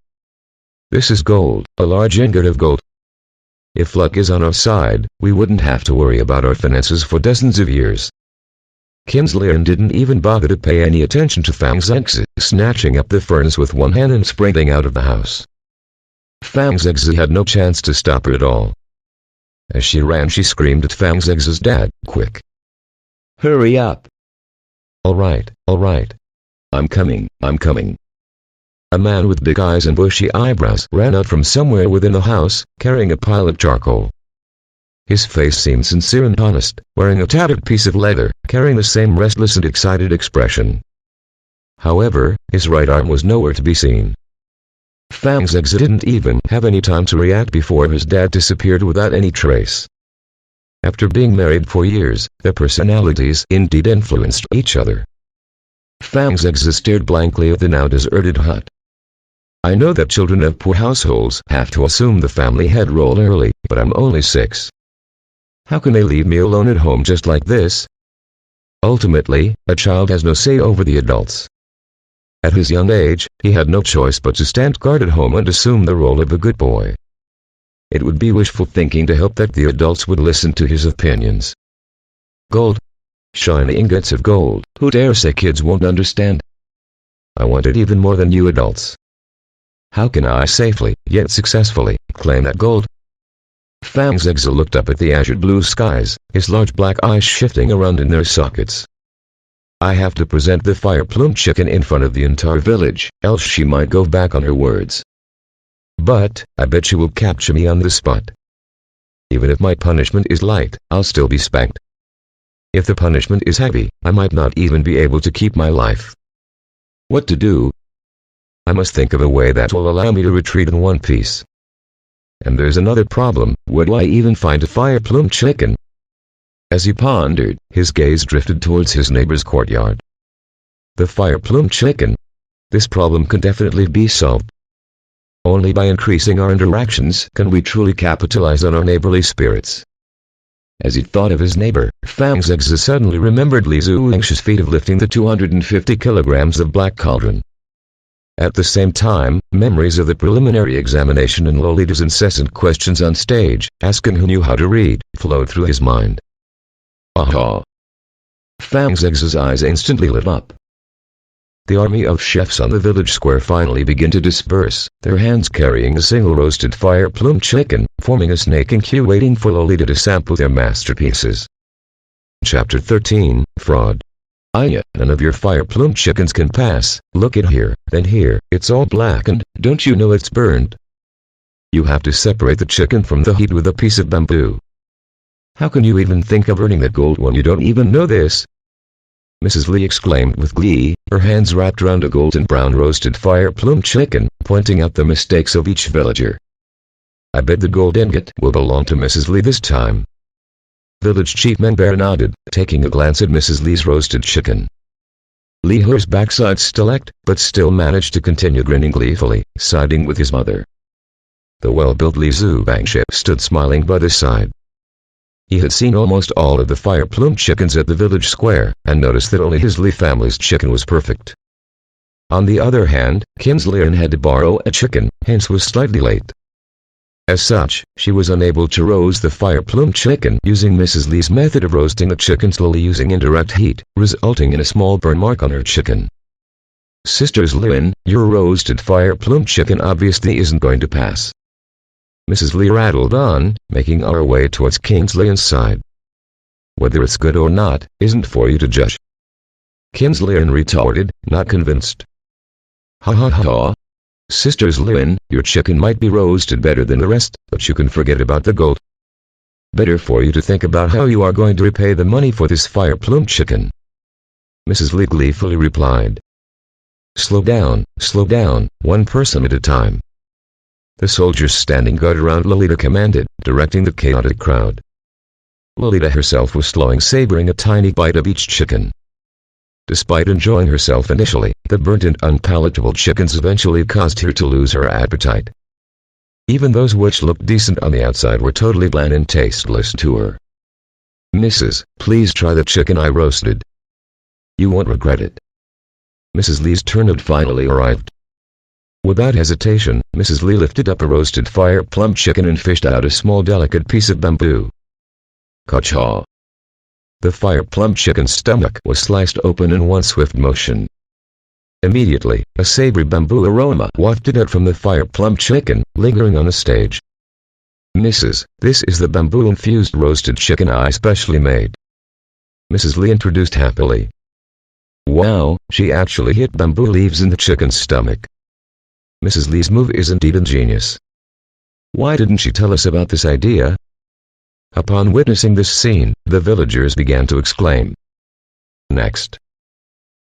This is gold, a large ingot of gold. If luck is on our side, we wouldn't have to worry about our finances for dozens of years. Kingslien didn't even bother to pay any attention to Fang's Eggsy, snatching up the ferns with one hand and sprinting out of the house. Fang's Eggsy had no chance to stop her at all. As she ran, she screamed at Fang's Eggsy's dad, quick. Hurry up. All right. I'm coming. A man with big eyes and bushy eyebrows ran out from somewhere within the house, carrying a pile of charcoal. His face seemed sincere and honest, wearing a tattered piece of leather, carrying the same restless and excited expression. However, his right arm was nowhere to be seen. Fang's Eggsy didn't even have any time to react before his dad disappeared without any trace. After being married for years, their personalities indeed influenced each other. Fang's Eggsy stared blankly at the now deserted hut. I know that children of poor households have to assume the family head role early, but I'm only 6. How can they leave me alone at home just like this? Ultimately, a child has no say over the adults. At his young age, he had no choice but to stand guard at home and assume the role of a good boy. It would be wishful thinking to hope that the adults would listen to his opinions. Gold. Shiny ingots of gold, who dare say kids won't understand? I want it even more than you adults. How can I safely, yet successfully, claim that gold? Fang's Eggsy looked up at the azure blue skies, his large black eyes shifting around in their sockets. I have to present the fire plume chicken in front of the entire village, else she might go back on her words. But, I bet she will capture me on the spot. Even if my punishment is light, I'll still be spanked. If the punishment is heavy, I might not even be able to keep my life. What to do? I must think of a way that will allow me to retreat in one piece. And there's another problem, where do I even find a fire plume chicken? As he pondered, his gaze drifted towards his neighbor's courtyard. The fire plume chicken. This problem can definitely be solved. Only by increasing our interactions can we truly capitalize on our neighborly spirits. As he thought of his neighbor, Fang's Eggs suddenly remembered Li Zhu's anxious feat of lifting the 250 kilograms of black cauldron. At the same time, memories of the preliminary examination and Lolita's incessant questions on stage, asking who knew how to read, flowed through his mind. Aha! Fang's Eggs' eyes instantly lit up. The army of chefs on the village square finally began to disperse, their hands carrying a single roasted fire plume chicken, forming a snaking queue waiting for Lolita to sample their masterpieces. Chapter 13, Fraud. Aya, none of your fire plume chickens can pass. Look at here, then here, it's all blackened, don't you know it's burned? You have to separate the chicken from the heat with a piece of bamboo. How can you even think of earning the gold when you don't even know this? Mrs. Li exclaimed with glee, her hands wrapped around a golden brown roasted fire plume chicken, pointing out the mistakes of each villager. I bet the gold ingot will belong to Mrs. Li this time. Village Chief Menbear nodded, taking a glance at Mrs. Li's roasted chicken. Li Her's backside still ached, but still managed to continue grinning gleefully, siding with his mother. The well-built Li Zhu Bangship stood smiling by the side. He had seen almost all of the fire plume chickens at the village square, and noticed that only his Li family's chicken was perfect. On the other hand, Kinslien had to borrow a chicken, hence was slightly late. As such, she was unable to roast the fire plume chicken using Mrs. Li's method of roasting the chicken slowly using indirect heat, resulting in a small burn mark on her chicken. Sisters Lin, your roasted fire plume chicken obviously isn't going to pass. Mrs. Li rattled on, making our way towards Kinslien's side. Whether it's good or not, isn't for you to judge. Kinslien retorted, not convinced. Ha ha ha. Sisters Lin, your chicken might be roasted better than the rest, but you can forget about the gold. Better for you to think about how you are going to repay the money for this fire plume chicken. Mrs. Li gleefully replied. Slow down, one person at a time. The soldiers standing guard around Lolita commanded, directing the chaotic crowd. Lolita herself was slowing, savoring a tiny bite of each chicken. Despite enjoying herself initially, the burnt and unpalatable chickens eventually caused her to lose her appetite. Even those which looked decent on the outside were totally bland and tasteless to her. Mrs., please try the chicken I roasted. You won't regret it. Mrs. Li's turn had finally arrived. Without hesitation, Mrs. Li lifted up a roasted fire plume chicken and fished out a small delicate piece of bamboo. Ka-cha! The fire plume chicken's stomach was sliced open in one swift motion. Immediately, a savory bamboo aroma wafted out from the fire plume chicken, lingering on the stage. Mrs., this is the bamboo-infused roasted chicken I specially made. Mrs. Li introduced happily. Wow, she actually hit bamboo leaves in the chicken's stomach. Mrs. Li's move is indeed ingenious. Why didn't she tell us about this idea? Upon witnessing this scene, the villagers began to exclaim. Next.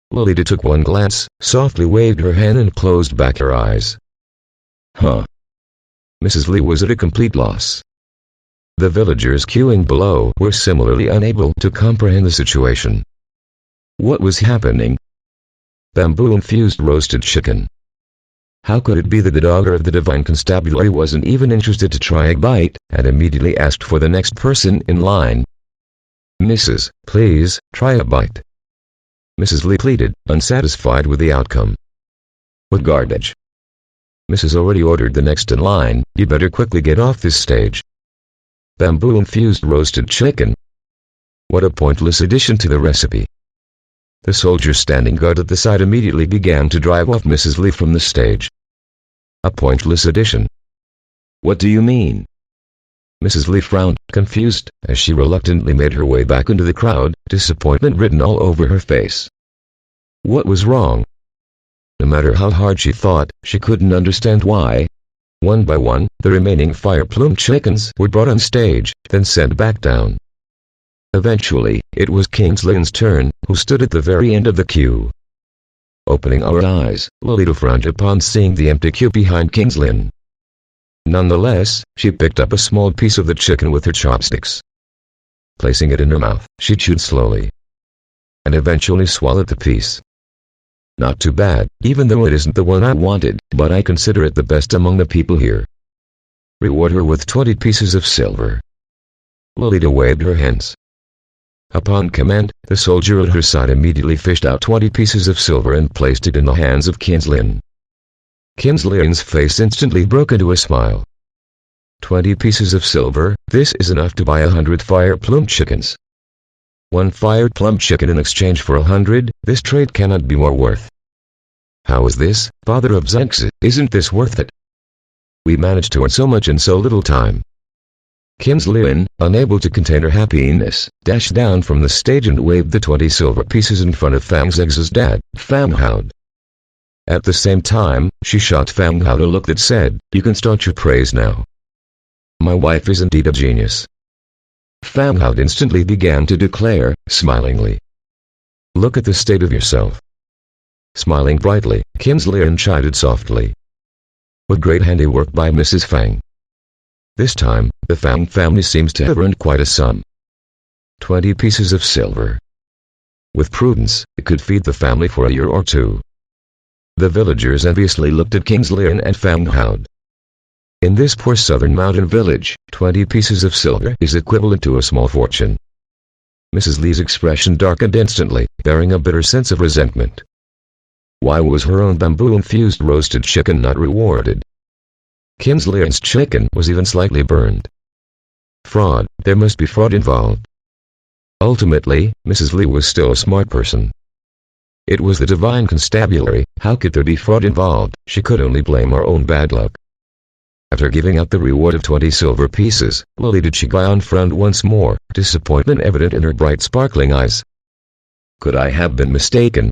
Lolita took one glance, softly waved her hand and closed back her eyes. Huh. Mrs. Li was at a complete loss. The villagers queuing below were similarly unable to comprehend the situation. What was happening? Bamboo-infused roasted chicken. How could it be that the daughter of the divine constabulary wasn't even interested to try a bite, and immediately asked for the next person in line? Mrs., please, try a bite. Mrs. Li pleaded, unsatisfied with the outcome. What garbage. Mrs. already ordered the next in line, you better quickly get off this stage. Bamboo-infused roasted chicken. What a pointless addition to the recipe. The soldiers standing guard at the side immediately began to drive off Mrs. Li from the stage. A pointless addition. What do you mean? Mrs. Li frowned, confused, as she reluctantly made her way back into the crowd, disappointment written all over her face. What was wrong? No matter how hard she thought, she couldn't understand why. One by one, the remaining fire plume chickens were brought on stage, then sent back down. Eventually, it was Kingslin's turn, who stood at the very end of the queue. Opening our eyes, Lolita frowned upon seeing the empty queue behind Kingslin. Nonetheless, she picked up a small piece of the chicken with her chopsticks. Placing it in her mouth, she chewed slowly. And eventually swallowed the piece. Not too bad, even though it isn't the one I wanted, but I consider it the best among the people here. Reward her with 20 pieces of silver. Lolita waved her hands. Upon command, the soldier at her side immediately fished out 20 pieces of silver and placed it in the hands of Kinslin. Kinslin's face instantly broke into a smile. 20 pieces of silver, this is enough to buy 100 fire plum chickens. 1 fire plum chicken in exchange for 100, this trade cannot be more worth. How is this, father of Zanx? Isn't this worth it? We managed to earn so much in so little time. Kinslin, unable to contain her happiness, dashed down from the stage and waved the 20 silver pieces in front of Fangzeg's dad, Fanghoud. At the same time, she shot Fanghoud a look that said, "You can start your praise now. My wife is indeed a genius." Fanghoud instantly began to declare, smilingly. "Look at the state of yourself." Smiling brightly, Kinslin chided softly. "What great handiwork by Mrs. Fang. This time, the Fang family seems to have earned quite a sum. 20 pieces of silver. With prudence, it could feed the family for a year or two." The villagers enviously looked at Kinslin and Fanghoud. In this poor southern mountain village, 20 pieces of silver is equivalent to a small fortune. Mrs. Lee's expression darkened instantly, bearing a bitter sense of resentment. Why was her own bamboo-infused roasted chicken not rewarded? Kinslin's chicken was even slightly burned. Fraud, there must be fraud involved. Ultimately, Mrs. Lee was still a smart person. It was the divine constabulary, how could there be fraud involved? She could only blame her own bad luck. After giving out the reward of 20 silver pieces, Lolita Chigayon frowned once more, disappointment evident in her bright sparkling eyes. Could I have been mistaken?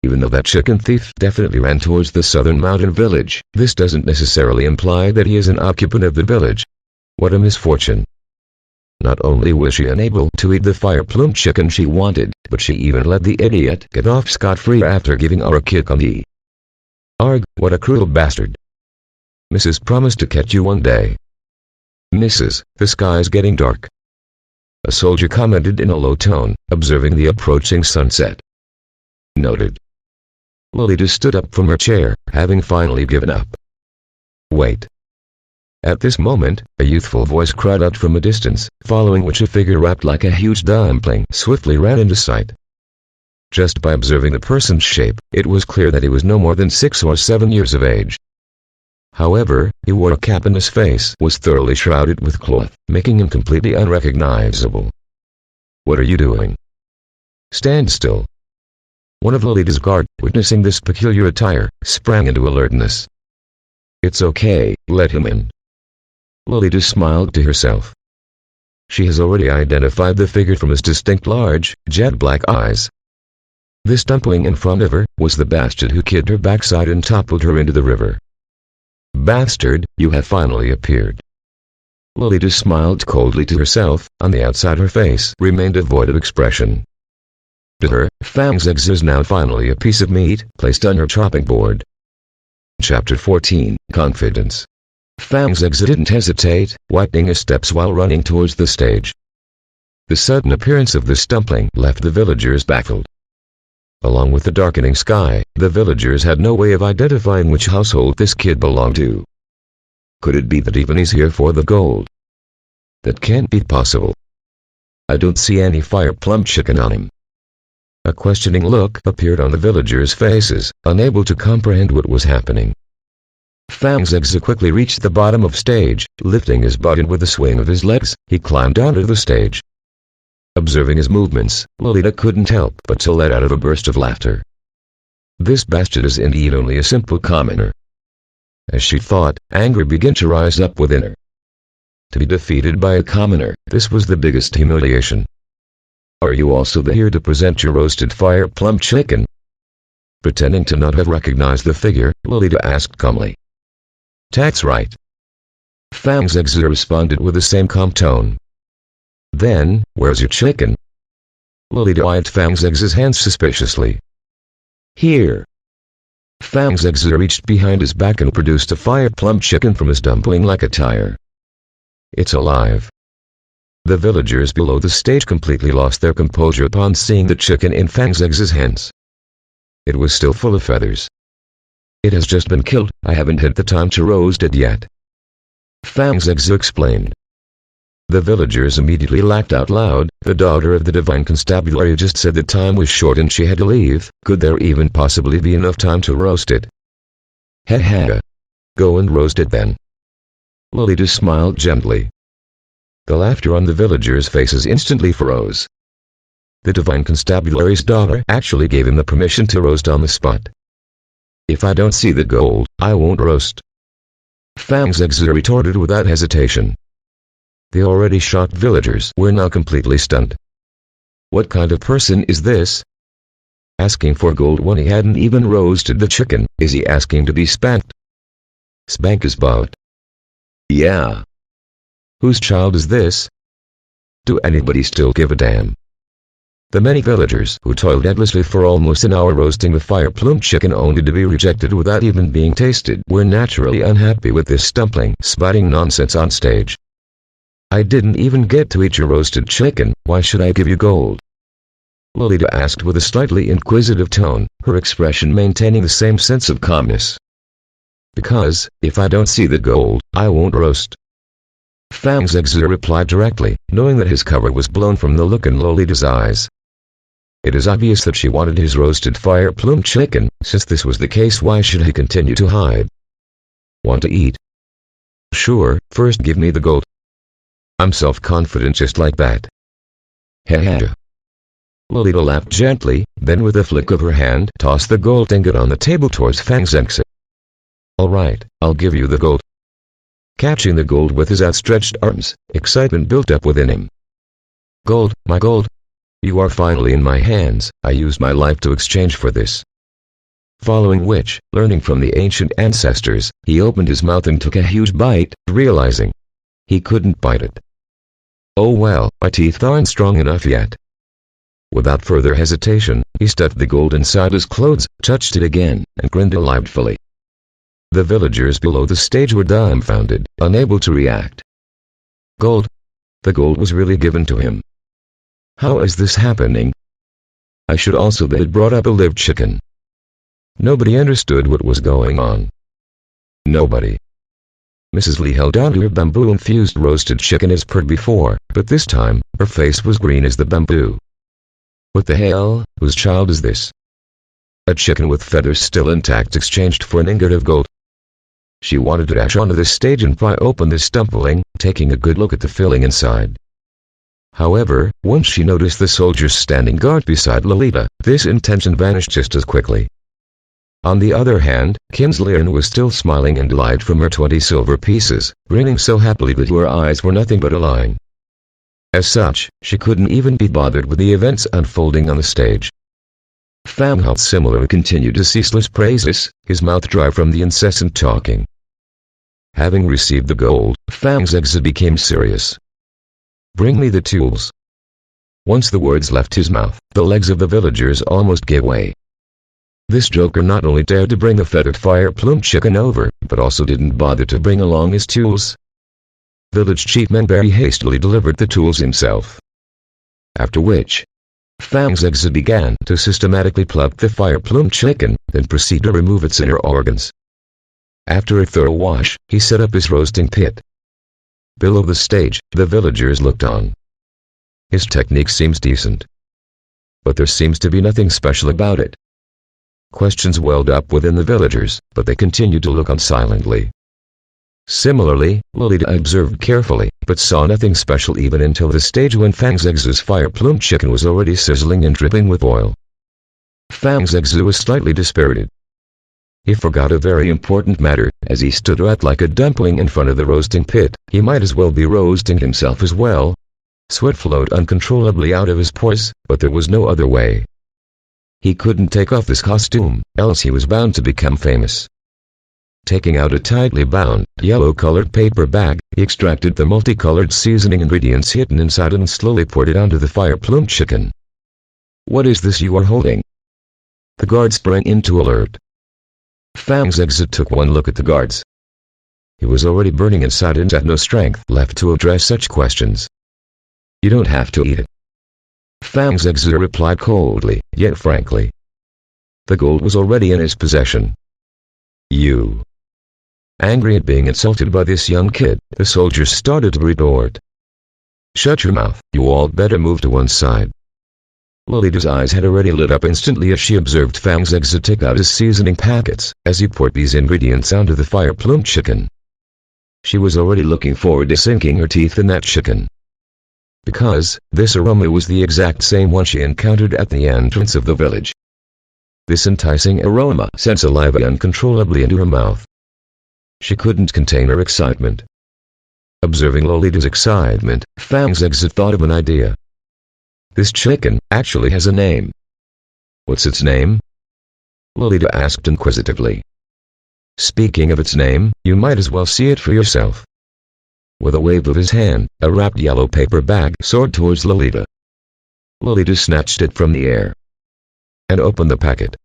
Even though that chicken thief definitely ran towards the southern mountain village, this doesn't necessarily imply that he is an occupant of the village. What a misfortune. Not only was she unable to eat the fire plum chicken she wanted, but she even let the idiot get off scot-free after giving her a kick on the arg, what a cruel bastard. Mrs. promised to catch you one day. Mrs., the sky's getting dark. A soldier commented in a low tone, observing the approaching sunset. Noted. Lolita stood up from her chair, having finally given up. Wait. At this moment, a youthful voice cried out from a distance, following which a figure wrapped like a huge dumpling swiftly ran into sight. Just by observing the person's shape, it was clear that he was no more than 6 or 7 years of age. However, he wore a cap and his face was thoroughly shrouded with cloth, making him completely unrecognizable. What are you doing? Stand still. One of Lolita's guard, witnessing this peculiar attire, sprang into alertness. It's okay, let him in. Lolita smiled to herself. She has already identified the figure from his distinct large, jet-black eyes. This dumpling in front of her was the bastard who kicked her backside and toppled her into the river. Bastard, you have finally appeared. Lolita smiled coldly to herself, on the outside her face remained devoid of expression. To her, Fang's eggs is now finally a piece of meat, placed on her chopping board. Chapter 14, Confidence. Fang's eggs didn't hesitate, wiping his steps while running towards the stage. The sudden appearance of this dumpling left the villagers baffled. Along with the darkening sky, the villagers had no way of identifying which household this kid belonged to. Could it be that even he's here for the gold? That can't be possible. I don't see any fire plum chicken on him. A questioning look appeared on the villagers' faces, unable to comprehend what was happening. Fang's eggs quickly reached the bottom of stage, lifting his butt and with a swing of his legs, he climbed onto the stage. Observing his movements, Lolita couldn't help but to let out of a burst of laughter. This bastard is indeed only a simple commoner. As she thought, anger began to rise up within her. To be defeated by a commoner, this was the biggest humiliation. Are you also here to present your roasted fire plum chicken? Pretending to not have recognized the figure, Lolita asked calmly. That's right. Fang's eggs responded with the same calm tone. Then, where's your chicken? Lolita eyed Fang's eggs' hands suspiciously. Here. Fang's eggs reached behind his back and produced a fire plum chicken from his dumpling like a tire. It's alive. The villagers below the stage completely lost their composure upon seeing the chicken in Fang's eggs' hands. It was still full of feathers. "It has just been killed, I haven't had the time to roast it yet," Fangs explained. The villagers immediately laughed out loud. The daughter of the divine constabulary just said the time was short and she had to leave. Could there even possibly be enough time to roast it? "Ha ha. Go and roast it then." Lolita smiled gently. The laughter on the villagers' faces instantly froze. The divine constabulary's daughter actually gave him the permission to roast on the spot. "If I don't see the gold, I won't roast," Fangs retorted without hesitation. The already shocked villagers were now completely stunned. What kind of person is this? Asking for gold when he hadn't even roasted the chicken? Is he asking to be spanked? Spank his butt. Yeah. Whose child is this? Do anybody still give a damn? The many villagers who toiled endlessly for almost an hour roasting the fire plume chicken only to be rejected without even being tasted were naturally unhappy with this stumbling, spitting nonsense on stage. "I didn't even get to eat your roasted chicken, why should I give you gold?" Lolita asked with a slightly inquisitive tone, her expression maintaining the same sense of calmness. "Because, if I don't see the gold, I won't roast." Fangs replied directly, knowing that his cover was blown from the look in Lolita's eyes. It is obvious that she wanted his roasted fire plume chicken. Since this was the case, why should he continue to hide? "Want to eat?" "Sure, first give me the gold." "I'm self-confident just like that." "Ha ha." Lolita laughed gently, then with a flick of her hand tossed the gold ingot on the table towards Fangs. "All right, I'll give you the gold." Catching the gold with his outstretched arms, excitement built up within him. "Gold, my gold! You are finally in my hands. I used my life to exchange for this." Following which, learning from the ancient ancestors, he opened his mouth and took a huge bite, realizing he couldn't bite it. "Oh well, my teeth aren't strong enough yet." Without further hesitation, he stuffed the gold inside his clothes, touched it again, and grinned delightfully. The villagers below the stage were dumbfounded, unable to react. Gold? The gold was really given to him. How is this happening? I should also that it brought up a live chicken. Nobody understood what was going on. Nobody. Mrs. Lee held down to her bamboo-infused roasted chicken as per before, but this time, her face was green as the bamboo. What the hell? Whose child is this? A chicken with feathers still intact exchanged for an ingot of gold. She wanted to dash onto the stage and pry open the stumbling, taking a good look at the filling inside. However, once she noticed the soldiers standing guard beside Lolita, this intention vanished just as quickly. On the other hand, Kinsley was still smiling in delight from her 20 silver pieces, grinning so happily that her eyes were nothing but a line. As such, she couldn't even be bothered with the events unfolding on the stage. Famhout similarly continued his ceaseless praises, his mouth dry from the incessant talking. Having received the gold, Fang's exit became serious. Bring me the tools. Once the words left his mouth, the legs of the villagers almost gave way. This joker not only dared to bring the feathered fire plume chicken over, but also didn't bother to bring along his tools. Village Chief Manberry hastily delivered the tools himself. After which, Fang's exit began to systematically pluck the fire plume chicken, then proceed to remove its inner organs. After a thorough wash, he set up his roasting pit. Below the stage, the villagers looked on. His technique seems decent, but there seems to be nothing special about it. Questions welled up within the villagers, but they continued to look on silently. Similarly, Lolita observed carefully, but saw nothing special even until the stage when Fang's Ex's fire plume chicken was already sizzling and dripping with oil. Fang's Ex was slightly dispirited. He forgot a very important matter. As he stood out like a dumpling in front of the roasting pit, he might as well be roasting himself as well. Sweat flowed uncontrollably out of his pores, but there was no other way. He couldn't take off this costume, else he was bound to become famous. Taking out a tightly bound, yellow-colored paper bag, he extracted the multicolored seasoning ingredients hidden inside and slowly poured it onto the fire plume chicken. What is this you are holding? The guard sprang into alert. Fang's exit took one look at the guards. He was already burning inside and had no strength left to address such questions. You don't have to eat it. Fang's exit replied coldly, yet frankly. The gold was already in his possession. You. Angry at being insulted by this young kid, the soldiers started to retort. Shut your mouth, you all better move to one side. Lolita's eyes had already lit up instantly as she observed Fang's exit take out his seasoning packets, as he poured these ingredients onto the fire-plumed chicken. She was already looking forward to sinking her teeth in that chicken. Because, this aroma was the exact same one she encountered at the entrance of the village. This enticing aroma sent saliva uncontrollably into her mouth. She couldn't contain her excitement. Observing Lolita's excitement, Fang's exit thought of an idea. This chicken actually has a name. What's its name? Lolita asked inquisitively. Speaking of its name, you might as well see it for yourself. With a wave of his hand, a wrapped yellow paper bag soared towards Lolita. Lolita snatched it from the air and opened the packet.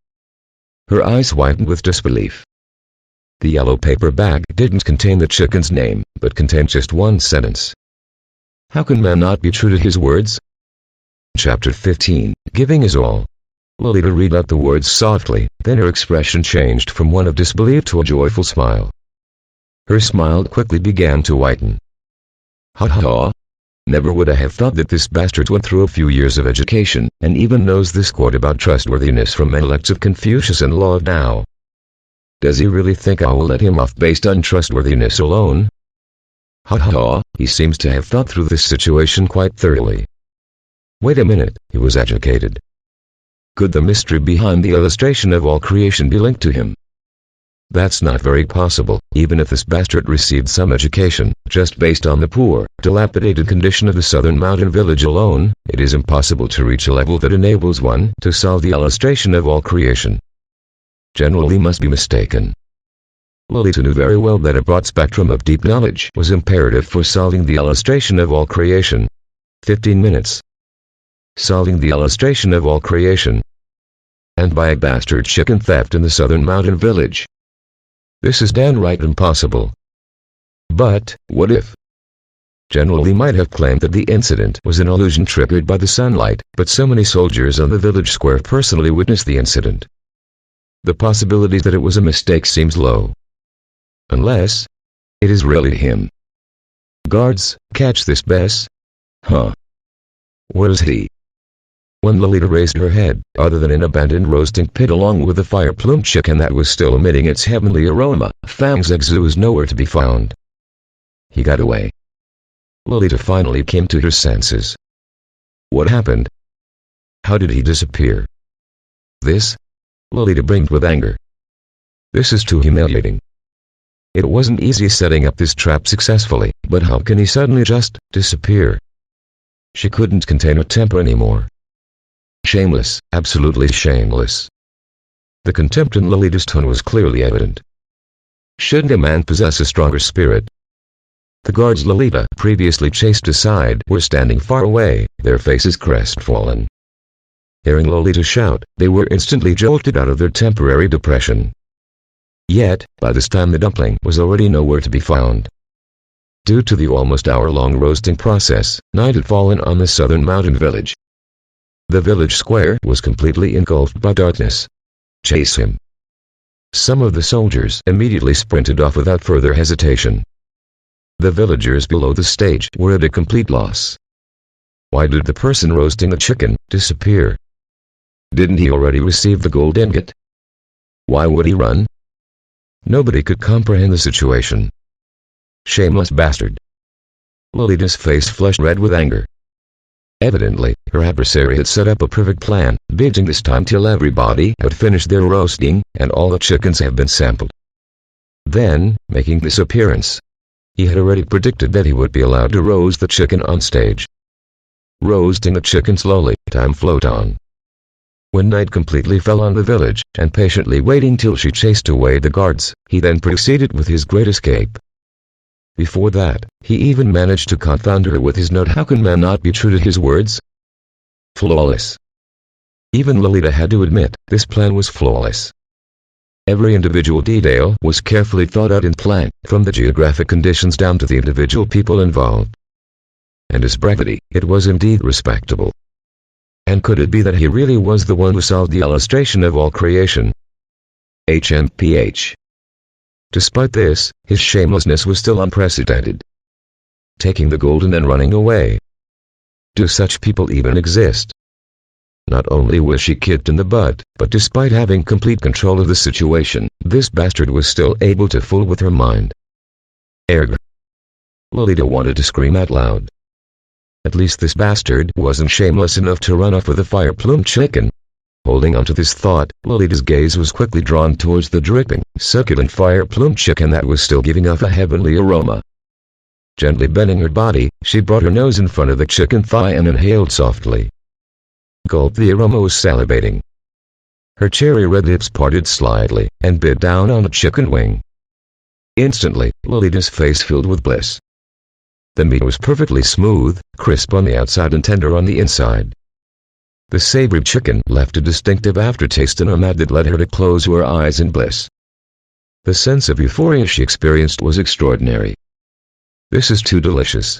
Her eyes widened with disbelief. The yellow paper bag didn't contain the chicken's name, but contained just one sentence. How can man not be true to his words? Chapter 15, Giving His All. Lolita read out the words softly, then her expression changed from one of disbelief to a joyful smile. Her smile quickly began to whiten. Ha ha ha! Never would I have thought that this bastard went through a few years of education, and even knows this quote about trustworthiness from intellects of Confucius and law of Tao. Does he really think I will let him off based on trustworthiness alone? Ha ha ha, he seems to have thought through this situation quite thoroughly. Wait a minute, he was educated. Could the mystery behind the illustration of all creation be linked to him? That's not very possible, even if this bastard received some education, just based on the poor, dilapidated condition of the southern mountain village alone, it is impossible to reach a level that enables one to solve the illustration of all creation. General Lee must be mistaken. Lolita knew very well that a broad spectrum of deep knowledge was imperative for solving the illustration of all creation. 15 minutes. Solving the illustration of all creation. And by a bastard chicken theft in the southern mountain village. This is downright impossible. But, what if? General Lee might have claimed that the incident was an illusion triggered by the sunlight, but so many soldiers on the village square personally witnessed the incident. The possibility that it was a mistake seems low. Unless it is really him. Guards, catch this Bess. Huh. What is he? When Lolita raised her head, other than an abandoned roasting pit along with the fire-plumed chicken that was still emitting its heavenly aroma, Fang's exit was nowhere to be found. He got away. Lolita finally came to her senses. What happened? How did he disappear? This? Lolita blinked with anger. This is too humiliating. It wasn't easy setting up this trap successfully, but how can he suddenly just disappear? She couldn't contain her temper anymore. Shameless, absolutely shameless. The contempt in Lolita's tone was clearly evident. Shouldn't a man possess a stronger spirit? The guards Lolita previously chased aside were standing far away, their faces crestfallen. Hearing Lolita shout, they were instantly jolted out of their temporary depression. Yet, by this time the dumpling was already nowhere to be found. Due to the almost hour-long roasting process, night had fallen on the southern mountain village. The village square was completely engulfed by darkness. Chase him. Some of the soldiers immediately sprinted off without further hesitation. The villagers below the stage were at a complete loss. Why did the person roasting the chicken disappear? Didn't he already receive the gold ingot? Why would he run? Nobody could comprehend the situation. Shameless bastard. Lolita's face flushed red with anger. Evidently, her adversary had set up a perfect plan, waiting this time till everybody had finished their roasting, and all the chickens had been sampled. Then, making this appearance, he had already predicted that he would be allowed to roast the chicken on stage. Roasting the chicken slowly, time flowed on. When night completely fell on the village, and patiently waiting till she chased away the guards, he then proceeded with his great escape. Before that, he even managed to confound her with his note, how can man not be true to his words? Flawless. Even Lolita had to admit, this plan was flawless. Every individual detail was carefully thought out and planned, from the geographic conditions down to the individual people involved. And his brevity, it was indeed respectable. And could it be that he really was the one who solved the illustration of all creation? HMPH. Despite this, his shamelessness was still unprecedented. Taking the gold and then running away. Do such people even exist? Not only was she kicked in the butt, but despite having complete control of the situation, this bastard was still able to fool with her mind. Erg. Lolita wanted to scream out loud. At least this bastard wasn't shameless enough to run off with a fire plume chicken. Holding on to this thought, Lolita's gaze was quickly drawn towards the dripping, succulent fire plume chicken that was still giving off a heavenly aroma. Gently bending her body, she brought her nose in front of the chicken thigh and inhaled softly. Gulp, the aroma was salivating. Her cherry red lips parted slightly, and bit down on the chicken wing. Instantly, Lolita's face filled with bliss. The meat was perfectly smooth, crisp on the outside and tender on the inside. The savory chicken left a distinctive aftertaste in her mouth that led her to close her eyes in bliss. The sense of euphoria she experienced was extraordinary. This is too delicious.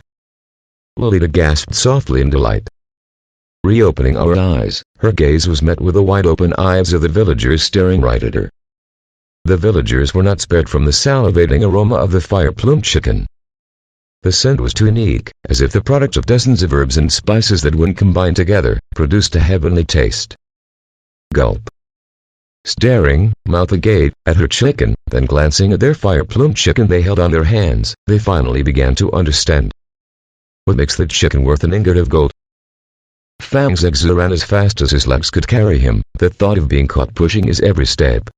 Lolita gasped softly in delight. Reopening her eyes, her gaze was met with the wide-open eyes of the villagers staring right at her. The villagers were not spared from the salivating aroma of the fire plume chicken. The scent was too unique, as if the product of dozens of herbs and spices that when combined together, produced a heavenly taste. Gulp. Staring, mouth agape, at her chicken, then glancing at their fire plume chicken they held on their hands, they finally began to understand. What makes the chicken worth an ingot of gold? Fang Zigzag ran as fast as his legs could carry him, the thought of being caught pushing his every step.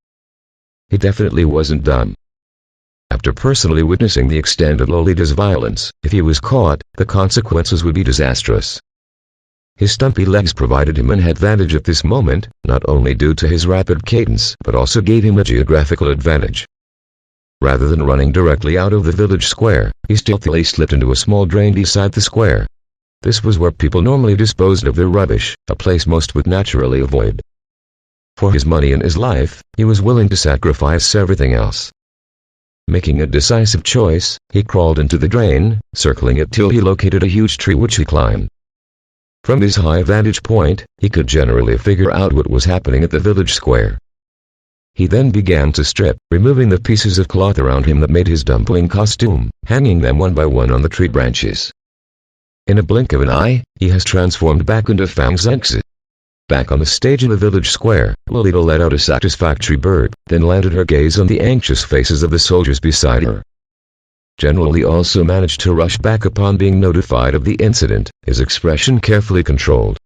He definitely wasn't dumb. After personally witnessing the extent of Lolita's violence, if he was caught, the consequences would be disastrous. His stumpy legs provided him an advantage at this moment, not only due to his rapid cadence but also gave him a geographical advantage. Rather than running directly out of the village square, he stealthily slipped into a small drain beside the square. This was where people normally disposed of their rubbish, a place most would naturally avoid. For his money and his life, he was willing to sacrifice everything else. Making a decisive choice, he crawled into the drain, circling it till he located a huge tree which he climbed. From his high vantage point, he could generally figure out what was happening at the village square. He then began to strip, removing the pieces of cloth around him that made his dumpling costume, hanging them one by one on the tree branches. In a blink of an eye, he has transformed back into Fang Zigzag. Back on the stage in the village square, Lolita let out a satisfactory burp, then landed her gaze on the anxious faces of the soldiers beside her. General Lee also managed to rush back upon being notified of the incident, his expression carefully controlled.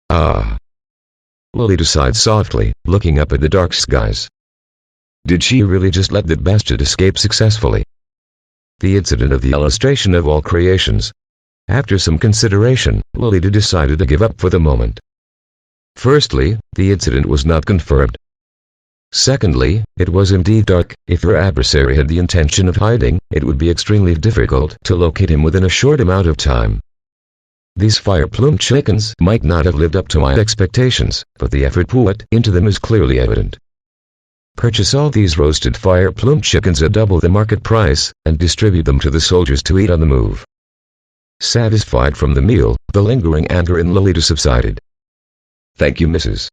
Ah! Lolita sighed softly, looking up at the dark skies. Did she really just let that bastard escape successfully? The incident of the illustration of all creations. After some consideration, Lolita decided to give up for the moment. Firstly, the incident was not confirmed. Secondly, it was indeed dark. If her adversary had the intention of hiding, it would be extremely difficult to locate him within a short amount of time. These fire plume chickens might not have lived up to my expectations, but the effort put into them is clearly evident. Purchase all these roasted fire plume chickens at double the market price, and distribute them to the soldiers to eat on the move. Satisfied from the meal, the lingering anger in Lolita subsided. Thank you, Mrs.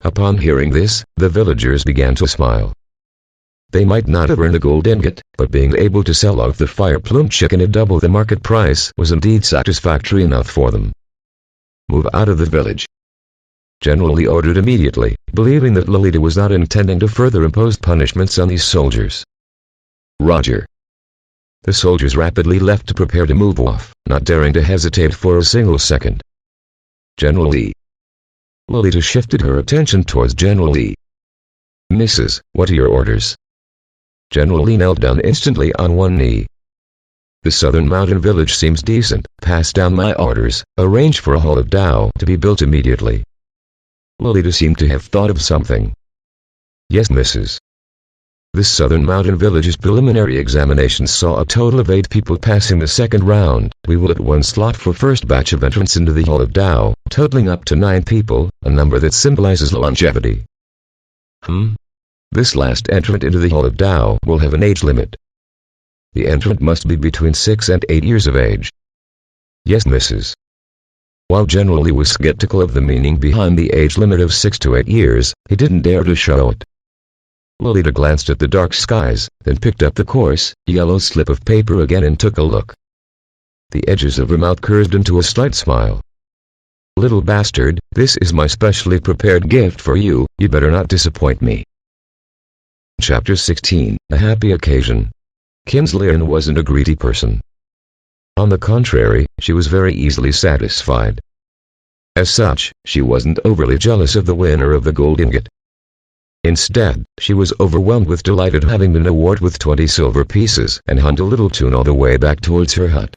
Upon hearing this, the villagers began to smile. They might not have earned a gold ingot, but being able to sell off the fire plume chicken at double the market price was indeed satisfactory enough for them. Move out of the village. General Lee ordered immediately, believing that Lolita was not intending to further impose punishments on these soldiers. Roger. The soldiers rapidly left to prepare to move off, not daring to hesitate for a single second. General Lee. Lolita shifted her attention towards General Lee. Mrs., what are your orders? General Lee knelt down instantly on one knee. The southern mountain village seems decent. Pass down my orders. Arrange for a hall of Tao to be built immediately. Lolita seemed to have thought of something. Yes, Mrs. This southern mountain village's preliminary examinations saw a total of 8 people passing the second round. We will at one slot for first batch of entrance into the Hall of Tao, totaling up to 9 people, a number that symbolizes longevity. This last entrant into the Hall of Tao will have an age limit. The entrant must be between 6 and 8 years of age. Yes, Mrs. While generally was skeptical of the meaning behind the age limit of 6 to 8 years, he didn't dare to show it. Lolita glanced at the dark skies, then picked up the coarse, yellow slip of paper again and took a look. The edges of her mouth curved into a slight smile. "Little bastard, this is my specially prepared gift for you, you better not disappoint me." Chapter 16, A Happy Occasion. Kinsley wasn't a greedy person. On the contrary, she was very easily satisfied. As such, she wasn't overly jealous of the winner of the gold ingot. Instead, she was overwhelmed with delight at having been awarded with 20 silver pieces and hummed a little tune all the way back towards her hut.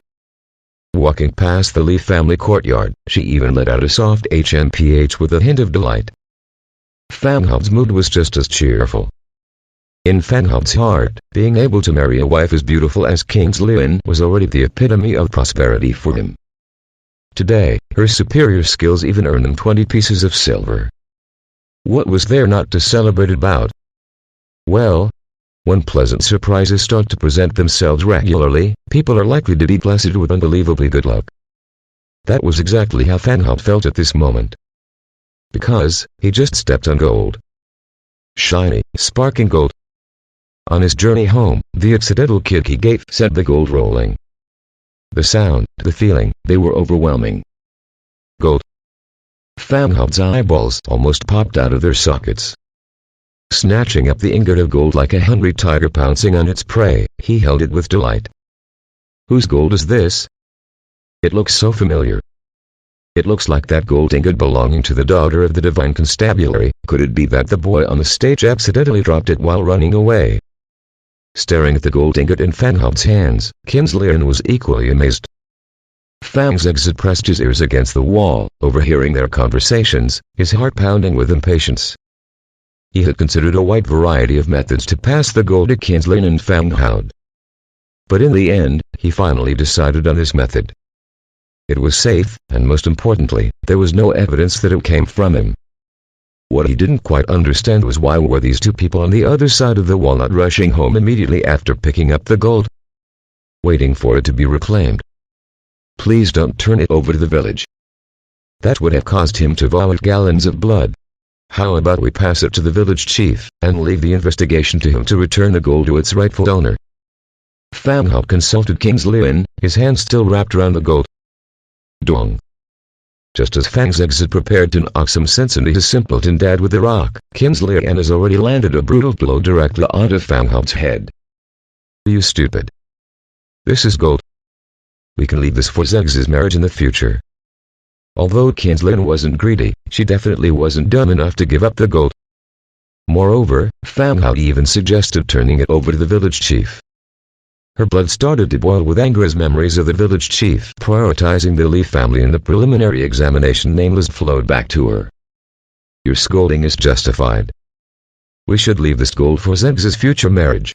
Walking past the Lee family courtyard, she even let out a soft HMPH with a hint of delight. Fanghaud's mood was just as cheerful. In Fanghaud's heart, being able to marry a wife as beautiful as Kinsley was already the epitome of prosperity for him. Today, her superior skills even earned him 20 pieces of silver. What was there not to celebrate about? Well, when pleasant surprises start to present themselves regularly, people are likely to be blessed with unbelievably good luck. That was exactly how Fanghaud felt at this moment. Because, he just stepped on gold. Shiny, sparkling gold. On his journey home, the accidental kick he gave sent the gold rolling. The sound, the feeling, they were overwhelming. Gold. Fanghaud's eyeballs almost popped out of their sockets. Snatching up the ingot of gold like a hungry tiger pouncing on its prey, he held it with delight. Whose gold is this? It looks so familiar. It looks like that gold ingot belonging to the daughter of the divine constabulary. Could it be that the boy on the stage accidentally dropped it while running away? Staring at the gold ingot in Fanghaud's hands, Kinsley was equally amazed. Fanghaud pressed his ears against the wall, overhearing their conversations, his heart pounding with impatience. He had considered a wide variety of methods to pass the gold to Kinsley and Fanghaud. But in the end, he finally decided on this method. It was safe, and most importantly, there was no evidence that it came from him. What he didn't quite understand was why were these two people on the other side of the wall not rushing home immediately after picking up the gold? Waiting for it to be reclaimed. Please don't turn it over to the village. That would have caused him to vomit gallons of blood. How about we pass it to the village chief, and leave the investigation to him to return the gold to its rightful owner? Fanghaud consulted Kinsley, his hand still wrapped around the gold. Dong. Just as Fanghaud had prepared to knock some sense into his simpleton dad with the rock, Kinsley has already landed a brutal blow directly onto Fanghaud's head. You stupid. This is gold. We can leave this for Zeg's marriage in the future. Although Kinsley wasn't greedy, she definitely wasn't dumb enough to give up the gold. Moreover, Fanghaud even suggested turning it over to the village chief. Her blood started to boil with anger as memories of the village chief prioritizing the Lee family in the preliminary examination nameless flowed back to her. Your scolding is justified. We should leave this gold for Zeg's future marriage.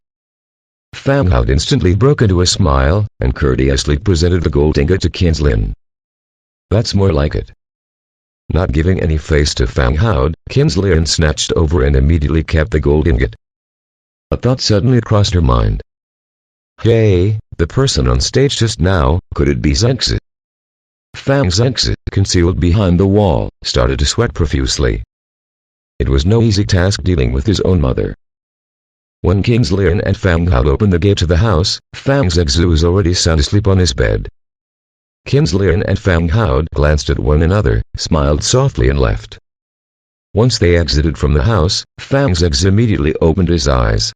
Fanghaud instantly broke into a smile, and courteously presented the gold ingot to Kinsley. That's more like it. Not giving any face to Fanghaud, Kinsley snatched over and immediately kept the gold ingot. A thought suddenly crossed her mind. Hey, the person on stage just now, could it be Zeg's? Fanghaud, concealed behind the wall, started to sweat profusely. It was no easy task dealing with his own mother. When Kinsley and Fanghaud opened the gate to the house, Fanghaud was already sound asleep on his bed. Kinsley and Fanghaud glanced at one another, smiled softly and left. Once they exited from the house, Fanghaud immediately opened his eyes.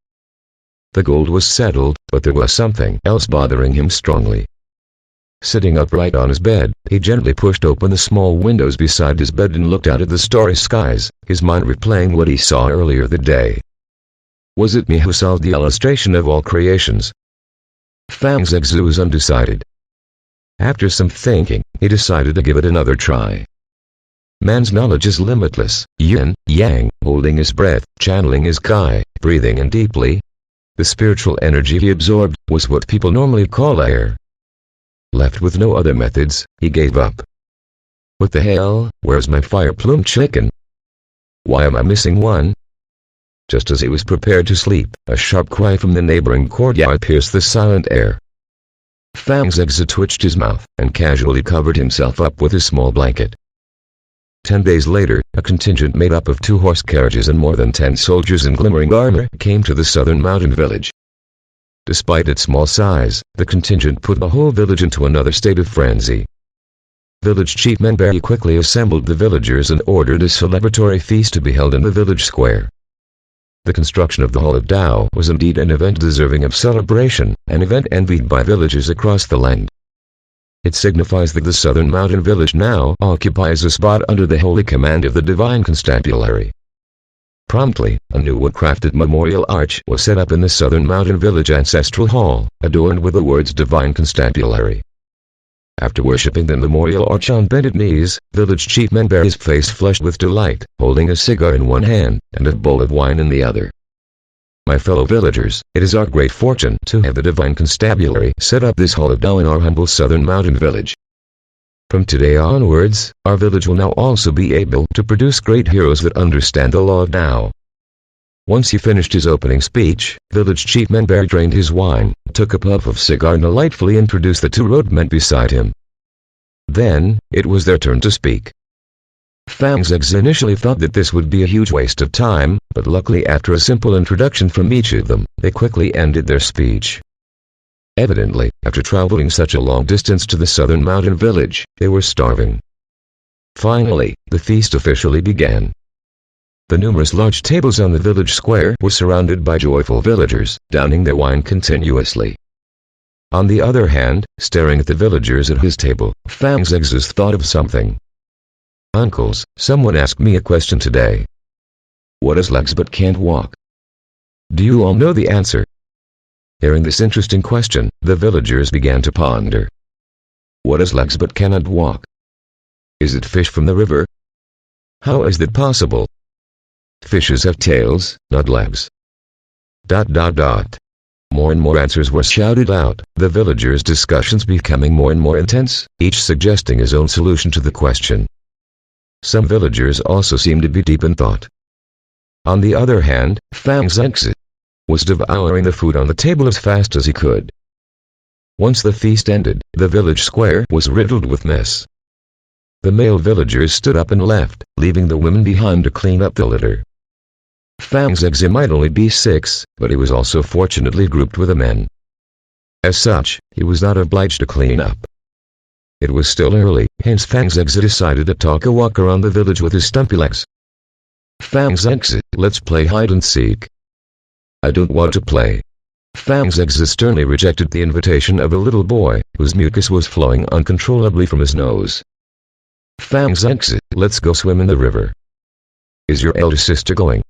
The gold was settled, but there was something else bothering him strongly. Sitting upright on his bed, he gently pushed open the small windows beside his bed and looked out at the starry skies, his mind replaying what he saw earlier that day. Was it me who solved the illustration of all creations? Fanghaud was undecided. After some thinking, he decided to give it another try. Man's knowledge is limitless, yin, yang, holding his breath, channeling his kai, breathing in deeply. The spiritual energy he absorbed was what people normally call air. Left with no other methods, he gave up. What the hell, where's my fire plume chicken? Why am I missing one? Just as he was prepared to sleep, a sharp cry from the neighboring courtyard pierced the silent air. Fang's exit twitched his mouth and casually covered himself up with a small blanket. 10 days later, a contingent made up of 2 horse carriages and more than 10 soldiers in glimmering armor came to the southern mountain village. Despite its small size, the contingent put the whole village into another state of frenzy. Village chief Menberry quickly assembled the villagers and ordered a celebratory feast to be held in the village square. The construction of the Hall of Tao was indeed an event deserving of celebration, an event envied by villagers across the land. It signifies that the southern mountain village now occupies a spot under the holy command of the divine constabulary. Promptly, a new wood-crafted memorial arch was set up in the southern mountain village ancestral hall, adorned with the words divine constabulary. After worshipping the memorial arch on bended knees, village chief Menberry's face flushed with delight, holding a cigar in one hand and a bowl of wine in the other. My fellow villagers, it is our great fortune to have the divine constabulary set up this hall of Tao in our humble southern mountain village. From today onwards, our village will now also be able to produce great heroes that understand the law of Tao. Once he finished his opening speech, village chief Menberry drained his wine, took a puff of cigar and delightfully introduced the 2 roadmen beside him. Then, it was their turn to speak. Fang's ex initially thought that this would be a huge waste of time, but luckily after a simple introduction from each of them, they quickly ended their speech. Evidently, after traveling such a long distance to the southern mountain village, they were starving. Finally, the feast officially began. The numerous large tables on the village square were surrounded by joyful villagers, downing their wine continuously. On the other hand, staring at the villagers at his table, Fang's ex thought of something. Uncles, someone asked me a question today. What has legs but can't walk? Do you all know the answer? Hearing this interesting question, the villagers began to ponder. What has legs but cannot walk? Is it fish from the river? How is that possible? Fishes have tails, not legs. ... More and more answers were shouted out, the villagers' discussions becoming more and more intense, each suggesting his own solution to the question. Some villagers also seemed to be deep in thought. On the other hand, Fang's ex was devouring the food on the table as fast as he could. Once the feast ended, the village square was riddled with mess. The male villagers stood up and left, leaving the women behind to clean up the litter. Fang's ex might only be 6, but he was also fortunately grouped with the men. As such, he was not obliged to clean up. It was still early, hence Fang's ex decided to take a walk around the village with his stumpy legs. Fang's ex, let's play hide and seek. I don't want to play. Fang's ex sternly rejected the invitation of a little boy, whose mucus was flowing uncontrollably from his nose. Fang's ex, let's go swim in the river. Is your elder sister going?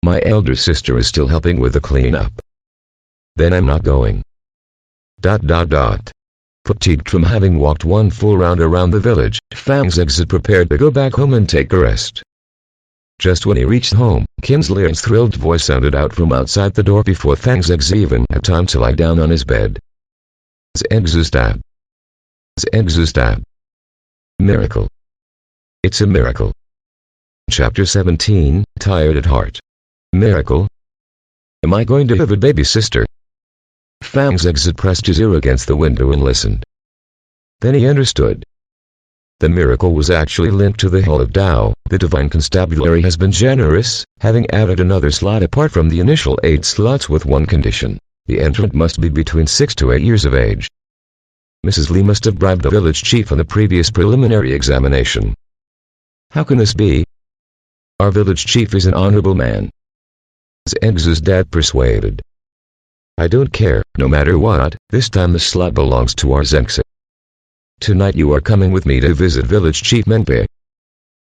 My elder sister is still helping with the cleanup. Then I'm not going. ... Fatigued from having walked one full round around the village, Fang's ex had prepared to go back home and take a rest. Just when he reached home, Kinsley's thrilled voice sounded out from outside the door before Fang's ex even had time to lie down on his bed. Exustab. Miracle. It's a miracle. Chapter 17, Tired at Heart. Miracle? Am I going to have a baby sister? Fang's ex had pressed his ear against the window and listened. Then he understood. The miracle was actually linked to the Hall of Tao. The divine constabulary has been generous, having added another slot apart from the initial 8 slots with one condition. The entrant must be between 6 to 8 years of age. Mrs. Lee must have bribed the village chief on the previous preliminary examination. How can this be? Our village chief is an honorable man. Ex's dad persuaded. I don't care, no matter what, this time the slot belongs to our Zex. Tonight you are coming with me to visit village chief Menpe.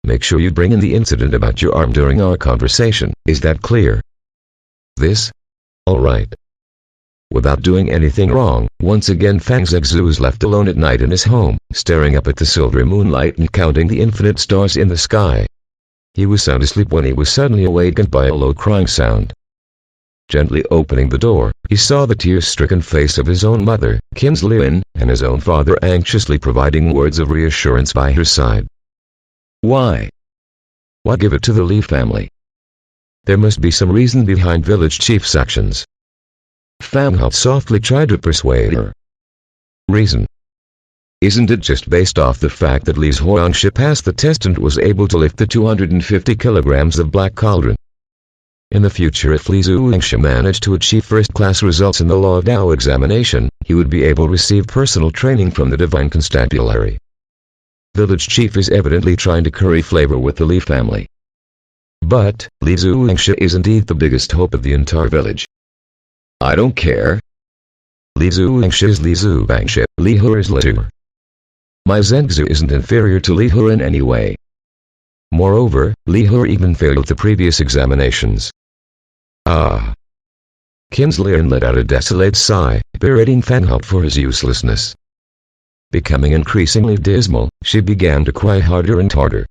Make sure you bring in the incident about your arm during our conversation, is that clear? This? Alright. Without doing anything wrong, once again Fang's ex was left alone at night in his home, staring up at the silver moonlight and counting the infinite stars in the sky. He was sound asleep when he was suddenly awakened by a low crying sound. Gently opening the door, he saw the tear-stricken face of his own mother, Kinsley, and his own father anxiously providing words of reassurance by her side. Why? Why give it to the Lee family? There must be some reason behind village chief's actions. Fang Hao softly tried to persuade her. Reason. Isn't it just based off the fact that Li Zhuangshi passed the test and was able to lift the 250 kilograms of black cauldron? In the future, if Li Zhuangshi managed to achieve first-class results in the Law of Tao examination, he would be able to receive personal training from the Divine Constabulary. Village chief is evidently trying to curry favor with the Li family. But, Li Zhuangshi is indeed the biggest hope of the entire village. I don't care. Li Zhuangshi is Li Zhuangshi, Li Hu is Li Hu. My Zhengzhu isn't inferior to Li Hu in any way. Moreover, Li Hu even failed the previous examinations. Ah. Qin Lian let out a desolate sigh, berating Fang Hao for his uselessness. Becoming increasingly dismal, she began to cry harder and harder.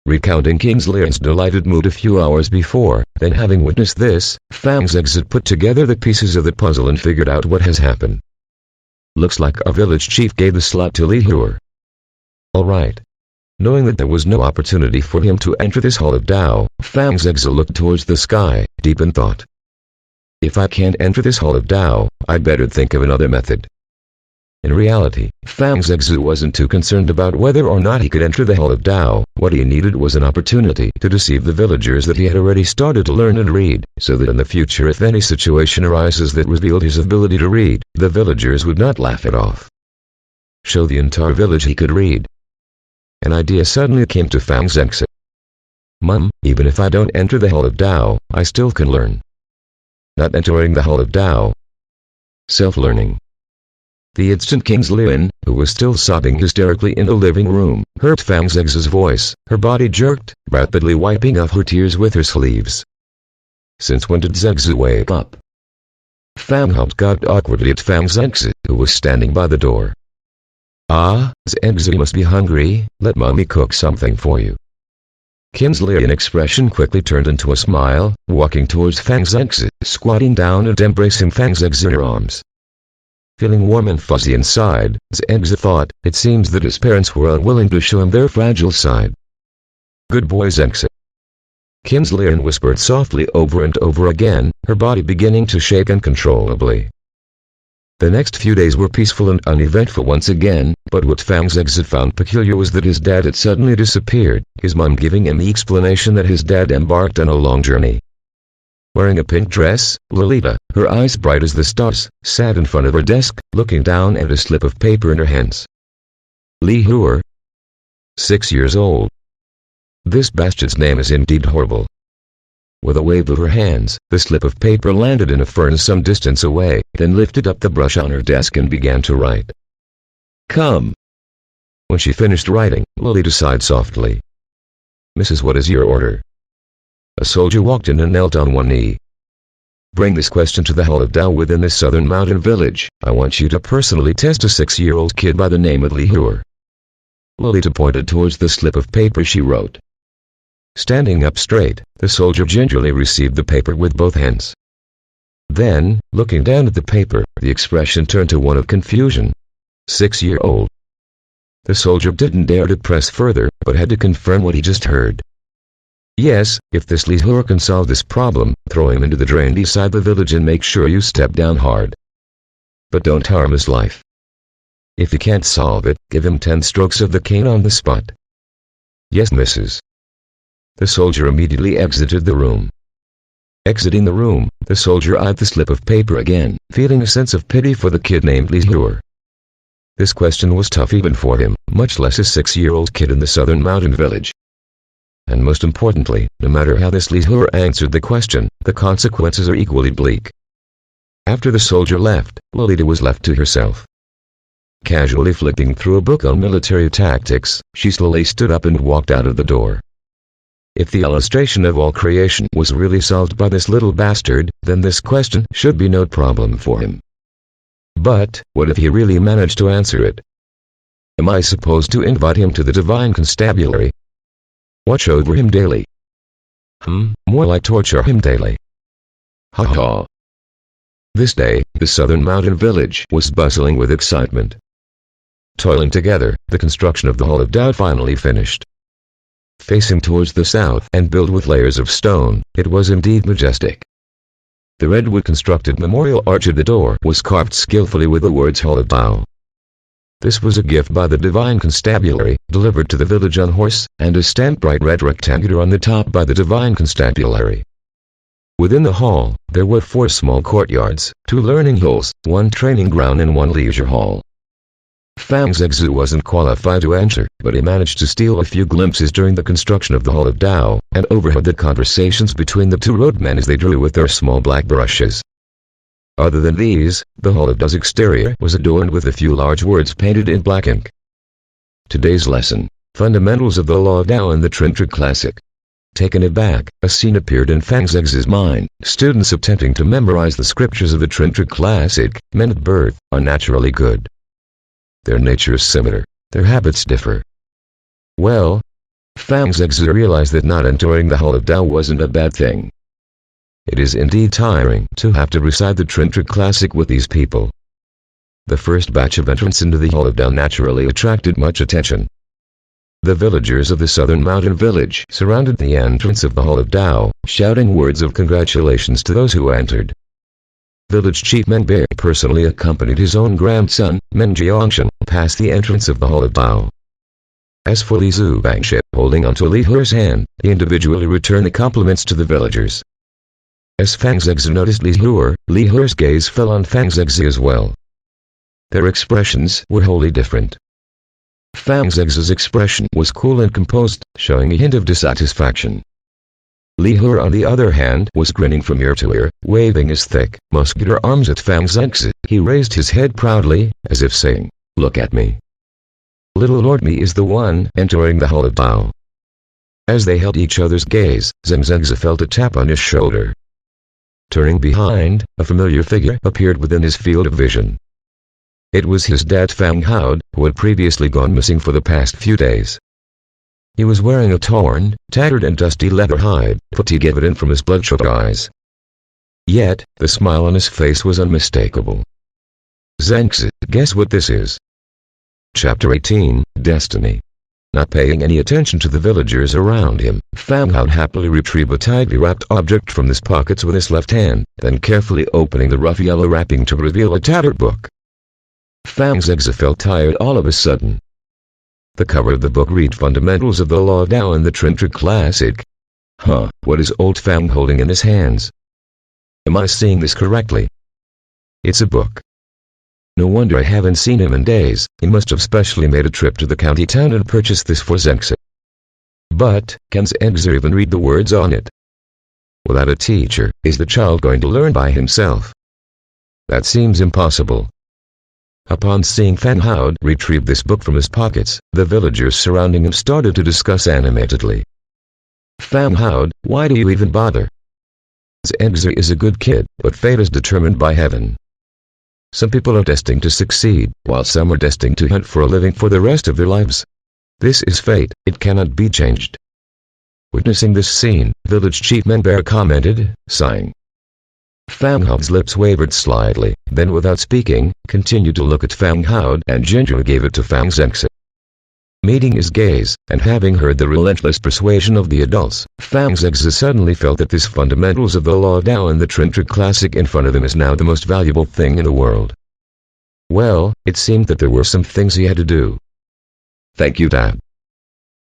Recounting King Lian's delighted mood a few hours before, then having witnessed this, Fang Zhengzhu put together the pieces of the puzzle and figured out what has happened. Looks like our village chief gave the slot to Li Hu. Alright. Knowing that there was no opportunity for him to enter this hall of Tao, Fang Zhengzhu looked towards the sky, deep in thought. If I can't enter this hall of Tao, I'd better think of another method. In reality, Fang Zhengzhu wasn't too concerned about whether or not he could enter the hall of Tao. What he needed was an opportunity to deceive the villagers that he had already started to learn and read, so that in the future if any situation arises that revealed his ability to read, the villagers would not laugh it off. Show the entire village he could read. An idea suddenly came to Fang Zhengzhu. Mum, even if I don't enter the hall of Tao, I still can learn. Not entering the hall of Tao. Self-learning. The instant King Lian, who was still sobbing hysterically in the living room, heard Fang Zhengzhu's voice, her body jerked, rapidly wiping off her tears with her sleeves. Since when did Zhengzhu wake up? Fang Hao got awkwardly at Fang Zhengzhu, who was standing by the door. Ah, Zhengzhu must be hungry, let mommy cook something for you. Qin Lian's expression quickly turned into a smile, walking towards Fang Zhengzhu, squatting down and embracing Fang Zhengzhu in her arms. Feeling warm and fuzzy inside, Zhengzhu thought, it seems that his parents were unwilling to show him their fragile side. Good boy Zhengzhu. Qin Lian whispered softly over and over again, her body beginning to shake uncontrollably. The next few days were peaceful and uneventful once again, but what Fang Zhengzhu found peculiar was that his dad had suddenly disappeared, his mom giving him the explanation that his dad embarked on a long journey. Wearing a pink dress, Lolita, her eyes bright as the stars, sat in front of her desk, looking down at a slip of paper in her hands. Li Hu. 6 years old. This bastard's name is indeed horrible. With a wave of her hands, the slip of paper landed in a fern some distance away, then lifted up the brush on her desk and began to write. Come. When she finished writing, Lolita sighed softly. Mrs. What is your order? A soldier walked in and knelt on one knee. Bring this question to the hall of Tao within this southern mountain village. I want you to personally test a 6-year-old kid by the name of Li Hu. Lolita pointed towards the slip of paper she wrote. Standing up straight, the soldier gingerly received the paper with both hands. Then, looking down at the paper, the expression turned to one of confusion. 6-year-old. The soldier didn't dare to press further, but had to confirm what he just heard. Yes, if this Li Hu can solve this problem, throw him into the drain beside the village and make sure you step down hard. But don't harm his life. If you can't solve it, give him 10 strokes of the cane on the spot. Yes, Mrs. The soldier immediately exited the room. Exiting the room, the soldier eyed the slip of paper again, feeling a sense of pity for the kid named Li Hu. This question was tough even for him, much less a 6-year-old kid in the southern mountain village. And most importantly, no matter how this Li Hu answered the question, the consequences are equally bleak. After the soldier left, Lolita was left to herself. Casually flicking through a book on military tactics, she slowly stood up and walked out of the door. If the illustration of all creation was really solved by this little bastard, then this question should be no problem for him. But, what if he really managed to answer it? Am I supposed to invite him to the Divine Constabulary? Watch over him daily. More like torture him daily. Ha ha. This day, the southern mountain village was bustling with excitement. Toiling together, the construction of the Hall of Tao finally finished. Facing towards the south and built with layers of stone, it was indeed majestic. The redwood constructed memorial arch at the door was carved skillfully with the words Hall of Tao. This was a gift by the Divine Constabulary, delivered to the village on horse, and a stamped bright red rectangular on the top by the Divine Constabulary. Within the hall, there were 4 small courtyards, 2 learning halls, 1 training ground and 1 leisure hall. Fang Zhengzi wasn't qualified to enter, but he managed to steal a few glimpses during the construction of the Hall of Tao, and overheard the conversations between the 2 roadmen as they drew with their small black brushes. Other than these, the Hall of Tao's exterior was adorned with a few large words painted in black ink. Today's lesson: Fundamentals of the Law of Tao and the Trintric Classic. Taken aback, a scene appeared in Fang Zhengzi's mind. Students attempting to memorize the scriptures of the Trintric Classic, men at birth, are naturally good. Their nature is similar, their habits differ. Well, Fang Zhengzi realized that not entering the Hall of Tao wasn't a bad thing. It is indeed tiring to have to recite the Trintric Classic with these people. The first batch of entrants into the Hall of Tao naturally attracted much attention. The villagers of the southern mountain village surrounded the entrance of the Hall of Tao, shouting words of congratulations to those who entered. Village Chief Menbei personally accompanied his own grandson, Menjiangshan, past the entrance of the Hall of Tao. As for Li Zubangship, holding onto Li He's hand, he individually returned the compliments to the villagers. As Fang Zhengzi noticed Li He's gaze fell on Fang Zhengzi as well. Their expressions were wholly different. Fang Zhengzi's expression was cool and composed, showing a hint of dissatisfaction. Li He, on the other hand, was grinning from ear to ear, waving his thick, muscular arms at Fang Zhengzi. He raised his head proudly, as if saying, "Look at me. Little Lord Me is the one entering the Hall of Tao." As they held each other's gaze, Zhengzi felt a tap on his shoulder. Turning behind, a familiar figure appeared within his field of vision. It was his dad Fang Hao, who had previously gone missing for the past few days. He was wearing a torn, tattered and dusty leather hide, fatigue evident from his bloodshot eyes. Yet, the smile on his face was unmistakable. "Zhengzi, guess what this is?" Chapter 18, Destiny. Not paying any attention to the villagers around him, Fang Hao happily retrieved a tightly wrapped object from his pockets with his left hand, then carefully opening the rough yellow wrapping to reveal a tattered book. Fang Zhengzi felt tired all of a sudden. The cover of the book read Fundamentals of the Law of Tao and the Trintric Classic. What is old Fang holding in his hands? Am I seeing this correctly? It's a book. No wonder I haven't seen him in days. He must have specially made a trip to the county town and purchased this for Zhengzi. But, can Zhengzi even read the words on it? Without a teacher, is the child going to learn by himself? That seems impossible. Upon seeing Fang Hao retrieve this book from his pockets, the villagers surrounding him started to discuss animatedly. "Fang Hao, why do you even bother? Zhengzi is a good kid, but fate is determined by heaven. Some people are destined to succeed, while some are destined to hunt for a living for the rest of their lives. This is fate, it cannot be changed." Witnessing this scene, village chief Menbei commented, sighing. Fang Hao's lips wavered slightly, then without speaking, continued to look at Fang Hao and gingerly gave it to Fang Zhengzi. Meeting his gaze, and having heard the relentless persuasion of the adults, Fang Zhengzi suddenly felt that this Fundamentals of the Law of Tao and the Trintric Classic in front of him is now the most valuable thing in the world. Well, it seemed that there were some things he had to do. "Thank you, Dad."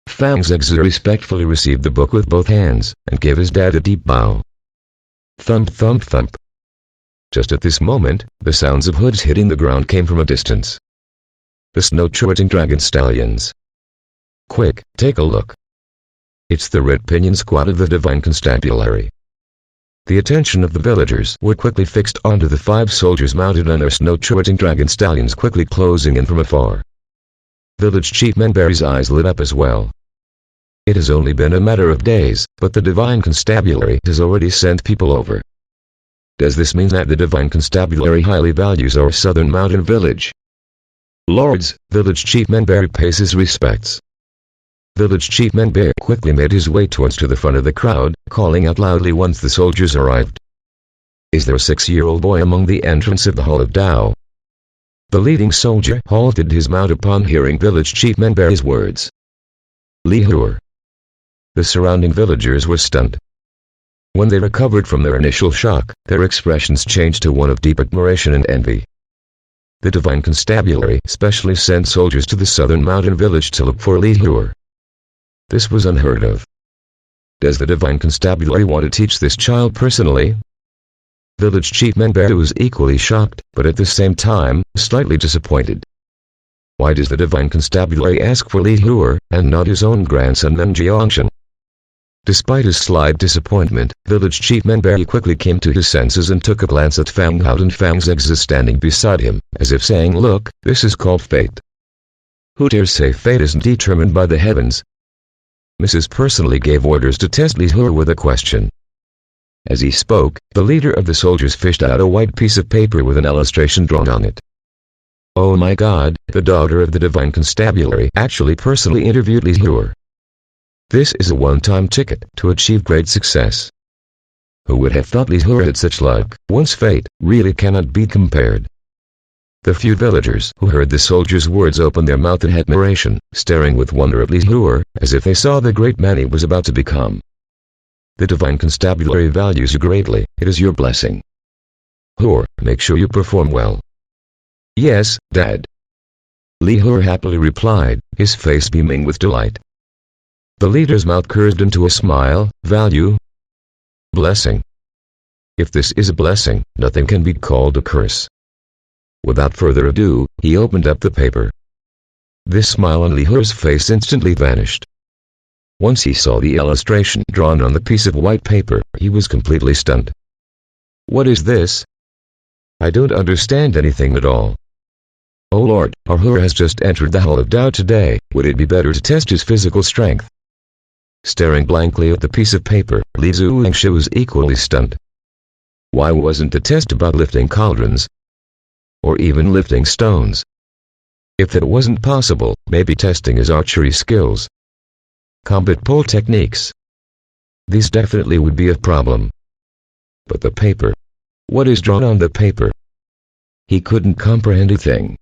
Fang Zhengzi respectfully received the book with both hands, and gave his dad a deep bow. Thump thump thump. Just at this moment, the sounds of hooves hitting the ground came from a distance. The snow-charging dragon stallions. "Quick, take a look. It's the Red Pinion Squad of the Divine Constabulary." The attention of the villagers were quickly fixed onto the 5 soldiers mounted on their snow-charging dragon stallions quickly closing in from afar. Village Chief Menbei's eyes lit up as well. It has only been a matter of days, but the Divine Constabulary has already sent people over. Does this mean that the Divine Constabulary highly values our southern mountain village? "Lords," Village Chief Menbei pays his respects. Village Chief Menbei quickly made his way towards to the front of the crowd, calling out loudly once the soldiers arrived. "Is there a 6-year-old boy among the entrance of the Hall of Tao?" The leading soldier halted his mount upon hearing Village Chief Menbei's words. "Li He." The surrounding villagers were stunned. When they recovered from their initial shock, their expressions changed to one of deep admiration and envy. The divine constabulary specially sent soldiers to the southern mountain village to look for Li Hur. This was unheard of. Does the divine constabulary want to teach this child personally? Village chief Menberu was equally shocked, but at the same time, slightly disappointed. Why does the divine constabulary ask for Li Hur, and not his own grandson Menjiangshan? Despite his slight disappointment, village chief Menberu quickly came to his senses and took a glance at Fang Hout and Fang Zegzi standing beside him, as if saying, "Look, this is called fate. Who dares say fate isn't determined by the heavens?" Mrs. personally gave orders to test Li Hur with a question. As he spoke, the leader of the soldiers fished out a white piece of paper with an illustration drawn on it. Oh my God, the daughter of the divine constabulary actually personally interviewed Li Hur. This is a one-time ticket to achieve great success. Who would have thought Li Hur had such luck? One's fate really cannot be compared. The few villagers who heard the soldier's words opened their mouth in admiration, staring with wonder at Li Hur, as if they saw the great man he was about to become. The divine constabulary values you greatly, it is your blessing. Hur, make sure you perform well. Yes, Dad. Li Hur happily replied, his face beaming with delight. The leader's mouth curved into a smile. Value? Blessing. If this is a blessing, nothing can be called a curse. Without further ado, he opened up the paper. This smile on Li Hur's face instantly vanished. Once he saw the illustration drawn on the piece of white paper, he was completely stunned. What is this? I don't understand anything at all. Oh Lord, our Hur has just entered the Hall of Tao today, would it be better to test his physical strength? Staring blankly at the piece of paper, Li Zuangshi was equally stunned. Why wasn't the test about lifting cauldrons? Or even lifting stones? If that wasn't possible, maybe testing his archery skills. Combat pole techniques. These definitely would be a problem. But the paper. What is drawn on the paper? He couldn't comprehend a thing.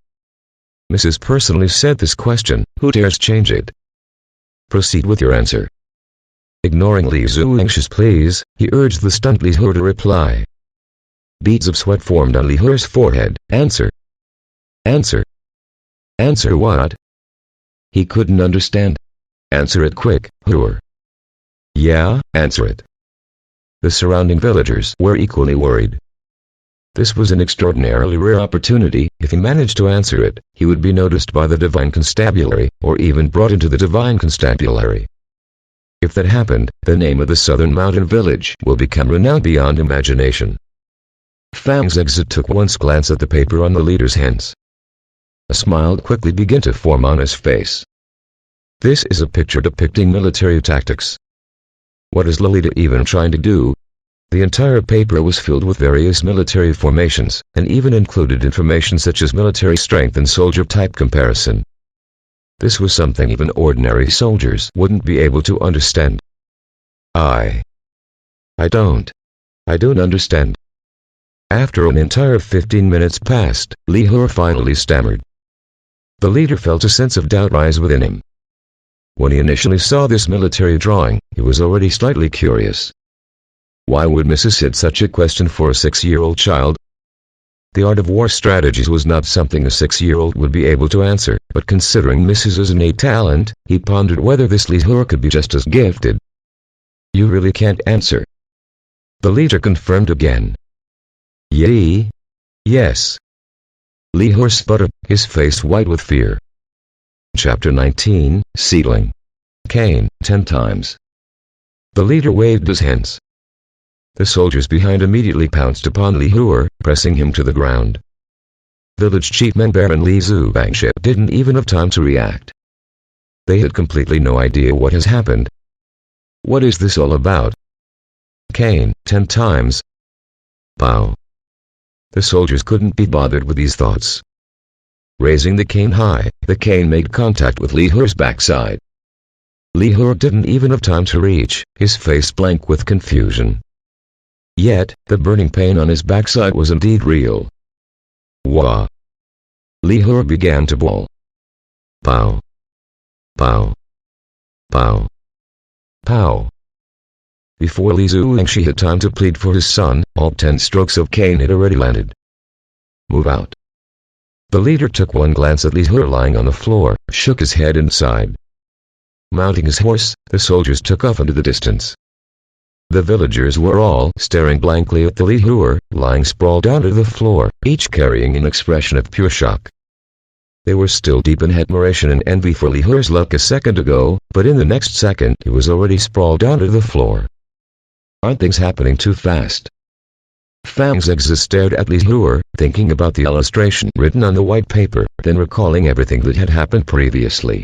Mrs. personally said this question, who dares change it? Proceed with your answer. Ignoring Li Zuangshi's pleas, he urged the stunned Li Hur to reply. Beads of sweat formed on Li Hur's forehead. Answer. Answer. Answer what? He couldn't understand. Answer it quick, Hur. Yeah, answer it. The surrounding villagers were equally worried. This was an extraordinarily rare opportunity. If he managed to answer it, he would be noticed by the divine constabulary, or even brought into the divine constabulary. If that happened, the name of the southern mountain village will become renowned beyond imagination. Fang Zegzi took one glance at the paper on the leader's hands. A smile quickly began to form on his face. This is a picture depicting military tactics. What is Lolita even trying to do? The entire paper was filled with various military formations, and even included information such as military strength and soldier type comparison. This was something even ordinary soldiers wouldn't be able to understand. I don't understand. After an entire 15 minutes passed, Li Hur finally stammered. The leader felt a sense of doubt rise within him. When he initially saw this military drawing, he was already slightly curious. Why would Mrs. hit such a question for a 6-year-old child? The art of war strategies was not something a 6-year-old would be able to answer, but considering Mrs.'s innate talent, he pondered whether this Li Hur could be just as gifted. You really can't answer. The leader confirmed again. Yes. Li Hur sputtered, his face white with fear. Chapter 19, Seedling. Cain, 10 times. The leader waved his hands. The soldiers behind immediately pounced upon Li Hur, pressing him to the ground. Village chief Menberu and Li Zuangshi didn't even have time to react. They had completely no idea what has happened. What is this all about? Cain, 10 times. Pow. The soldiers couldn't be bothered with these thoughts. Raising the cane high, the cane made contact with Li Hur's backside. Li Hur didn't even have time to reach, his face blank with confusion. Yet, the burning pain on his backside was indeed real. Wah! Li Hur began to bawl. Pow! Pow! Pow! Pow! Before Li Zuangshi had time to plead for his son, all 10 strokes of cane had already landed. Move out. The leader took one glance at Lihur lying on the floor, shook his head and sighed. Mounting his horse, the soldiers took off into the distance. The villagers were all staring blankly at the Lihur, lying sprawled onto the floor, each carrying an expression of pure shock. They were still deep in admiration and envy for Lihur's luck a second ago, but in the next second he was already sprawled onto the floor. Aren't things happening too fast? Fang's Exa stared at Lihur, thinking about the illustration written on the white paper, then recalling everything that had happened previously.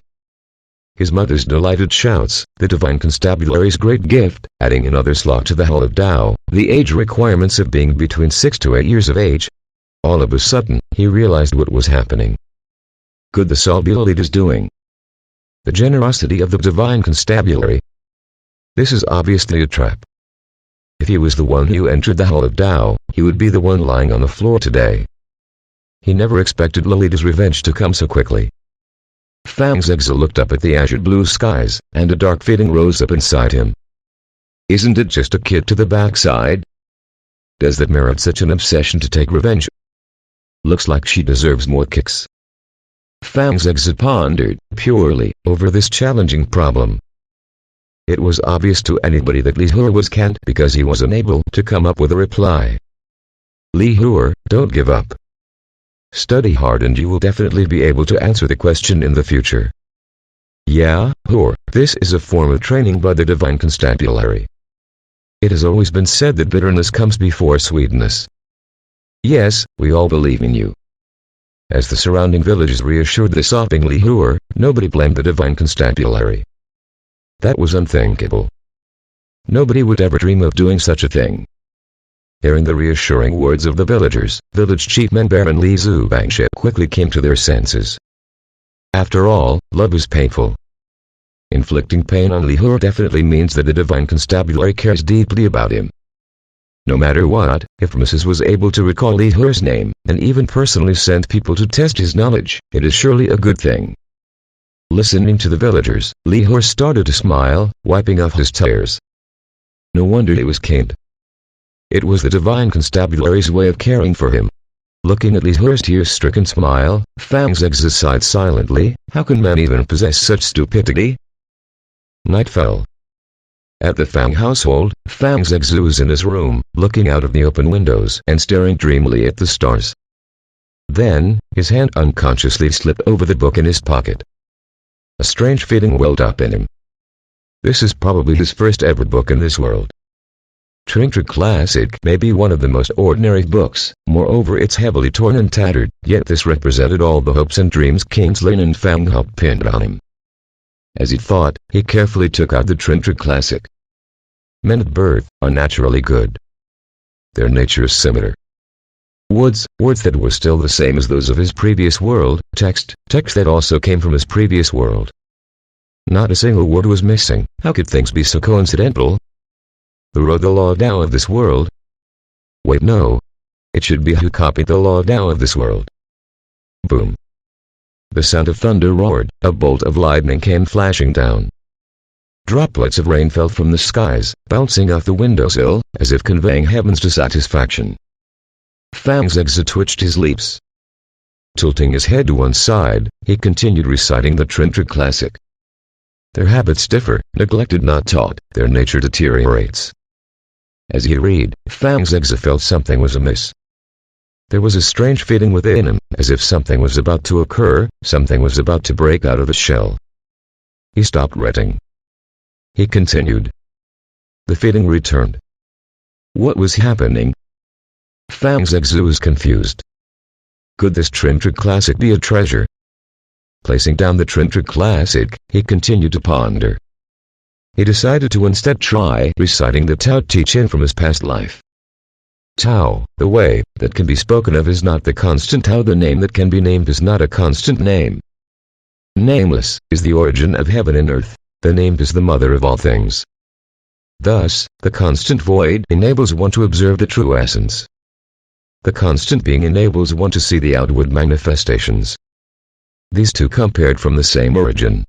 His mother's delighted shouts, the divine constabulary's great gift, adding another slot to the hull of Tao, the age requirements of being between 6 to 8 years of age. All of a sudden, he realized what was happening. Good the Salbila lead is doing. The generosity of the divine constabulary. This is obviously a trap. If he was the one who entered the hull of Tao, he would be the one lying on the floor today. He never expected Lolita's revenge to come so quickly. Fang's Exa looked up at the azure blue skies, and a dark feeling rose up inside him. Isn't it just a kid to the backside? Does that merit such an obsession to take revenge? Looks like she deserves more kicks. Fang's Exa pondered, purely, over this challenging problem. It was obvious to anybody that Lihur was canned because he was unable to come up with a reply. Lihur, don't give up. Study hard and you will definitely be able to answer the question in the future. Yeah, Hur, this is a form of training by the divine constabulary. It has always been said that bitterness comes before sweetness. Yes, we all believe in you. As the surrounding villagers reassured the sobbing Lihur, nobody blamed the divine constabulary. That was unthinkable. Nobody would ever dream of doing such a thing. Hearing the reassuring words of the villagers, village chiefman Baron Li Zubangship quickly came to their senses. After all, love is painful. Inflicting pain on Lihur definitely means that the divine constabulary cares deeply about him. No matter what, if Mrs. was able to recall Lihur's name, and even personally sent people to test his knowledge, it is surely a good thing. Listening to the villagers, Lihur started to smile, wiping off his tears. No wonder he was caned. It was the divine constabulary's way of caring for him. Looking at Lihur's tear-stricken smile, Fang's Exa sighed silently. How can man even possess such stupidity? Night fell. At the Fang household, Fang's Exa was in his room, looking out of the open windows and staring dreamily at the stars. Then, his hand unconsciously slipped over the book in his pocket. A strange feeling welled up in him. This is probably his first ever book in this world. Trintra Classic may be one of the most ordinary books, moreover it's heavily torn and tattered, yet this represented all the hopes and dreams Kings Lin and Fang Hop pinned on him. As he thought, he carefully took out the Trintra Classic. Men at birth are naturally good. Their nature is similar. Words that were still the same as those of his previous world, text that also came from his previous world. Not a single word was missing. How could things be so coincidental? Who wrote the law Tao of this world? Wait, no. It should be who copied the law Tao of this world. Boom. The sound of thunder roared, a bolt of lightning came flashing down. Droplets of rain fell from the skies, bouncing off the windowsill, as if conveying heaven's dissatisfaction. Fang's Exa twitched his lips. Tilting his head to one side, he continued reciting the Trintra Classic. Their habits differ, neglected not taught, their nature deteriorates. As he read, Fang's Exa felt something was amiss. There was a strange feeling within him, as if something was about to occur, something was about to break out of the shell. He stopped reading. He continued. The feeling returned. What was happening? Fang's Exa was confused. Could this Trintra Classic be a treasure? Placing down the Trintra Classic, he continued to ponder. He decided to instead try reciting the Tao teaching from his past life. Tao, the way that can be spoken of is not the constant Tao. The name that can be named is not a constant name. Nameless is the origin of heaven and earth. The named is the mother of all things. Thus, the constant void enables one to observe the true essence. The constant being enables one to see the outward manifestations. These two come paired from the same origin.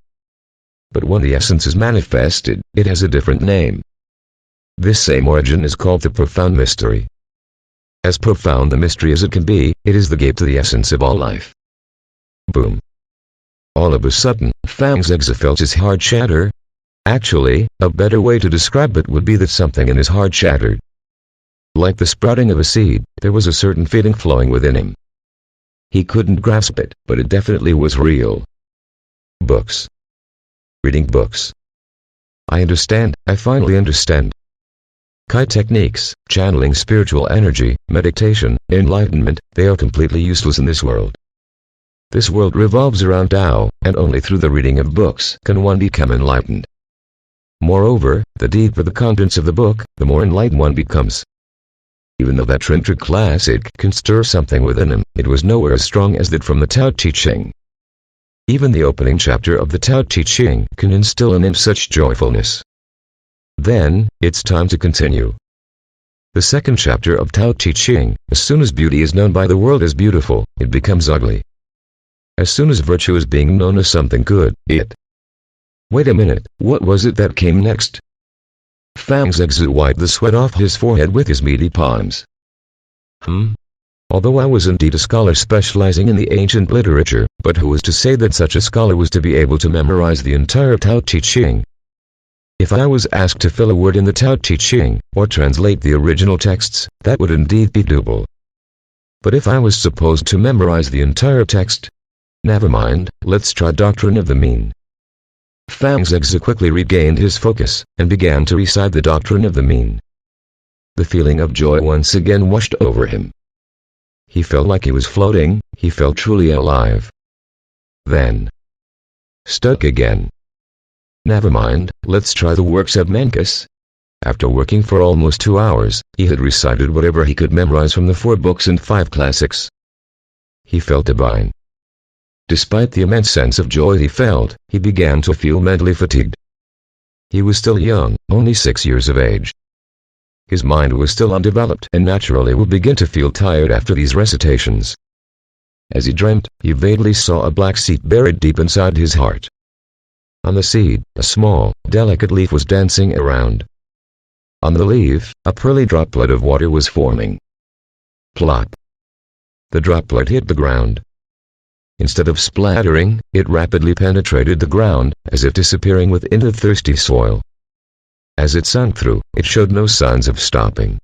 But when the essence is manifested, it has a different name. This same origin is called the profound mystery. As profound the mystery as it can be, it is the gate to the essence of all life. Boom. All of a sudden, Fang's Exa felt his heart shatter. Actually, a better way to describe it would be that something in his heart shattered. Like the sprouting of a seed, there was a certain feeling flowing within him. He couldn't grasp it, but it definitely was real. Books. Reading books. I understand, I finally understand. Kai techniques, channeling spiritual energy, meditation, enlightenment, they are completely useless in this world. This world revolves around Tao, and only through the reading of books can one become enlightened. Moreover, the deeper the contents of the book, the more enlightened one becomes. Even though that Trintra classic can stir something within him, it was nowhere as strong as that from the Tao Te Ching. Even the opening chapter of the Tao Te Ching can instill in him such joyfulness. Then, it's time to continue. The second chapter of Tao Te Ching, as soon as beauty is known by the world as beautiful, it becomes ugly. As soon as virtue is being known as something good, it... Wait a minute, what was it that came next? Fang's Exa wiped the sweat off his forehead with his meaty palms. Although I was indeed a scholar specializing in the ancient literature, but who was to say that such a scholar was to be able to memorize the entire Tao Te Ching? If I was asked to fill a word in the Tao Te Ching, or translate the original texts, that would indeed be doable. But if I was supposed to memorize the entire text? Never mind, let's try Doctrine of the Mean. Fang's Exa quickly regained his focus, and began to recite the Doctrine of the Mean. The feeling of joy once again washed over him. He felt like he was floating, he felt truly alive. Then... stuck again. Never mind, let's try the works of Menkes. After working for almost 2 hours, he had recited whatever he could memorize from the 4 books and 5 classics. He felt divine. Despite the immense sense of joy he felt, he began to feel mentally fatigued. He was still young, only 6 years of age. His mind was still undeveloped and naturally would begin to feel tired after these recitations. As he dreamt, he vaguely saw a black seed buried deep inside his heart. On the seed, a small, delicate leaf was dancing around. On the leaf, a pearly droplet of water was forming. Plop! The droplet hit the ground. Instead of splattering, it rapidly penetrated the ground, as if disappearing within the thirsty soil. As it sank through, it showed no signs of stopping.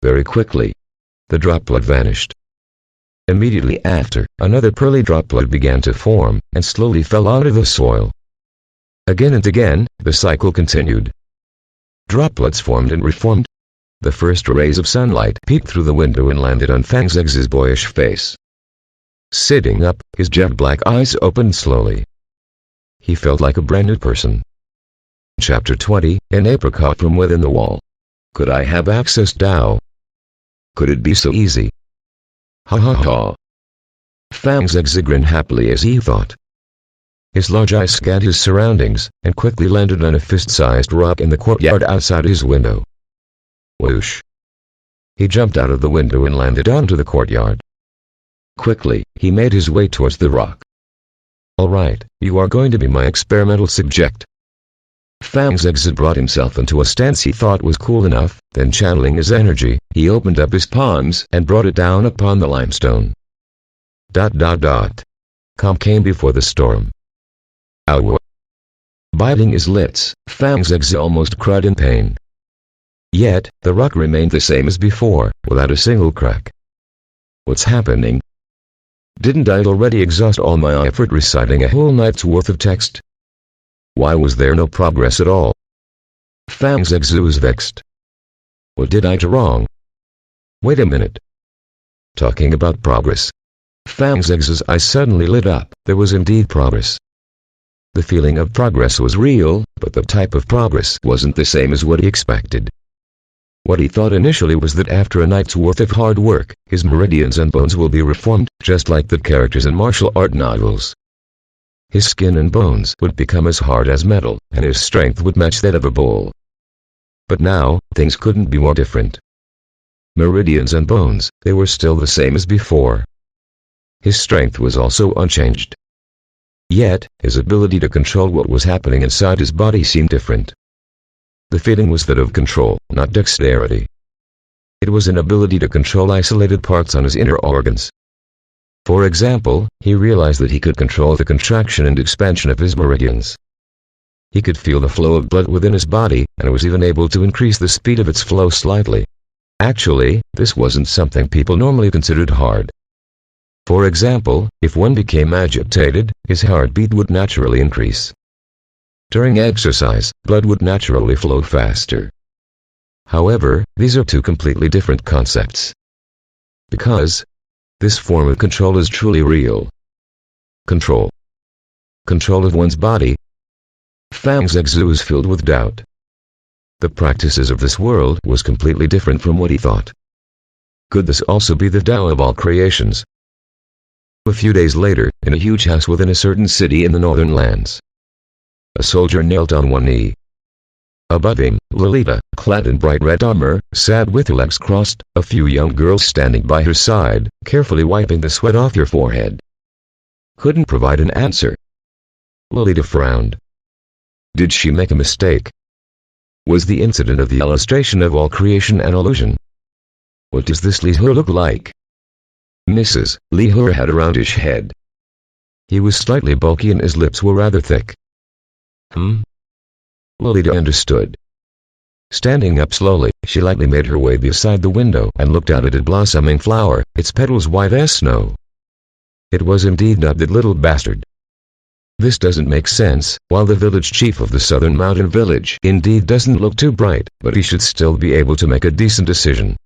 Very quickly, the droplet vanished. Immediately after, another pearly droplet began to form, and slowly fell out of the soil. Again and again, the cycle continued. Droplets formed and reformed. The first rays of sunlight peeked through the window and landed on Fang's Exa's boyish face. Sitting up, his jet black eyes opened slowly. He felt like a brand new person. Chapter 20, An apricot from within the wall. Could I have access Tao? Could it be so easy? Ha ha ha. Fang's Exa grinned happily as he thought. His large eyes scanned his surroundings, and quickly landed on a fist-sized rock in the courtyard outside his window. Whoosh. He jumped out of the window and landed onto the courtyard. Quickly, he made his way towards the rock. All right, you are going to be my experimental subject. Fang's Exa brought himself into a stance he thought was cool enough, then channeling his energy, he opened up his palms and brought it down upon the limestone. ... Calm came before the storm. Ow! Biting his lips, Fang's Exa almost cried in pain. Yet, the rock remained the same as before, without a single crack. What's happening? Didn't I already exhaust all my effort reciting a whole night's worth of text? Why was there no progress at all? Fang's Exa was vexed. What did I do wrong? Wait a minute. Talking about progress. Fang's Exa's eyes suddenly lit up. There was indeed progress. The feeling of progress was real, but the type of progress wasn't the same as what he expected. What he thought initially was that after a night's worth of hard work, his meridians and bones will be reformed, just like the characters in martial art novels. His skin and bones would become as hard as metal, and his strength would match that of a bull. But now, things couldn't be more different. Meridians and bones, they were still the same as before. His strength was also unchanged. Yet, his ability to control what was happening inside his body seemed different. The feeling was that of control, not dexterity. It was an ability to control isolated parts on his inner organs. For example, he realized that he could control the contraction and expansion of his meridians. He could feel the flow of blood within his body, and was even able to increase the speed of its flow slightly. Actually, this wasn't something people normally considered hard. For example, if one became agitated, his heartbeat would naturally increase. During exercise, blood would naturally flow faster. However, these are two completely different concepts. Because this form of control is truly real. Control. Control of one's body. Fang Zexu was filled with doubt. The practices of this world was completely different from what he thought. Could this also be the Tao of all creations? A few days later, in a huge house within a certain city in the northern lands, a soldier knelt on one knee. Above him, Lolita, clad in bright red armor, sat with her legs crossed, a few young girls standing by her side, carefully wiping the sweat off her forehead. Couldn't provide an answer. Lolita frowned. Did she make a mistake? Was the incident of the illustration of all creation an illusion? What does this Li He look like? Mrs. Li He had a roundish head. He was slightly bulky and his lips were rather thick. Lolita understood. Standing up slowly, she lightly made her way beside the window and looked out at a blossoming flower, its petals white as snow. It was indeed not that little bastard. This doesn't make sense. While the village chief of the southern mountain village indeed doesn't look too bright, but he should still be able to make a decent decision.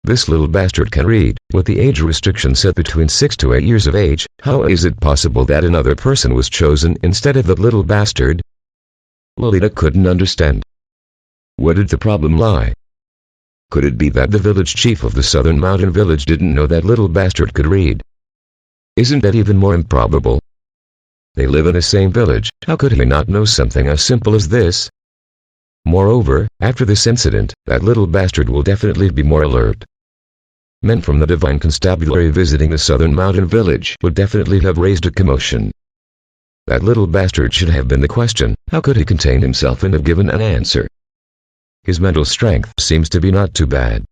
This little bastard can read. With the age restriction set between 6 to 8 years of age, how is it possible that another person was chosen instead of that little bastard? Lolita couldn't understand. Where did the problem lie? Could it be that the village chief of the southern mountain village didn't know that little bastard could read? Isn't that even more improbable? They live in the same village, how could he not know something as simple as this? Moreover, after this incident, that little bastard will definitely be more alert. Men from the divine constabulary visiting the southern mountain village would definitely have raised a commotion. That little bastard should have been the question. How could he contain himself and have given an answer? His mental strength seems to be not too bad.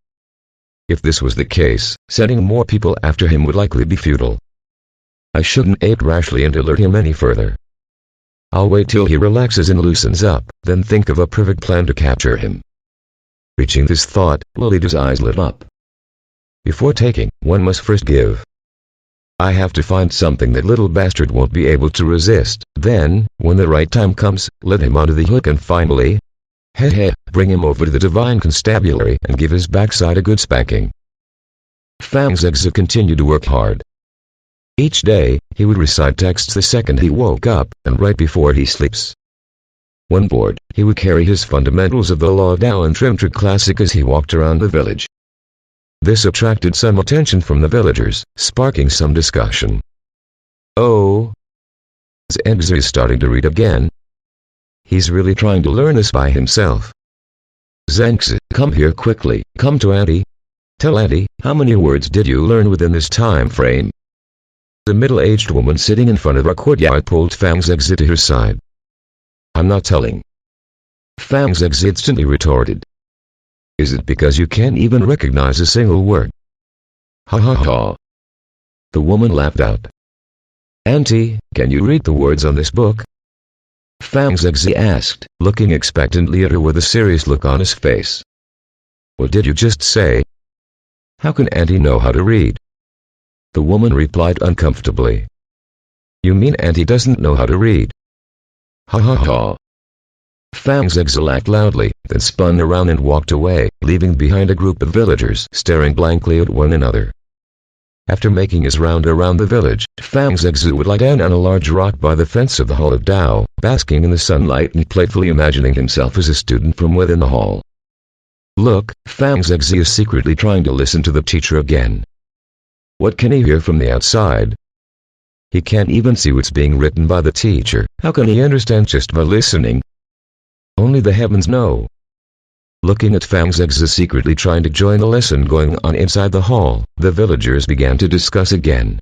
If this was the case, sending more people after him would likely be futile. I shouldn't act rashly and alert him any further. I'll wait till he relaxes and loosens up, then think of a perfect plan to capture him. Reaching this thought, Lolita's eyes lit up. Before taking, one must first give. I have to find something that little bastard won't be able to resist, then, when the right time comes, let him onto the hook and finally, bring him over to the divine constabulary and give his backside a good spanking. Fang Zexu continued to work hard. Each day, he would recite texts the second he woke up, and right before he sleeps. When bored, he would carry his fundamentals of the law Tao and Trimtra Classic as he walked around the village. This attracted some attention from the villagers, sparking some discussion. Oh, Zengzi is starting to read again. He's really trying to learn this by himself. Zengzi, come here quickly, come to Auntie. Tell Auntie, how many words did you learn within this time frame? The middle-aged woman sitting in front of a courtyard pulled Fang Zexi to her side. I'm not telling. Fang Zexi instantly retorted. Is it because you can't even recognize a single word? Ha ha ha. The woman laughed out. Auntie, can you read the words on this book? Fang Zexi asked, looking expectantly at her with a serious look on his face. What did you just say? How can Auntie know how to read? The woman replied uncomfortably. You mean Auntie doesn't know how to read? Ha ha ha. Fang Zexi laughed loudly, then spun around and walked away, leaving behind a group of villagers staring blankly at one another. After making his round around the village, Fang Zexi would lie down on a large rock by the fence of the Hall of Tao, basking in the sunlight and playfully imagining himself as a student from within the hall. Look, Fang Zexi is secretly trying to listen to the teacher again. What can he hear from the outside? He can't even see what's being written by the teacher. How can he understand just by listening? Only the heavens know. Looking at Fang Zexi secretly trying to join the lesson going on inside the hall, the villagers began to discuss again.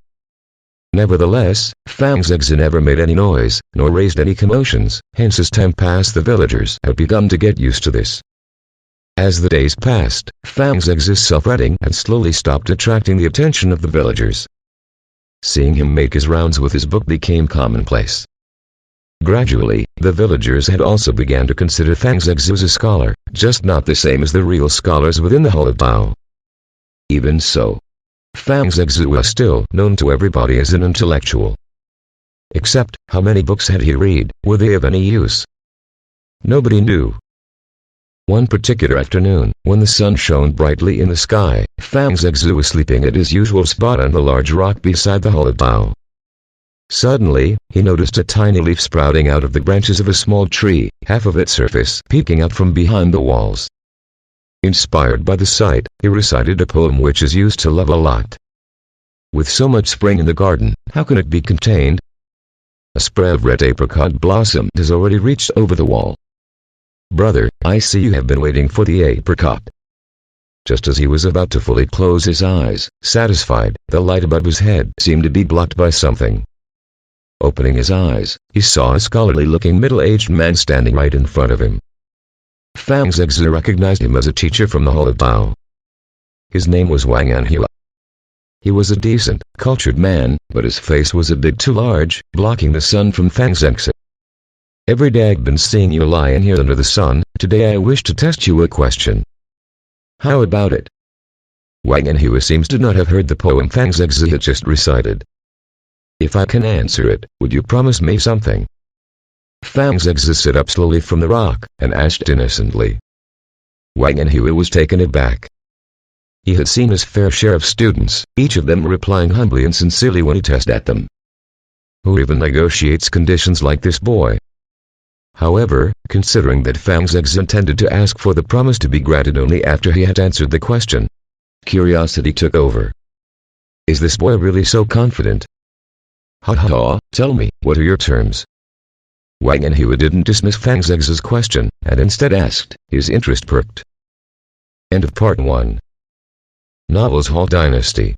Nevertheless, Fang Zexi never made any noise, nor raised any commotions, hence as time passed the villagers had begun to get used to this. As the days passed, Fang Zexi stopped fretting and slowly stopped attracting the attention of the villagers. Seeing him make his rounds with his book became commonplace. Gradually, the villagers had also began to consider Fang Zhegzu as a scholar, just not the same as the real scholars within the Hall of Tao. Even so, Fang Zhegzu was still known to everybody as an intellectual. Except, how many books had he read? Were they of any use? Nobody knew. One particular afternoon, when the sun shone brightly in the sky, Fang Zhegzu was sleeping at his usual spot on the large rock beside the Hall of Tao. Suddenly, he noticed a tiny leaf sprouting out of the branches of a small tree, half of its surface peeking out from behind the walls. Inspired by the sight, he recited a poem which is used to love a lot. With so much spring in the garden, how can it be contained? A spray of red apricot blossom has already reached over the wall. Brother, I see you have been waiting for the apricot. Just as he was about to fully close his eyes, satisfied, the light above his head seemed to be blocked by something. Opening his eyes, he saw a scholarly-looking middle-aged man standing right in front of him. Fang Zhegzu recognized him as a teacher from the Hall of Tao. His name was Wang Anhua. He was a decent, cultured man, but his face was a bit too large, blocking the sun from Fang Zhegzu. Every day I've been seeing you lying here under the sun. Today I wish to test you a question. How about it? Wang Anhua seems to not have heard the poem Fang Zhegzu had just recited. If I can answer it, would you promise me something? Fang Zhegzu stood up slowly from the rock, and asked innocently. Wang Anhua was taken aback. He had seen his fair share of students, each of them replying humbly and sincerely when he tested at them. Who even negotiates conditions like this boy? However, considering that Fang Zhegzu intended to ask for the promise to be granted only after he had answered the question, curiosity took over. Is this boy really so confident? Ha ha ha, tell me, what are your terms? Wang Anhua didn't dismiss Fang Zhegzu's question, and instead asked, his interest perked. End of Part 1. Novels Hall Dynasty.